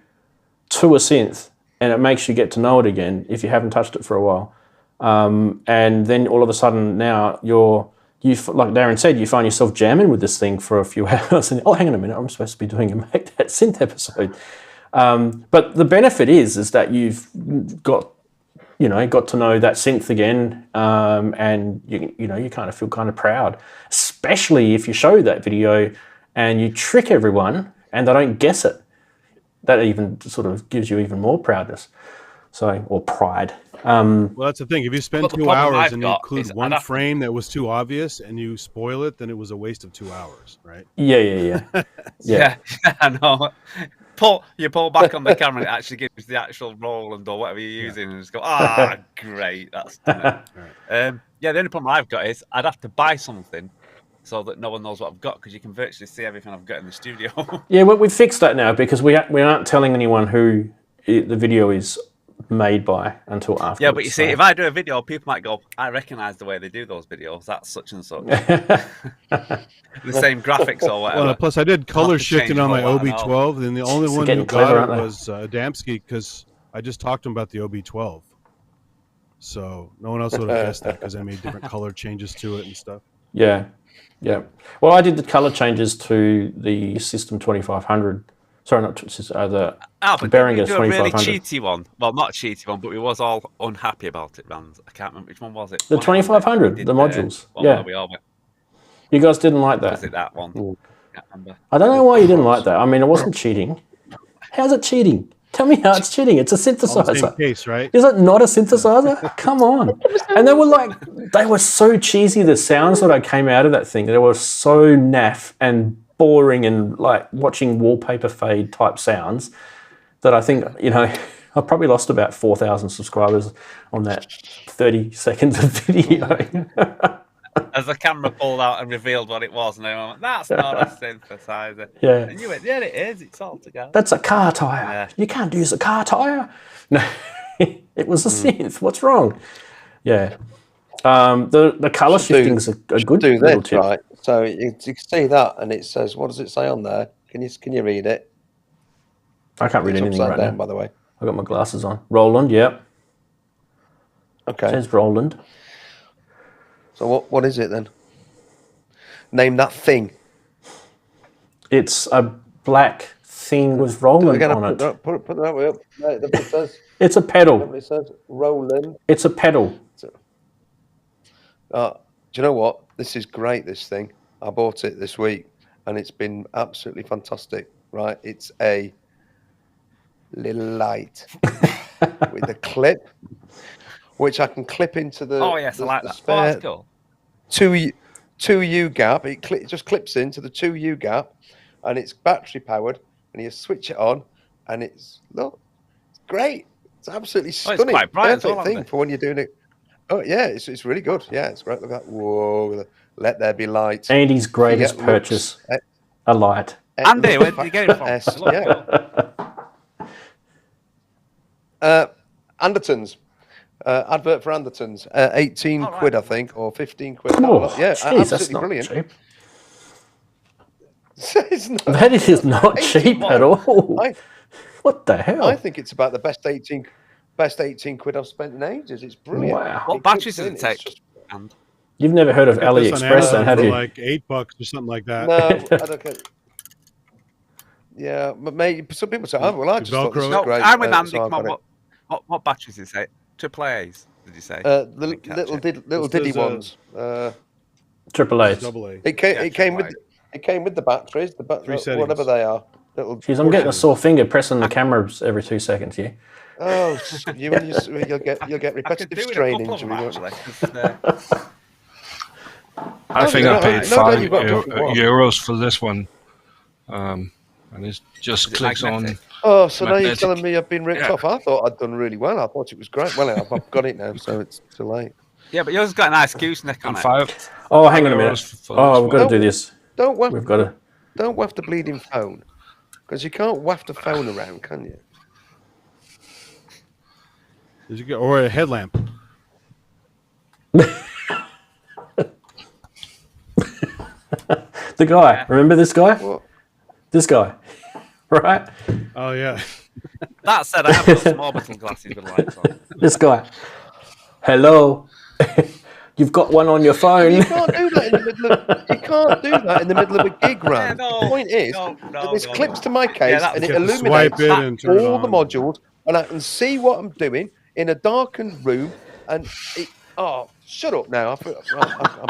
to a synth and it makes you get to know it again if you haven't touched it for a while. And then all of a sudden now like Darren said, you find yourself jamming with this thing for a few hours and, oh, hang on a minute, I'm supposed to be doing a Make That Synth episode. But the benefit is that you've got to know that synth again, and you kind of feel kind of proud, especially if you show that video and you trick everyone and they don't guess it. That even sort of gives you even more proudness, or pride. Well, that's the thing. If you spend 2 hours and you include one frame that was too obvious and you spoil it, then it was a waste of 2 hours, right? Yeah. Yeah, I know. You pull back on the camera, and it actually gives the actual Roland or whatever you're using, and just go, great, that's done it. The only problem I've got is I'd have to buy something so that no one knows what I've got, because you can virtually see everything I've got in the studio. Yeah, well, we've fixed that now, because we aren't telling anyone who the video is made by until afterwards. Yeah, but you see, if I do a video, people might go, I recognise the way they do those videos. That's such and such. The same graphics or whatever. Well, plus I did color shifting on my OB12, and the only one who got it was Adamski, because I just talked to him about the OB12. So no one else would have guessed that, because I made different color changes to it and stuff. Yeah. Well, I did the color changes to the System 2500. Sorry, not the Behringer 2500. A really cheaty one. Well, not a cheaty one, but we was all unhappy about it, Rand. I can't remember which one was it. The 2500, the modules. You guys didn't like that. Was it that one? I can't remember. I don't know why you didn't like that. I mean, it wasn't cheating. How's it cheating? Tell me how it's cheating. It's a synthesizer. Same case, right? Is it not a synthesizer? Come on. And they were so cheesy, the sounds that came out of that thing. They were so naff and boring and like watching wallpaper fade type sounds that I think, I probably lost about 4,000 subscribers on that 30 seconds of video. As the camera pulled out and revealed what it was, and I went, that's not a synthesizer. Yeah. And you went, yeah, it is. It's all together. That's a car tyre. Yeah. You can't use a car tyre. No, it was a synth. What's wrong? Yeah. The colour shifting's a good little tip. Right. So you can see that, and it says, what does it say on there? Can you read it? I can't read anything right now. By the way, I've got my glasses on. Roland, yep. Okay. It says Roland. So what is it then? Name that thing. It's a black thing with Roland on it. Put that way up. It says, it's a pedal. It says Roland. It's a pedal. Do you know what? This is great, this thing. I bought it this week, and it's been absolutely fantastic, right? It's a little light with a clip, which I can clip into the, I like that. spare that's cool. 2U gap. It just clips into the 2U gap, and it's battery powered, and you switch it on, and it's great. It's absolutely stunning. It's quite bright. Perfect thing for when you're doing it. Oh yeah, it's really good. Yeah, it's great. Look at that. Whoa, let there be light. Andy's greatest purchase, a light. Andy, where did you get it from? Andertons. Advert for Andertons. 18 quid, I think, or 15 quid. Oh, yeah, geez, absolutely brilliant. Cheap. That is not cheap at all. What the hell? I think it's about the best 18 quid I've spent in ages. It's brilliant. Wow. What batteries does it take? You've never heard of AliExpress, then, have you? Like $8 or something like that. No, I don't care. Yeah, but maybe some people say, "Oh, well, I just thought this was great." I'm with Andy. Come on, what batteries does it say? AAA's. Did you say? The Didn't catch little it. little This diddy is, ones. Triple A's. Double A. It came. Yeah, It came with. triple It came with the batteries. Three Whatever settings. they are. Little Jeez, I'm getting a pushes. sore finger pressing the cameras every 2 seconds here. Oh, you'll get I could repetitive do with a strain couple of injury. them, won't you? actually. 'Cause, I think no, I paid no, €5 you've got different ones. euros for this one, and it just Is it clicks magnetic? Oh, so now you're Magnetic. telling me I've been ripped Yeah. off? I thought I'd done really well. I thought it was great. Well, I've got it now, so it's too late. yeah, but yours has got a nice gooseneck on and it. 5 Oh, hang on a minute. euros for Oh, this we've got to one. do this. Don't waft, We've got to. don't waft the bleeding phone, because you can't waft a phone around, can you? Did you get or a headlamp? The guy. Remember this guy? What? This guy. Right? Oh yeah. That said, I have got some orbital glasses with lights on. This guy. Hello. You've got one on your phone. You can't do that in the middle of. You can't do that in the middle of a gig run. no. The point is, No, this no, clips no. to my case that's- and it You have to swipe illuminates it and turn it all the on. modules, and I can see what I'm doing in a darkened room. And oh, shut up now! I'm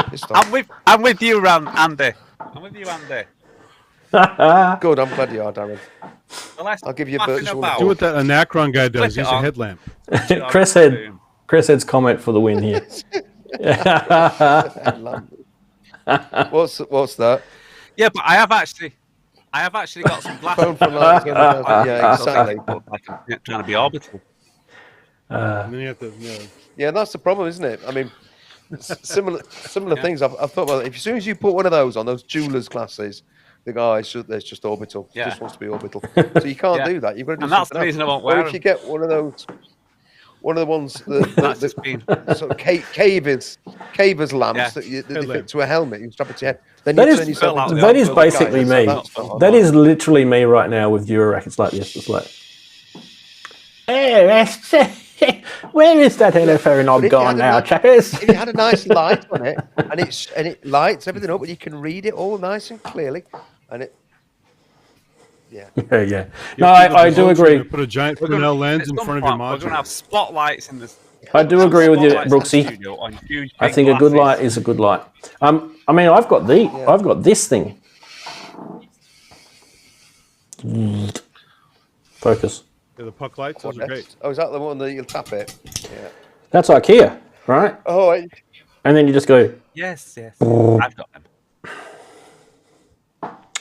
pissed off. I'm with you, Andy. I'm with you, Andy. Good, I'm glad you are, Darren. The less I'll give you a faffing virtual about, Do what that Anacron guy does. Flip it Use a on. headlamp. Chris Head's comment for the win here. What's that? Yeah, but I have actually got some glasses. Phone for lights. Yeah, exactly. Like I'm trying to be orbital. And then you have to. Yeah, that's the problem, isn't it? I mean, similar things. I've thought, well, as soon as you put one of those on, those jeweler's glasses, they go, oh, it's just orbital. It Yeah. just wants to be orbital. So you can't Yeah. do that. You've got to do And that's something the reason I else. won't wear Or if you get one of those, one of the ones, That's just been. sort of cavers lamps Yeah. that they Headlamp. fit to a helmet. You strap it to your head. Then That you is- turn yourself That into That the is orbital guy. basically So me. that's fun. That is literally me right now with Eurorack. It's like this. It's like, hey, where is that NFO knob But if you gone had a now, nice- chappies? If you had a nice light on it, and it lights everything up, and you can read it all nice and clearly, and it. Yeah. Yeah. No, I do agree. Put a giant Fresnel lens in front of your We're going to module. have spotlights in this. I do agree with you, spotlights in the Brooksy. studio on huge I big think a good light glasses. is a good light. I mean, I've got this thing. Focus. Yeah, the puck lights. Those are great. Oh, is that the one that you'll tap it? Yeah. That's IKEA, right? Oh, And then you just go. Yes. I've got them.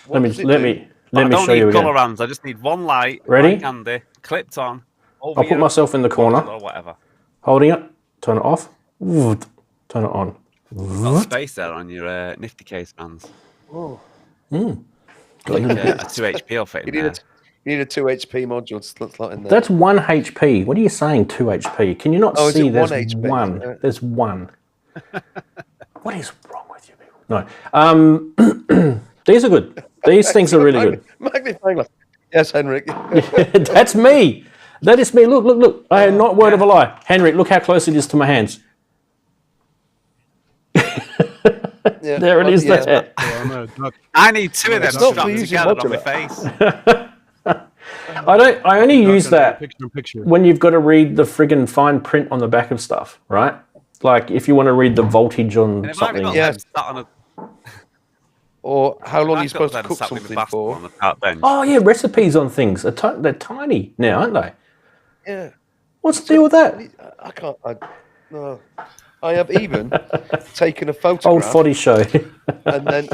Let me does it let do? me But let I me don't show you need again. colour hands. I just need one light. Ready? Like Andy, clipped on. Over I'll put your myself in the corner, or whatever. holding it. Turn it off. Turn it on. Got space there on your nifty case hands. Got Like a little a 2 HP will fit you in need there. you need a 2 HP module slot in there. That's 1 HP. What are you saying, 2 HP? Can you not Oh, is see it there's 1 HP? one? Yeah. There's one. What is wrong with you people? No. These are good. These things are really good. Magnifying glass. Yes, Henrik. That's me. That is me. Look. I am not word of a lie. Henrik, look how close it is to my hands. Yeah, There it is yeah. there. Yeah, I'm gonna duck. I need two of them Stop strapped using together on my modular. face. I only use Duck on that Picture in picture. when you've got to read the friggin' fine print on the back of stuff, right? Like if you want to read the voltage on And if I've something. got Yeah. them sat on a, Or how long are you I've got supposed to them cook sat with something my bath for? on the park bench. Oh yeah, recipes on things. They're tiny now, aren't they? Yeah. What's the deal with that? I can't. No. I have even taken a Old photograph, foddy show. and then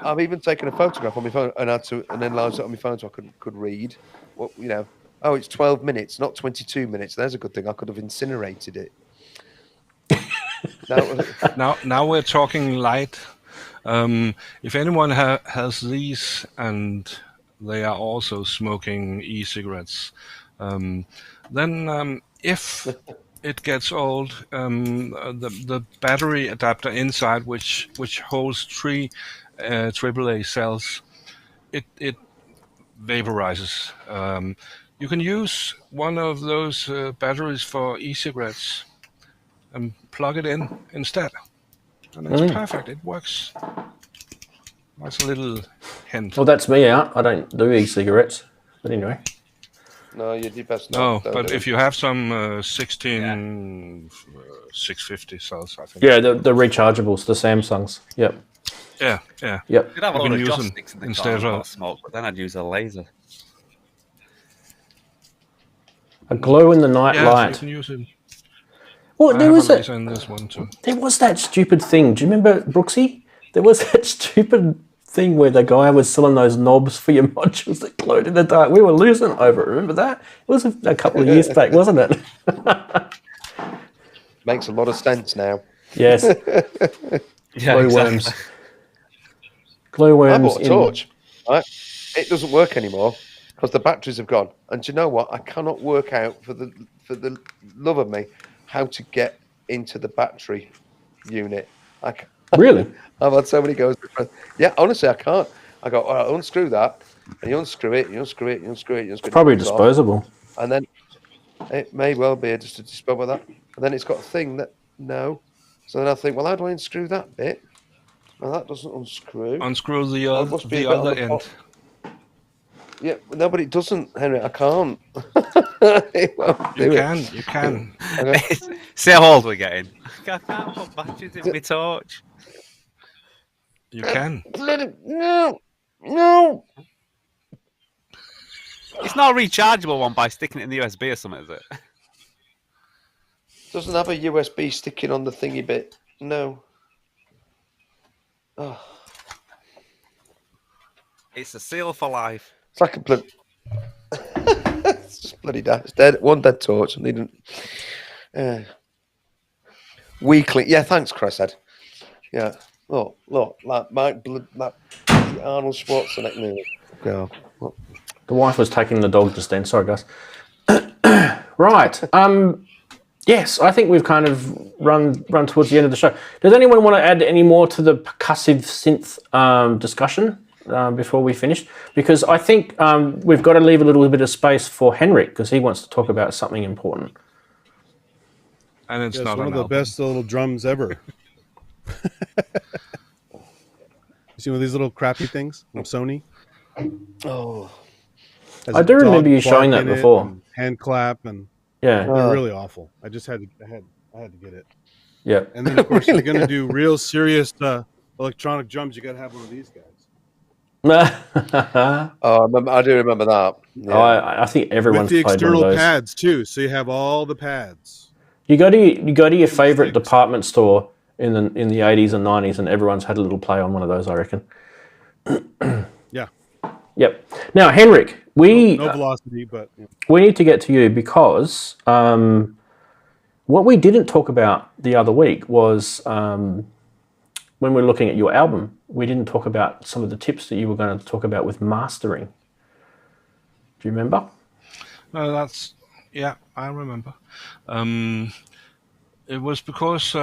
I've even taken a photograph on my phone and then enlarged it on my phone so I could read. What Oh, it's 12 minutes, not 22 minutes. There's a good thing. I could have incinerated it. Now we're talking light. If anyone has these and they are also smoking e-cigarettes, then if it gets old, the battery adapter inside, which holds 3 AAA cells, it vaporizes. You can use one of those batteries for e-cigarettes and plug it in instead, and it's perfect. It works. That's a little hint. Well, that's me out. I don't do e-cigarettes. But anyway. No, you best No, not. Don't but do if it. you have some 16 650 cells, I think. Yeah, the rechargeables, the Samsungs. Yep. Yeah. Yep. You'd have a You lot can of use joss them sticks in the car instead and of- pot smoke, but then I'd use a laser. A glow in the night Yeah, you light. can use it. Well, I there have was a laser in this one too. there was that stupid thing. Do you remember, Brooksy? There was that stupid thing where the guy was selling those knobs for your modules that glowed in the dark. We were losing over it. Remember that? It was a couple of years back, wasn't it? Makes a lot of sense now. Yes. Yeah, Glowworms. exactly. I Glowworms. bought a torch. Right? It doesn't work anymore because the batteries have gone. And do you know what? I cannot work out for the love of me how to get into the battery unit. Really? I've had so many goes. Yeah, honestly, I can't. I go, all right, unscrew that, and you unscrew it, you unscrew it, you unscrew it, you unscrew it. Probably it comes off. disposable. And then it may well be just to dispose of that. And then it's got a thing that, no. So then I think, well, how do I unscrew that bit? Well, that doesn't unscrew. Unscrew the Well, it must be a the bit on other the end. top. Yeah, no, but it doesn't, Henry. I can't. It won't You do can, it. you can. Okay. See how old we're getting. I can't put batteries in my torch. You can. No, no. It's not a rechargeable one by sticking it in the USB or something, is it? Doesn't have a USB sticking on the thingy bit. No. Oh, It's a seal for life. it's like a blood. It's just bloody dead. It's dead. One dead torch. I need weekly. Yeah, thanks, Chris. Ed. Yeah. Look, like Mike, like Arnold Schwarzenegger movie. Yeah. The wife was taking the dog just then. Sorry, guys. Right. Yes, I think we've kind of run towards the end of the show. Does anyone want to add any more to the percussive synth discussion before we finish? Because I think we've got to leave a little bit of space for Henrik because he wants to talk about something important. And it's Yeah, not it's one of an the album. best little drums ever. You see one of these little crappy things from Sony? Oh. Has I a do remember dog you showing bark that in it before. and hand clap and Yeah. they're really awful. I just had to get it. Yeah. And then of course if you're gonna do real serious electronic drums, you gotta have one of these guys. Oh, I do remember that. Yeah. I think everyone's With the played one of external those. pads too, so you have all the pads. You go to your favorite department store in the 80s and 90s, and everyone's had a little play on one of those, I reckon. Yeah. Yep. Now, Henrik, No velocity, but we need to get to you because what we didn't talk about the other week was when we were looking at your album, we didn't talk about some of the tips that you were going to talk about with mastering. Do you remember? No, yeah, I remember. It was because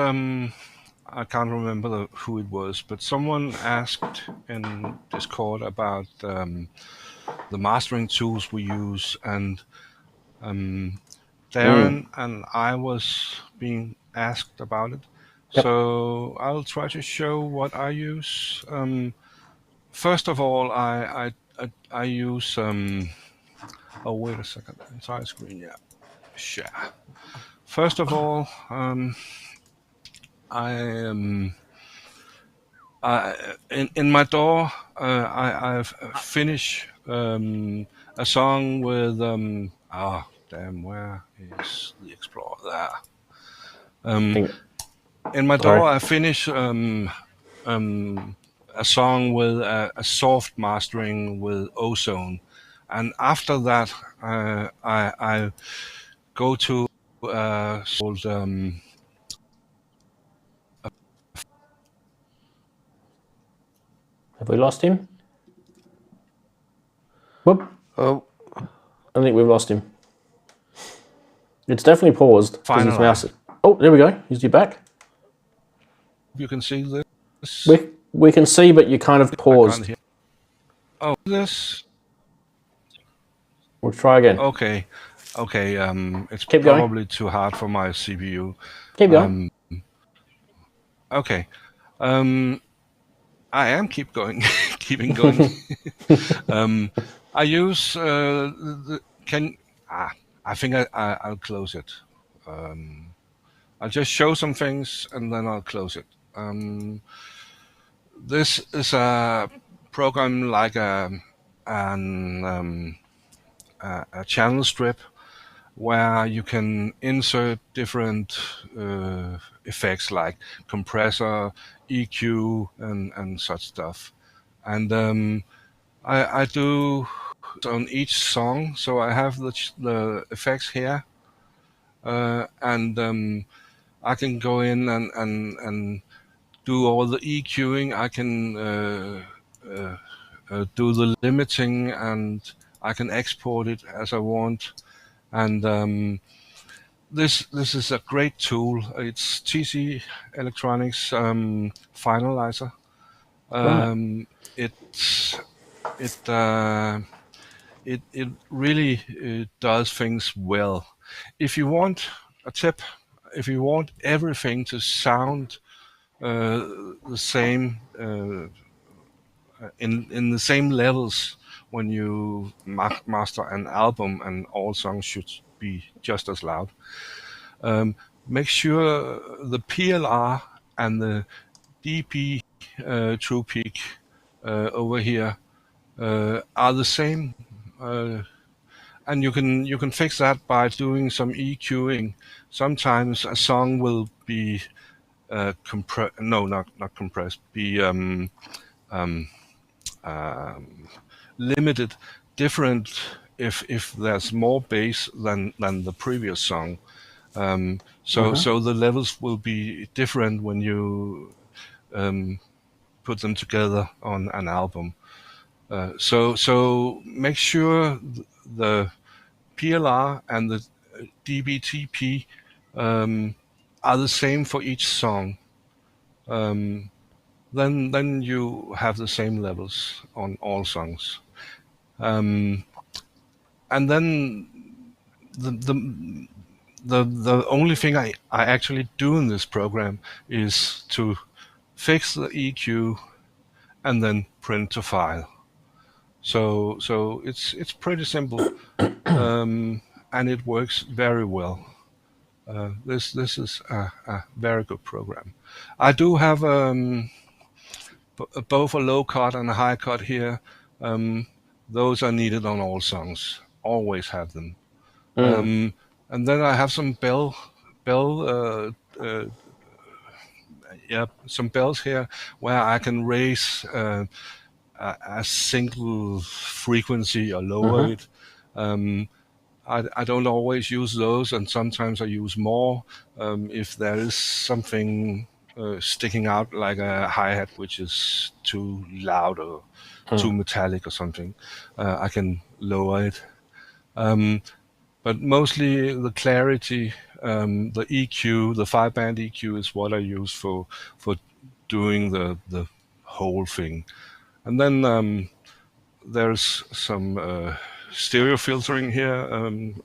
I can't remember who it was, but someone asked in Discord about the mastering tools we use, and Darren and I was being asked about it. Yep. So I'll try to show what I use. First of all, I use. Oh, wait a second. Entire screen, yeah. Share. First of all, in my DAW, I've finished a song with where is the Explorer there? In my DAW, I finished a song with a soft mastering with Ozone, and after that, I go to called Have we lost him? Whoop. Oh. I think we've lost him. It's definitely paused. 'Cause his Finalized. mouse. Oh, there we go. Is he back? you can see this. We can see, but you kind of I can't paused. hear. Oh, this. We'll try again. Okay. It's Keep going. probably too hard for my CPU. Keep going. Okay. I am keeping going. I use I think I'll close it. I'll just show some things and then I'll close it. This is a program like a channel strip where you can insert different effects like compressor, EQ, and such stuff. And I do on each song, so I have the effects here, and I can go in and do all the EQing. I can do the limiting, and I can export it as I want. And this is a great tool. It's TC Electronics Finalizer. It really does things well. If you want a tip, if you want everything to sound the same in the same levels when you master an album, and all songs should be just as loud, make sure the PLR and the DP true peak over here are the same, and you can fix that by doing some EQing. Sometimes a song will be not compressed, be limited different if there's more bass than the previous song. So the levels will be different when you put them together on an album. So make sure the PLR and the DBTP are the same for each song. Then you have the same levels on all songs. And then the only thing I actually do in this program is to fix the EQ and then print to file. So it's pretty simple, and it works very well. This is a very good program. I do have both a low cut and a high cut here. Those are needed on all songs. Always have them. And then I have some some bells here where I can raise a single frequency or lower it. I don't always use those, and sometimes I use more if there is something sticking out, like a hi-hat which is too loud or too metallic or something. I can lower it. But mostly the clarity, the EQ, the 5-band EQ is what I use for doing the whole thing. And then there's some stereo filtering here.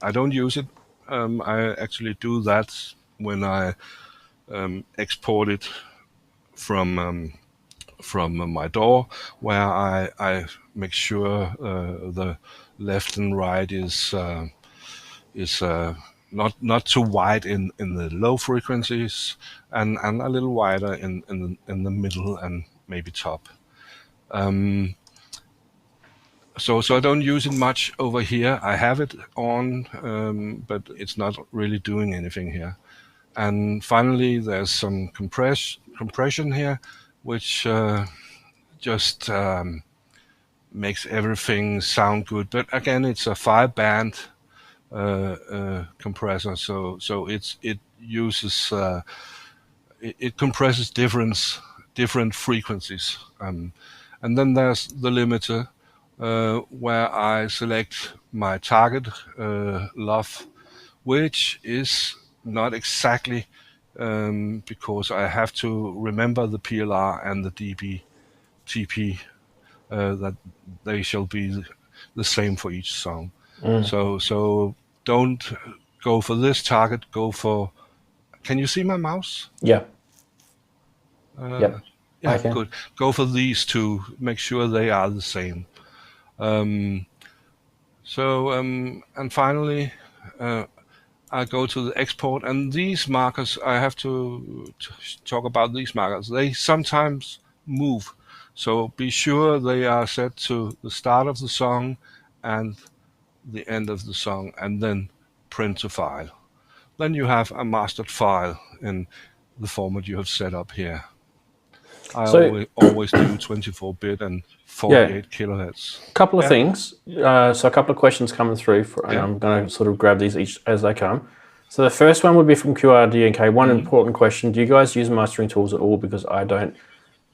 I don't use it. I actually do that when I export it from my DAW, where I make sure the left and right is not too wide in the low frequencies, and a little wider in the middle and maybe top. So I don't use it much over here. I have it on, but it's not really doing anything here. And finally, there's some compression here, which just makes everything sound good. But again, it's a 5-band compressor, so it uses it compresses different frequencies. And then there's the limiter, where I select my target LOF, which is not exactly because I have to remember the PLR and the dB TP, that they shall be the same for each song. So don't go for this target, go for... Can you see my mouse? Yeah. Yeah, good. Go for these two, make sure they are the same. So and finally, I go to the export, and these markers, I have to talk about these markers. They sometimes move, so be sure they are set to the start of the song and the end of the song, and then print to file. Then you have a mastered file in the format you have set up here. I So- always do 24-bit and 48 kilohertz. Couple of things. So a couple of questions coming through, and Yeah. I'm going to sort of grab these each as they come. So the first one would be from QRDNK. One important question: do you guys use mastering tools at all? Because I don't.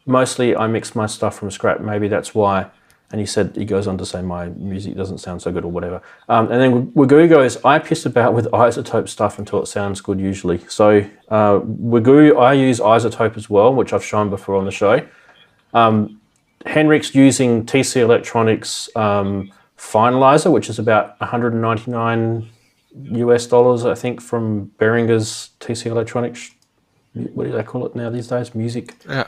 Mostly, I mix my stuff from scratch. Maybe that's why. And he goes on to say my music doesn't sound so good or whatever. And then Wagoo goes, I piss about with isotope stuff until it sounds good usually. So Wagoo, I use isotope as well, which I've shown before on the show. Henrik's using TC Electronics Finalizer, which is about $199 US, I think, from Behringer's TC Electronics. What do they call it now these days? Music I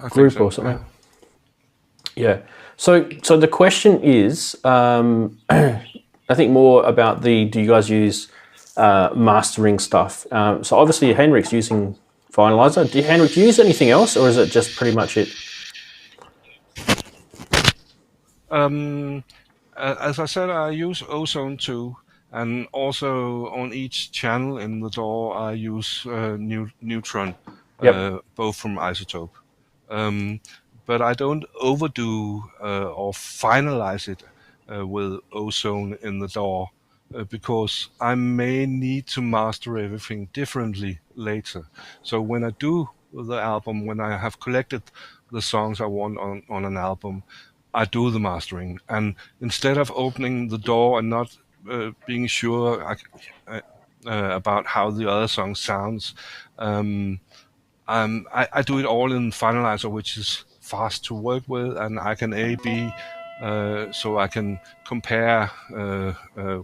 group think so, or something. Yeah. So the question is, I think more about do you guys use mastering stuff? So obviously Henrik's using Finalizer. Do Henrik use anything else, or is it just pretty much it? As I said, I use Ozone too, and also on each channel in the DAW I use Neutron, both from Isotope. But I don't overdo or finalize it with Ozone in the DAW because I may need to master everything differently later. So when I do the album, when I have collected the songs I want on an album, I do the mastering. And instead of opening the DAW and not being sure about how the other song sounds, I do it all in Finalizer, which is fast to work with, and I can A/B, so I can compare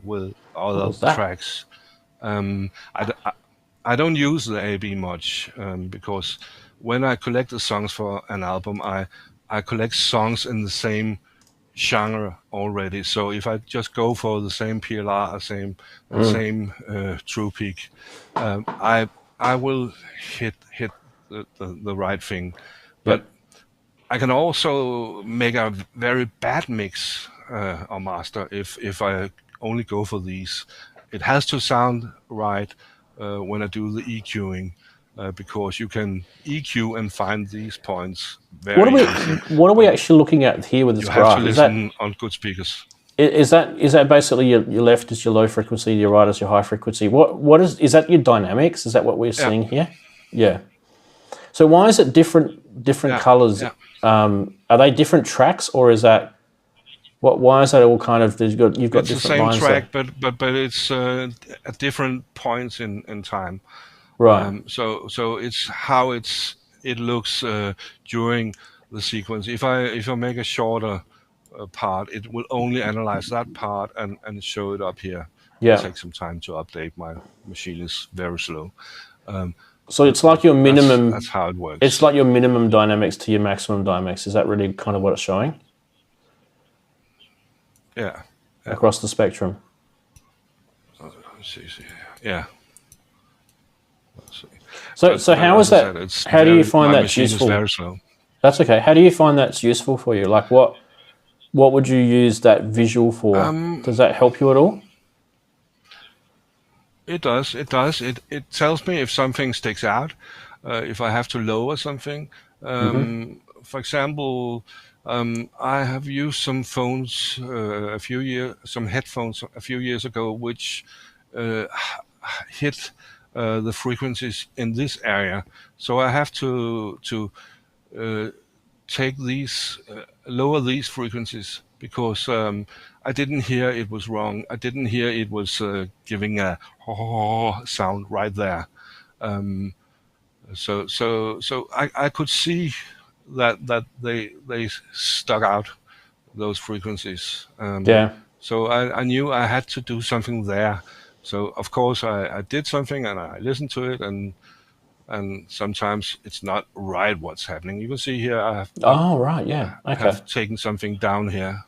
with other tracks. I don't use the A/B much because when I collect the songs for an album, I collect songs in the same genre already. So if I just go for the same PLR, same True Peak, I will hit the right thing. But I can also make a very bad mix or master if I only go for these. It has to sound right when I do the EQing, because you can EQ and find these points very easy. What are we actually looking at here with this You graph? have to listen on good speakers. Is that basically your left is your low frequency, your right is your high frequency? What is that your dynamics? Is that what we're seeing here? Yeah. So why is it different colors? Yeah. Are they different tracks, or is that why is that all kind of you've got It's different the same lines track, there? but it's at different points in time. Right. So it's how it looks during the sequence. If I make a shorter part, it will only analyze that part and show it up here. Yeah. It'll take some time to update. My machine is very slow. So it's like your minimum. That's how it works. It's like your minimum dynamics to your maximum dynamics. Is that really kind of what it's showing? Yeah. Across the spectrum. Let's see. Yeah. Let's see. So how is that? How do you find that useful? My machine is very slow. That's okay. How do you find that's useful for you? Like what would you use that visual for? Does that help you at all? It does. It tells me if something sticks out, if I have to lower something. For example, I have used some phones some headphones a few years ago, which hit the frequencies in this area. So I have to take these, lower these frequencies, because I didn't hear it was wrong. I didn't hear it was giving a sound right there. So I could see that they stuck out, those frequencies. So I knew I had to do something there. So of course I did something, and I listened to it, and sometimes it's not right what's happening. You can see here I have right, yeah. Okay. have taken something down here.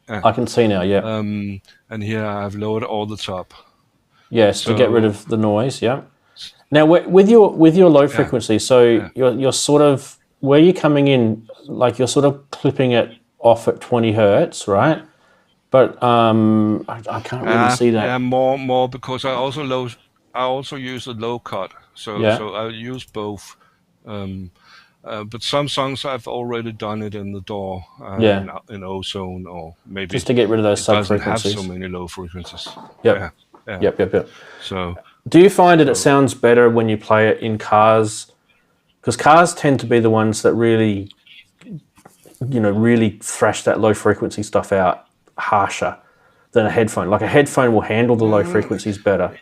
I can see now. Yeah. And here I've lowered all the top. Yes, to get rid of the noise. Yeah. Now with your low frequency, so you're sort of where you're coming in, like you're sort of clipping it off at 20 hertz, right? But I can't really see that. Yeah, more because I also use a low cut, so I'll use both. But some songs I've already done it in the DAW, in ozone, or maybe just to get rid of those sub frequencies. Doesn't have so many low frequencies. Yep. Yeah. Yep. So, do you find it sounds better when you play it in cars? Because cars tend to be the ones that really, really thrash that low frequency stuff out harsher than a headphone. Like a headphone will handle the low frequencies better.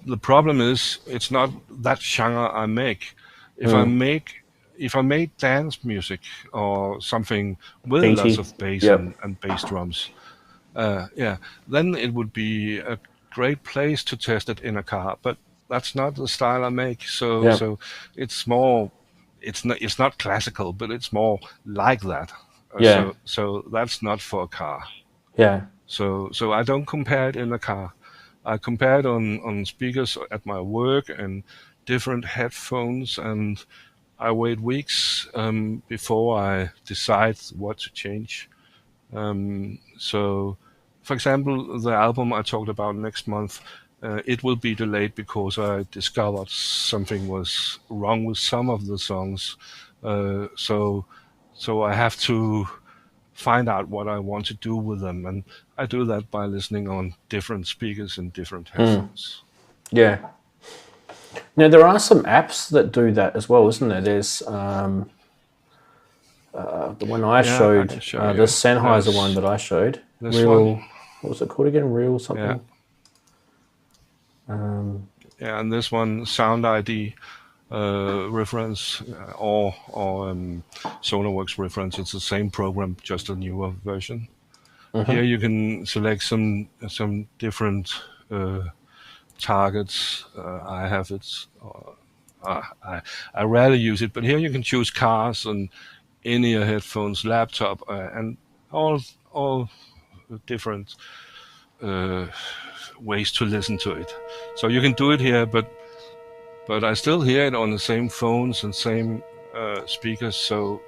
The problem is it's not that genre I make. If I make dance music or something with Beaty. lots of bass and bass drums, then it would be a great place to test it in a car. But that's not the style I make. So it's more. It's not classical, but it's more like that. So that's not for a car. Yeah. So I don't compare it in a car. I compare it on speakers at my work and different headphones, and I wait weeks before I decide what to change. So, for example, the album I talked about next month, it will be delayed because I discovered something was wrong with some of the songs. So I have to find out what I want to do with them, and I do that by listening on different speakers and different headphones. Yeah. Now there are some apps that do that as well, isn't there? There's the one I showed, the Sennheiser one that I showed. What was it called again? Real something. And this one, Sound ID reference or Sonarworks reference. It's the same program, just a newer version. Here you can select some different targets. I have it. I rarely use it, but here you can choose cars and in-ear headphones, laptop, and all different ways to listen to it. So you can do it here, but I still hear it on the same phones and same speakers. So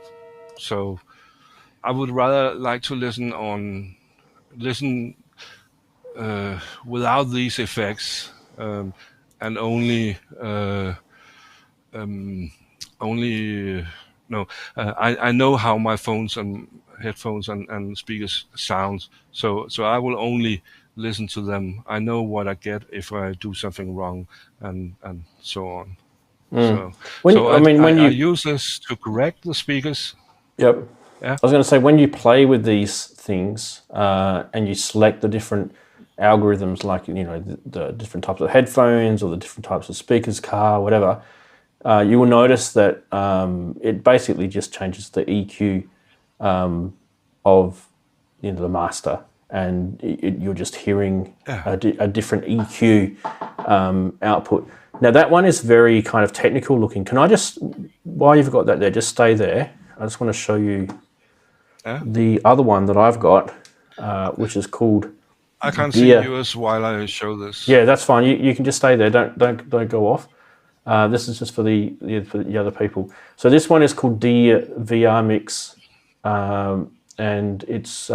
I would rather like to listen without these effects and only I know how my phones and headphones and speakers sound. So I will only listen to them. I know what I get if I do something wrong and so on. So I use this to correct the speakers. Yep. Yeah. I was going to say, when you play with these things and you select the different algorithms, like the different types of headphones or the different types of speakers, car, whatever, you will notice that it basically just changes the EQ of the master, and you're just hearing a different EQ output. Now that one is very kind of technical looking. Can I just, while you've got that there, just stay there. I just want to show you the other one that I've got, which is called. I can't see yours while I show this. Yeah, that's fine. You can just stay there. Don't go off. This is just for the other people. So this one is called VR Mix, and it's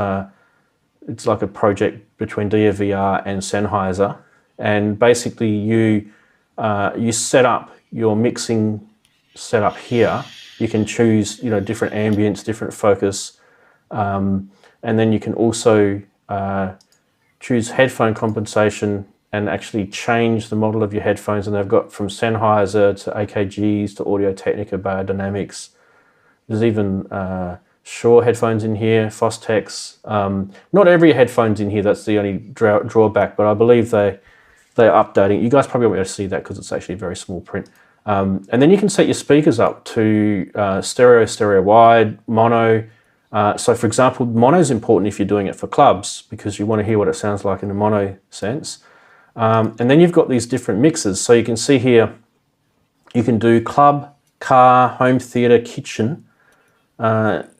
like a project between VR and Sennheiser, and basically you set up your mixing setup here. You can choose different ambience, different focus, and then you can also choose headphone compensation and actually change the model of your headphones. And they've got from Sennheiser to AKGs to Audio-Technica, Biodynamics. There's even Shure headphones in here, Fostex. Not every headphone's in here. That's the only drawback, but I believe they're updating. You guys probably won't be able to see that because it's actually a very small print. And then you can set your speakers up to stereo wide, mono. So for example, mono is important if you're doing it for clubs because you want to hear what it sounds like in a mono sense. And then you've got these different mixes. So you can see here, you can do club, car, home theater, kitchen.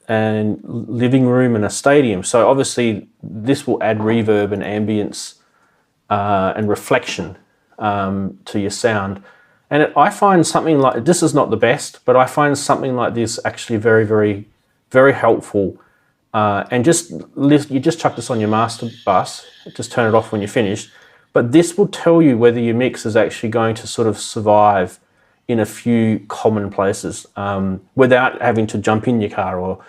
and living room and a stadium. So obviously this will add reverb and ambience and reflection to your sound. And I find something like, this is not the best, but I find something like this actually very, very, very helpful. And you just chuck this on your master bus, just turn it off when you're finished. But this will tell you whether your mix is actually going to sort of survive in a few common places without having to jump in your car or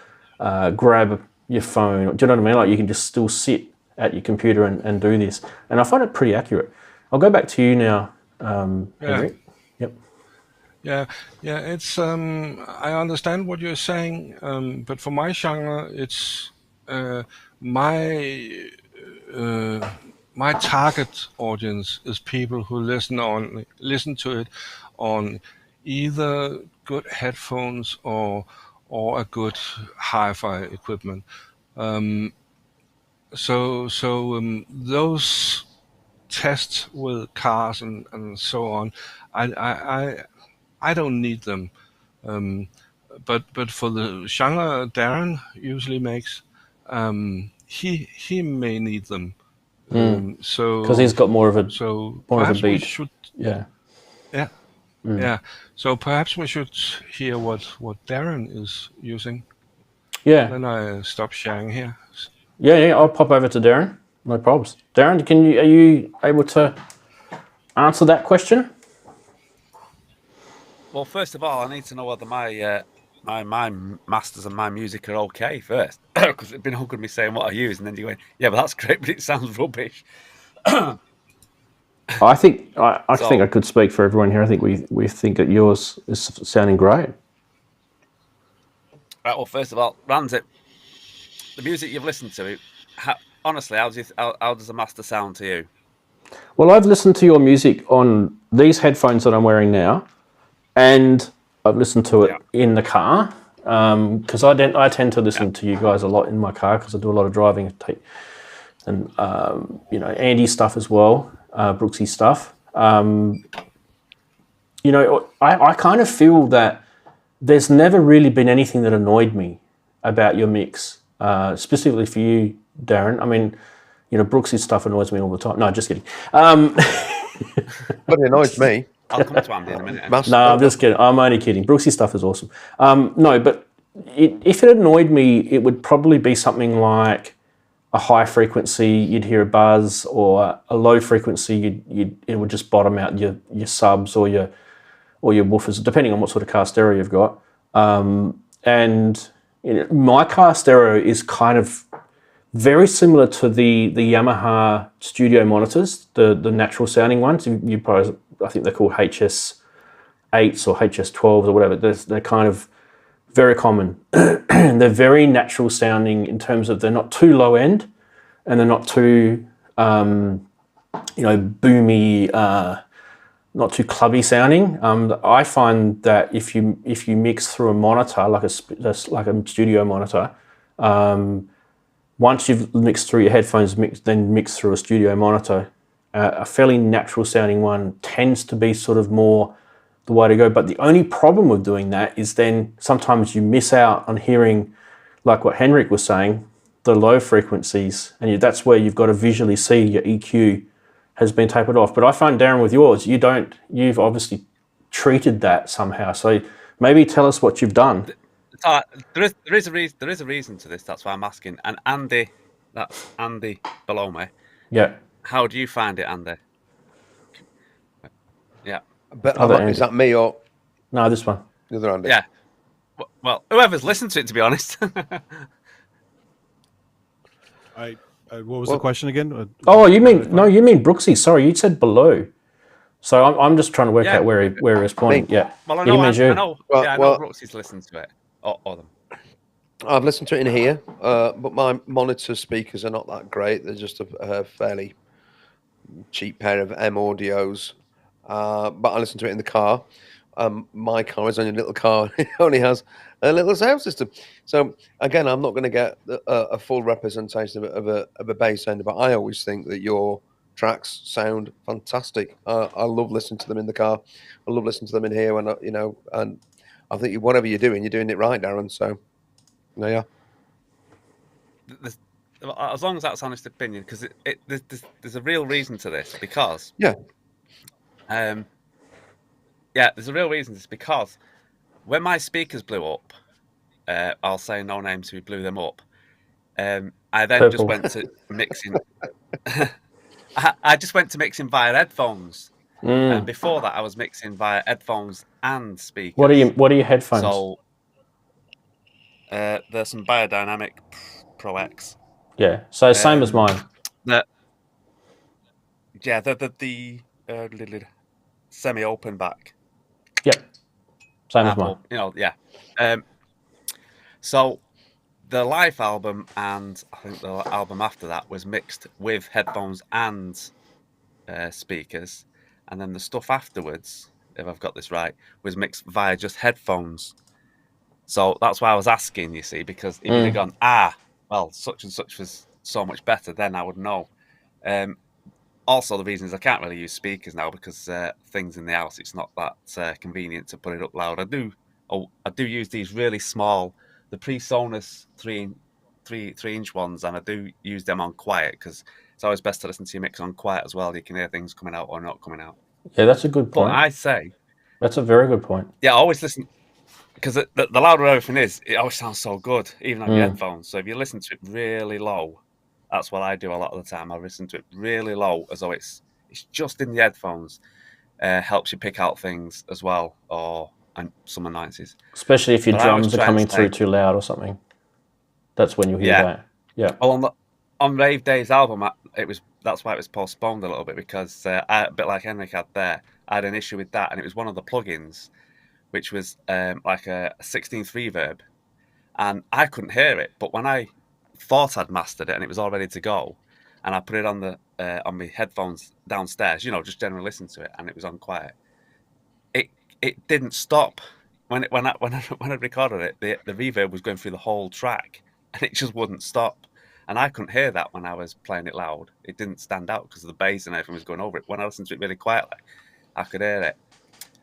grab your phone. Do you know what I mean? Like you can just still sit at your computer and do this. And I find it pretty accurate. I'll go back to you now, Henry. Yep. Yeah. It's I understand what you're saying, but for my genre, it's my my target audience is people who listen to it on either good headphones or a good hi-fi equipment. So those tests with cars and so on, I don't need them. But for the genre Darren usually makes, he may need them. So because he's got more of a beat. Yeah. So perhaps we should hear what Darren is using. Yeah. Then I stop sharing here. Yeah, I'll pop over to Darren. No problems. Darren, are you able to answer that question? Well, first of all, I need to know whether my my masters and my music are okay first, because it'd been no good me saying what I use, and then you went, yeah, but that's great, but it sounds rubbish. I think I could speak for everyone here. I think we think that yours is sounding great. Right. Well, first of all, Ranzee, the music you've listened to, honestly, how does the master sound to you? Well, I've listened to your music on these headphones that I'm wearing now, and I've listened to it in the car because I tend to listen to you guys a lot in my car because I do a lot of driving and Andy stuff as well, Brooksy stuff. I kind of feel that there's never really been anything that annoyed me about your mix, specifically for you, Darren. I mean, Brooksy's stuff annoys me all the time. No, just kidding. But it annoys me. I'll come to Andy in a minute. No, I'm just kidding. I'm only kidding. Brooksy's stuff is awesome. No, but if it annoyed me, it would probably be something like a high frequency, you'd hear a buzz, or a low frequency, it would just bottom out your subs or your woofers, depending on what sort of car stereo you've got. And my car stereo is kind of very similar to the Yamaha studio monitors, the natural sounding ones. You probably, I think they're called HS8s or HS12s or whatever. They're kind of very common. They're very natural sounding in terms of they're not too low end and they're not too boomy, not too clubby sounding. I find that if you mix through a monitor like a studio monitor, once you've mixed through your headphones, then mix through a studio monitor, a fairly natural sounding one tends to be sort of more the way to go. But the only problem with doing that is then sometimes you miss out on hearing, like what Henrik was saying, the low frequencies, and that's where you've got to visually see your EQ has been tapered off. But I find, Darren, with yours, you've obviously treated that somehow. So maybe tell us what you've done. There is a reason to this. That's why I'm asking. And Andy, that's Andy below me. Yeah. How do you find it, Andy? Yeah. But is that me or no? This one. The other Andy. Yeah. Well, whoever's listened to it, to be honest. What was the question again? Oh, you mean Brooksy? Sorry, you said below. So I'm just trying to work out where he was pointing. Yeah. Well, I know Brooksy's listened to it. Or them. I've listened to it in here, but my monitor speakers are not that great. They're just a fairly cheap pair of M audios. But I listen to it in the car. My car is only a little car. It only has a little sound system. So again, I'm not going to get a full representation of a bass end, but I always think that your tracks sound fantastic. I love listening to them in the car. I love listening to them in here, and I think whatever you're doing it right, Darren. So Yeah. As long as that's honest opinion, because there's a real reason to this. Because Yeah. There's a real reason to this, because when my speakers blew up, I'll say no names who blew them up. I then just went to mixing. I just went to mixing via headphones, and before that, I was mixing via headphones and speakers. What are your headphones? So there's some Biodynamic Pro X. Yeah, so same as mine. The semi-open back. Yep, same Apple, as mine. So the live album, and I think the album after that, was mixed with headphones and speakers, and then the stuff afterwards, if I've got this right, was mixed via just headphones. So that's why I was asking, you see, because if you'd have gone, well, such and such was so much better, then I would know. Also, the reason is I can't really use speakers now because things in the house, it's not that convenient to put it up loud. I do use these really small, the Presonus 3-inch ones, and I do use them on quiet because it's always best to listen to your mix on quiet as well. You can hear things coming out or not coming out. Yeah, that's a good point. But I say, that's a very good point. Yeah, I always listen, because the louder everything is, it always sounds so good, even on your headphones. So if you listen to it really low, that's what I do a lot of the time. I listen to it really low, as though it's just in the headphones. Helps you pick out things as well, and some annoyances. Especially if your drums are coming through too loud or something. That's when you hear that. Yeah. Well, on Rave Day's album, that's why it was postponed a little bit, because a bit like Henrik had there, I had an issue with that, and it was one of the plugins, which was like a 16th reverb, and I couldn't hear it. But when I thought I'd mastered it and it was all ready to go, and I put it on on my headphones downstairs, just generally listen to it, and it was on quiet, it didn't stop. When I recorded it, the reverb was going through the whole track, and it just wouldn't stop. And I couldn't hear that when I was playing it loud. It didn't stand out because the bass and everything was going over it. When I listened to it really quietly, I could hear it.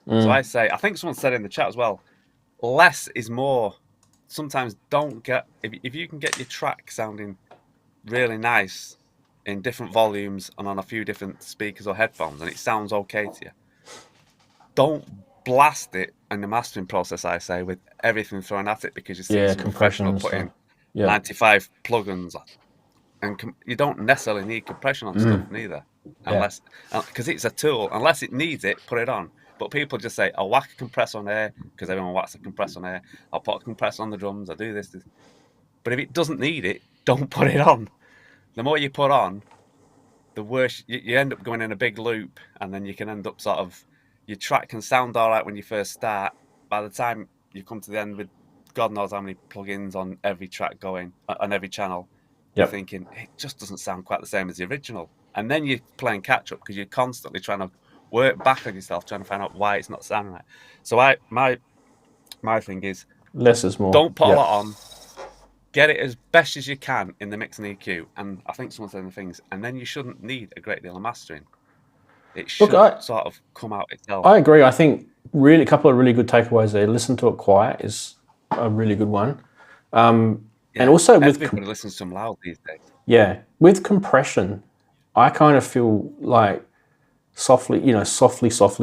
So I think someone said in the chat as well, less is more. Sometimes if you can get your track sounding really nice in different volumes and on a few different speakers or headphones, and it sounds okay to you, don't blast it in the mastering process, I say, with everything thrown at it, because you see some professional putting 95 plugins on. And you don't necessarily need compression on stuff neither, unless because it's a tool. Unless it needs it, put it on. But people just say, I'll whack a compressor on air because everyone whacks a compressor on air. I'll put a compressor on the drums. I'll do this. But if it doesn't need it, don't put it on. The more you put on, the worse you end up going in a big loop, and then you can end up sort of, your track can sound all right when you first start. By the time you come to the end with God knows how many plugins on every track going, on every channel, you're thinking, it just doesn't sound quite the same as the original. And then you're playing catch up because you're constantly trying to work back on yourself, trying to find out why it's not sounding right. So my thing is, less is more. Don't put a lot on. Get it as best as you can in the mix and EQ. And I think someone said in the things, and then you shouldn't need a great deal of mastering. It should sort of come out itself. I agree. I think really a couple of really good takeaways there. Listen to it quiet is a really good one. And also everybody listens to them loud these days. Yeah, with compression, I kind of feel like softly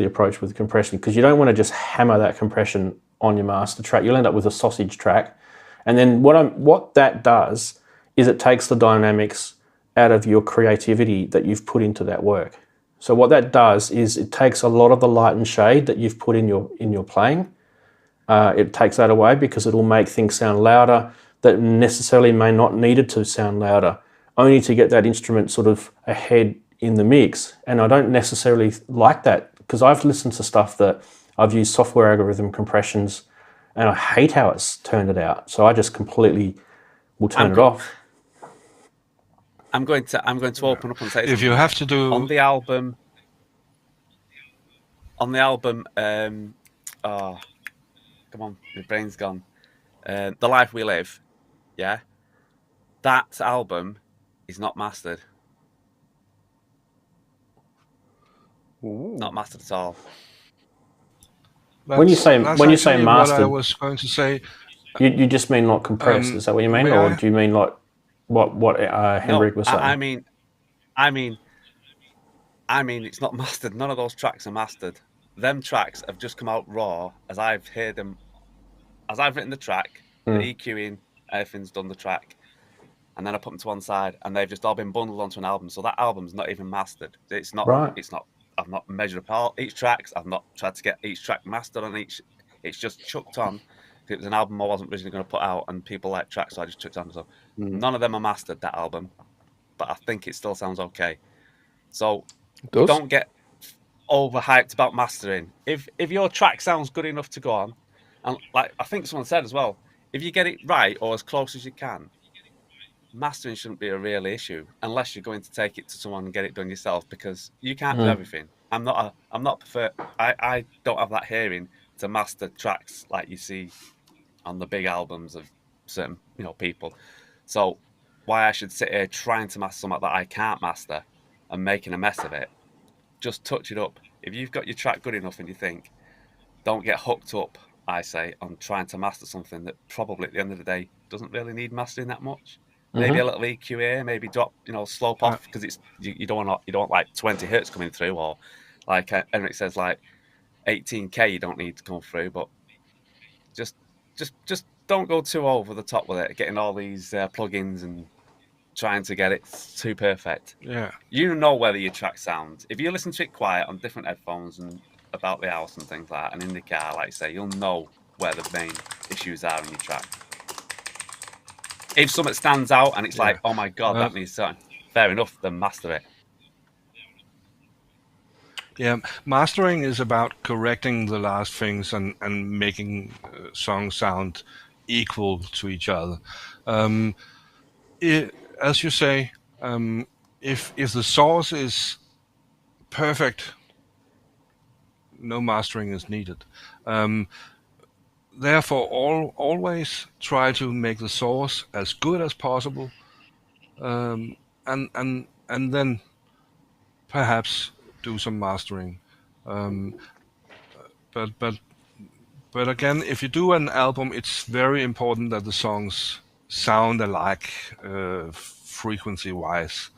approach with compression, because you don't want to just hammer that compression on your master track. You'll end up with a sausage track. And then what that does is it takes the dynamics out of your creativity that you've put into that work. So what that does is it takes a lot of the light and shade that you've put in your playing. It takes that away because it'll make things sound louder that necessarily may not need it to sound louder, only to get that instrument sort of ahead in the mix. And I don't necessarily like that, because I've listened to stuff that I've used software algorithm compressions and I hate how it's turned it out. So I just completely will turn it off. I'm going to open up and say, if you have to do on the album, come on, my brain's gone. The Life We Live, that album is not mastered. Not mastered at all. When you say mastered, what I was going to say. You just mean not compressed? Is that what you mean, or do you mean like what Henrik was saying? I mean, it's not mastered. None of those tracks are mastered. Them tracks have just come out raw as I've heard them, as I've written the track, the EQing, everything's done the track, and then I put them to one side, and they've just all been bundled onto an album. So that album's not even mastered. It's not. Right. It's not. I've not measured apart each tracks. I've not tried to get each track mastered on each. It's just chucked on. It was an album I wasn't originally going to put out, and people like tracks, so I just chucked on. So none of them are mastered, that album, but I think it still sounds okay. So don't get overhyped about mastering. If your track sounds good enough to go on, and like I think someone said as well, if you get it right or as close as you can, mastering shouldn't be a real issue unless you're going to take it to someone and get it done yourself, because you can't do everything. I don't have that hearing to master tracks like you see on the big albums of certain people. So why I should sit here trying to master something that I can't master and making a mess of it? Just touch it up. If you've got your track good enough and you think, don't get hooked up, I say, on trying to master something that probably at the end of the day doesn't really need mastering that much. Maybe a little EQ here, maybe drop, slope off, because it's you don't want like 20 hertz coming through, or like Henrik says, like 18K you don't need to come through, but just don't go too over the top with it, getting all these plugins and trying to get it too perfect. Yeah. You know whether your track sounds. If you listen to it quiet on different headphones and about the house and things like that, and in the car, like I say, you'll know where the main issues are in your track. If something stands out and it's like, oh my God, that needs something, fair enough, then master it. Yeah, mastering is about correcting the last things and making songs sound equal to each other. As you say, if the source is perfect, no mastering is needed. Therefore, always try to make the source as good as possible, and then perhaps do some mastering. But again, if you do an album, it's very important that the songs sound alike frequency-wise.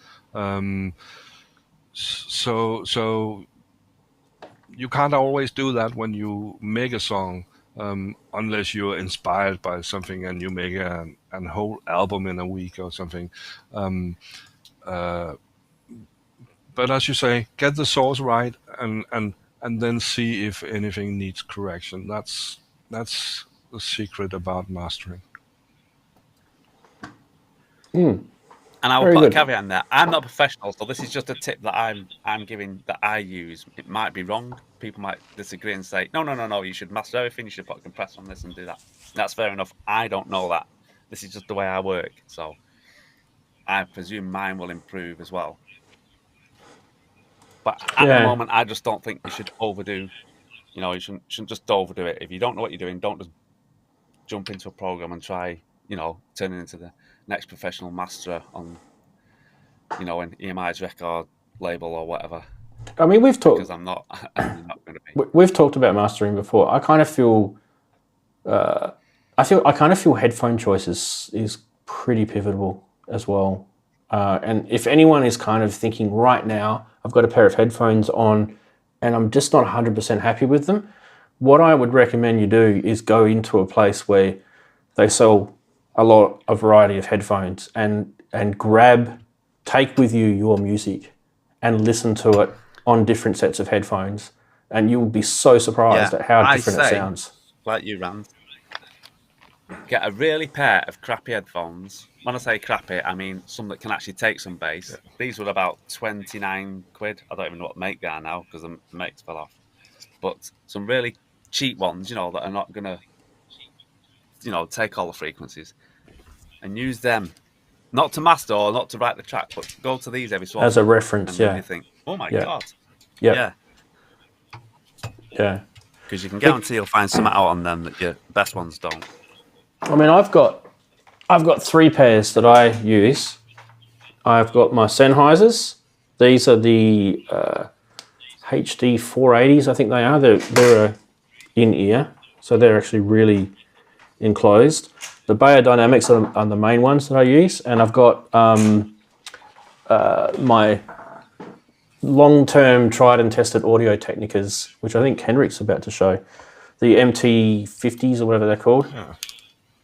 So you can't always do that when you make a song. Unless you're inspired by something and you make a whole album in a week or something. But as you say, get the source right and then see if anything needs correction. That's the secret about mastering. And I will put a caveat in there. I'm not a professional, so this is just a tip that I'm giving that I use. It might be wrong. People might disagree and say, no, you should master everything. You should put a compressor on this and do that. That's fair enough. I don't know that. This is just the way I work. So I presume mine will improve as well. But at the moment, I just don't think you should overdo. You shouldn't just overdo it. If you don't know what you're doing, don't just jump into a program and try, turning into the next professional masterer on, an EMI's record label or whatever. I mean, we've talked. Because I'm not going to be. We've talked about mastering before. I kind of feel. I kind of feel headphone choices is pretty pivotal as well. And if anyone is kind of thinking right now, I've got a pair of headphones on, and I'm just not 100% happy with them, what I would recommend you do is go into a place where they sell a variety of headphones and take with you your music and listen to it on different sets of headphones, and you will be so surprised at how different it sounds. Like you, Rant, get a really pair of crappy headphones. When I say crappy, I mean some that can actually take some bass. Yeah. These were about 29 quid. I don't even know what make they are now because the makes fell off. But some really cheap ones, that are not going to, take all the frequencies, and use them. Not to master or not to write the track, but go to these every so often. As a reference, and really think, oh my God. Yeah. Because you can guarantee you'll find something out on them that your best ones don't. I mean, I've got 3 pairs that I use. I've got my Sennheisers. These are the HD 480s, I think they are. They're in-ear, so they're actually really enclosed. The Beyerdynamics are the main ones that I use, and I've got my long-term tried and tested Audio Technicas, which I think Henrik's about to show. The MT50s or whatever they're called.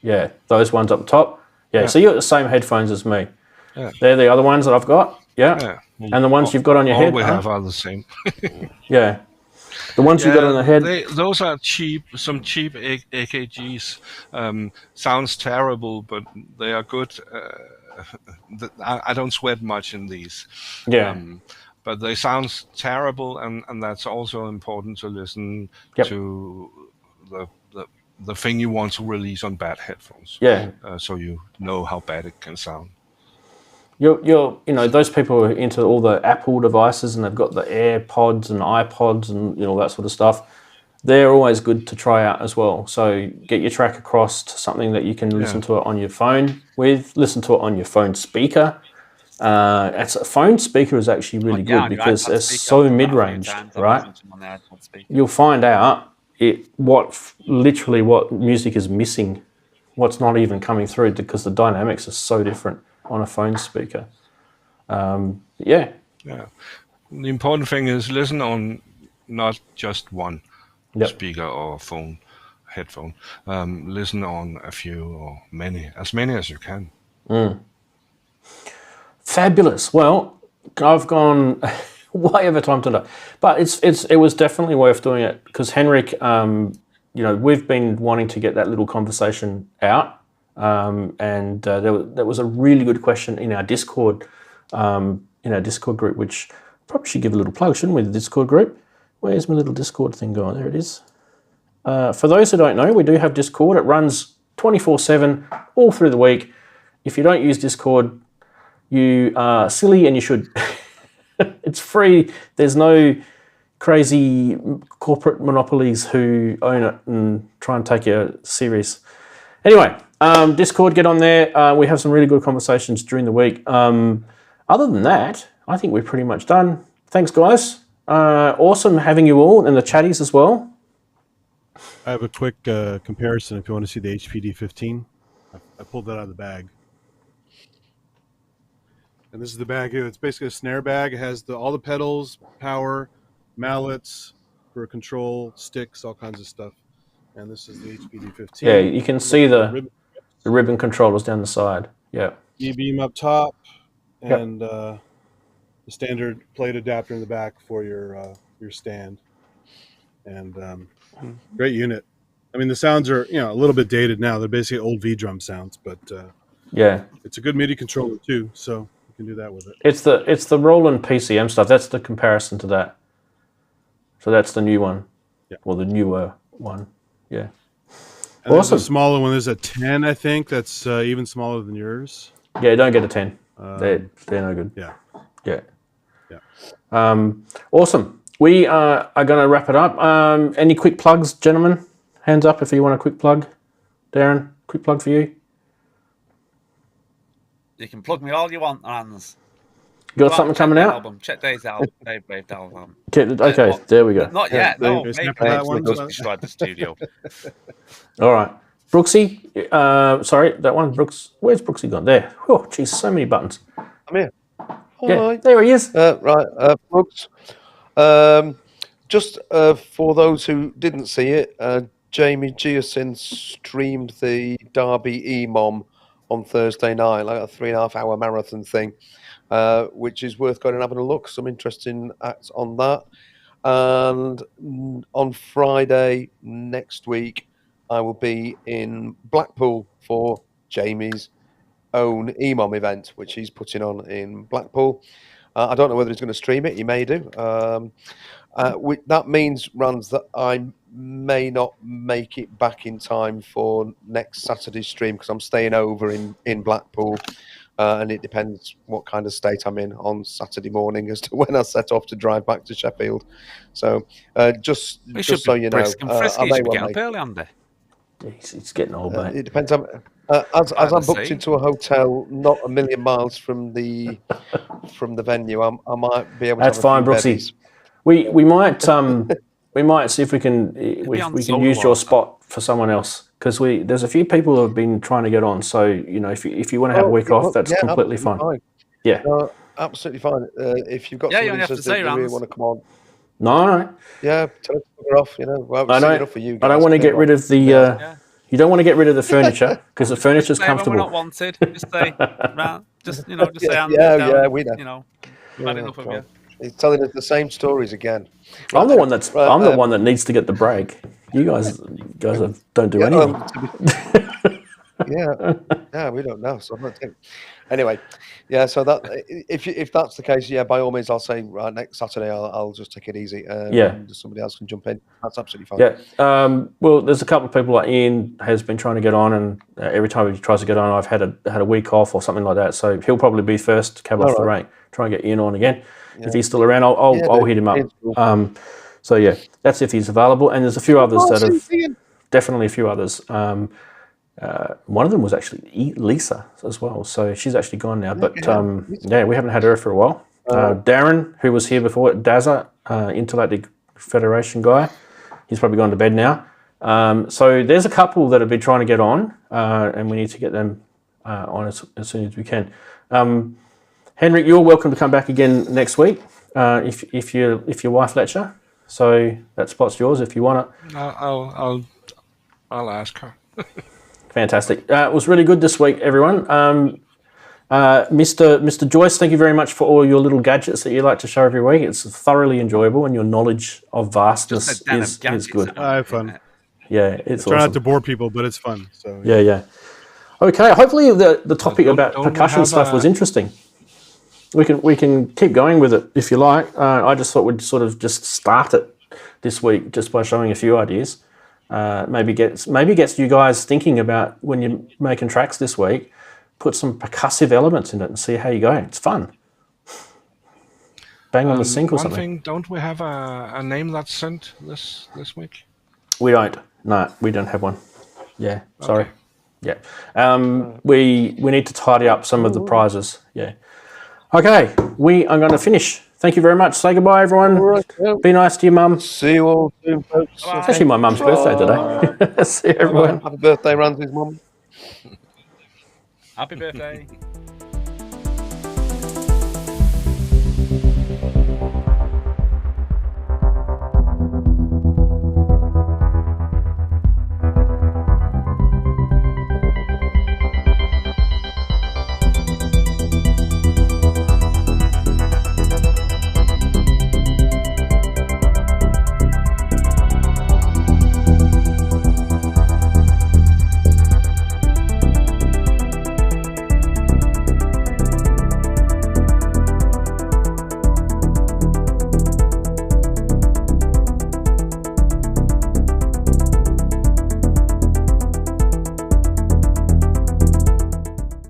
Yeah, those ones up top. Yeah, so you got the same headphones as me. Yeah. They're the other ones that I've got. Yeah. And the ones you've got on your head. All we have are the same. Yeah. The ones you got on the head. Those are cheap, some cheap AKGs. Sounds terrible, but they are good. I don't sweat much in these. Yeah. But they sound terrible, and that's also important to listen to the thing you want to release on bad headphones. Yeah. So you know how bad it can sound. You know, those people who are into all the Apple devices and they've got the AirPods and iPods and all that sort of stuff. They're always good to try out as well. So get your track across to something that you can listen to it on your phone with. Listen to it on your phone speaker. A phone speaker is actually really good because it's so mid-range, right? You'll find out literally what music is missing, what's not even coming through because the dynamics are so different on a phone speaker. The important thing is listen on not just one speaker or headphone. Listen on a few or as many as you can. Fabulous. Well, I've gone way over time today, but it was definitely worth doing it because Henrik, we've been wanting to get that little conversation out, and there was a really good question in our Discord, group, which probably should give a little plug, shouldn't we? The Discord group. Where's my little Discord thing going? There it is. For those who don't know, we do have Discord. It runs 24/7 all through the week. If you don't use Discord, you are silly and you should. It's free. There's no crazy corporate monopolies who own it and try and take you serious. Anyway, Discord, get on there. We have some really good conversations during the week. Other than that, I think we're pretty much done. Thanks, guys. Awesome having you all and the chatties as well. I have a quick comparison if you want to see the HPD 15. I pulled that out of the bag. And this is the bag here. It's basically a snare bag. It has all the pedals, power, mallets for control, sticks, all kinds of stuff. And this is the HPD 15. Yeah, you can see the ribbon controllers down the side. Yeah. E-beam up top, and the standard plate adapter in the back for your stand. And great unit. I mean, the sounds are a little bit dated now. They're basically old V-drum sounds, but it's a good MIDI controller too. So. Do that with it. It's the Roland PCM stuff. That's the comparison to that. So that's the new one, or the newer one. Yeah. And awesome. There's a smaller one. There's a 10, I think. That's even smaller than yours. Yeah, don't get a 10. They're no good. Yeah. Awesome. We are going to wrap it up. Any quick plugs, gentlemen? Hands up if you want a quick plug. Darren, quick plug for you. You can plug me all you want, Hans. You got something coming out? Album. Check Dave's album. Dave Braved album. Okay, there we go. Not yet. No, maybe just destroyed the studio. All right. Brooksy, sorry, that one, Brooks. Where's Brooksy gone? There. Oh, geez, so many buttons. I'm here. Yeah, there he is. Right, Brooks. Just for those who didn't see it, Jamie Geosin streamed the Derby EMOM on Thursday night, like a 3.5 hour marathon thing, which is worth going and having a look. Some interesting acts on that. And on Friday next week, I will be in Blackpool for Jamie's own EMOM event, which he's putting on in Blackpool. I don't know whether he's going to stream it. He may do. That means, Ranz, that I may not make it back in time for next Saturday's stream because I'm staying over in Blackpool, and it depends what kind of state I'm in on Saturday morning as to when I set off to drive back to Sheffield. So just so you know, I may well make early on there. It's getting old, mate. It depends. As I'm booked into a hotel not a million miles from the venue, I might be able to. That's fine, Brooksy. We might see if we can use your spot for someone else, because there's a few people who have been trying to get on. So if you want to have a week off, that's completely fine. Yeah, no, absolutely fine. If you've got somebody who says they really want to come on, no, yeah, tell them to fuck off. Well, I don't. for you I don't guys, want to get rid of the. You don't want to get rid of the furniture because the furniture's comfortable. When we're not wanted, just say, Rant, just say, yeah, we know. Had enough of you. He's telling us the same stories again. I'm the one that's. I'm the one that needs to get the break. You guys don't do anything. Yeah, we don't know. So I'm not thinking. Anyway, yeah. So that if that's the case, yeah, by all means, I'll say next Saturday I'll just take it easy. And somebody else can jump in. That's absolutely fine. Yeah. Well, there's a couple of people like Ian has been trying to get on, and every time he tries to get on, I've had a week off or something like that. So he'll probably be first cab off the rank. Try and get Ian on again. Yeah. If he's still around, I'll hit him up. Cool. So yeah, that's if he's available. And there's a few others that have definitely a few others. One of them was actually Lisa as well. So she's actually gone now. But we haven't had her for a while. Darren, who was here before, Dazza, Interlactic Federation guy, he's probably gone to bed now. So there's a couple that have been trying to get on, and we need to get them on as soon as we can. Henrik, you're welcome to come back again next week if your wife lets you. So that spot's yours if you want it. I'll ask her. Fantastic. It was really good this week, everyone. Mr. Joyce, thank you very much for all your little gadgets that you like to show every week. It's thoroughly enjoyable, and your knowledge of vastness is good. I have fun. Yeah, it's awesome. Try not to bore people, but it's fun. So yeah. Okay, hopefully the topic about percussion stuff was interesting. We can keep going with it if you like. I just thought we'd sort of just start it this week just by showing a few ideas. Maybe gets you guys thinking about when you're making tracks this week. Put some percussive elements in it and see how you go. It's fun. Bang on the sync or something. One thing, don't we have a name that's sent this week? We don't. No, we don't have one. Yeah, sorry. Okay. Yeah. We need to tidy up some of the prizes. Yeah. Okay, we are going to finish. Thank you very much. Say goodbye, everyone. Right, yeah. Be nice to your mum. See you all soon, folks. It's actually my mum's birthday today. See you, everyone. Happy birthday, Ranzee's mum. Happy birthday.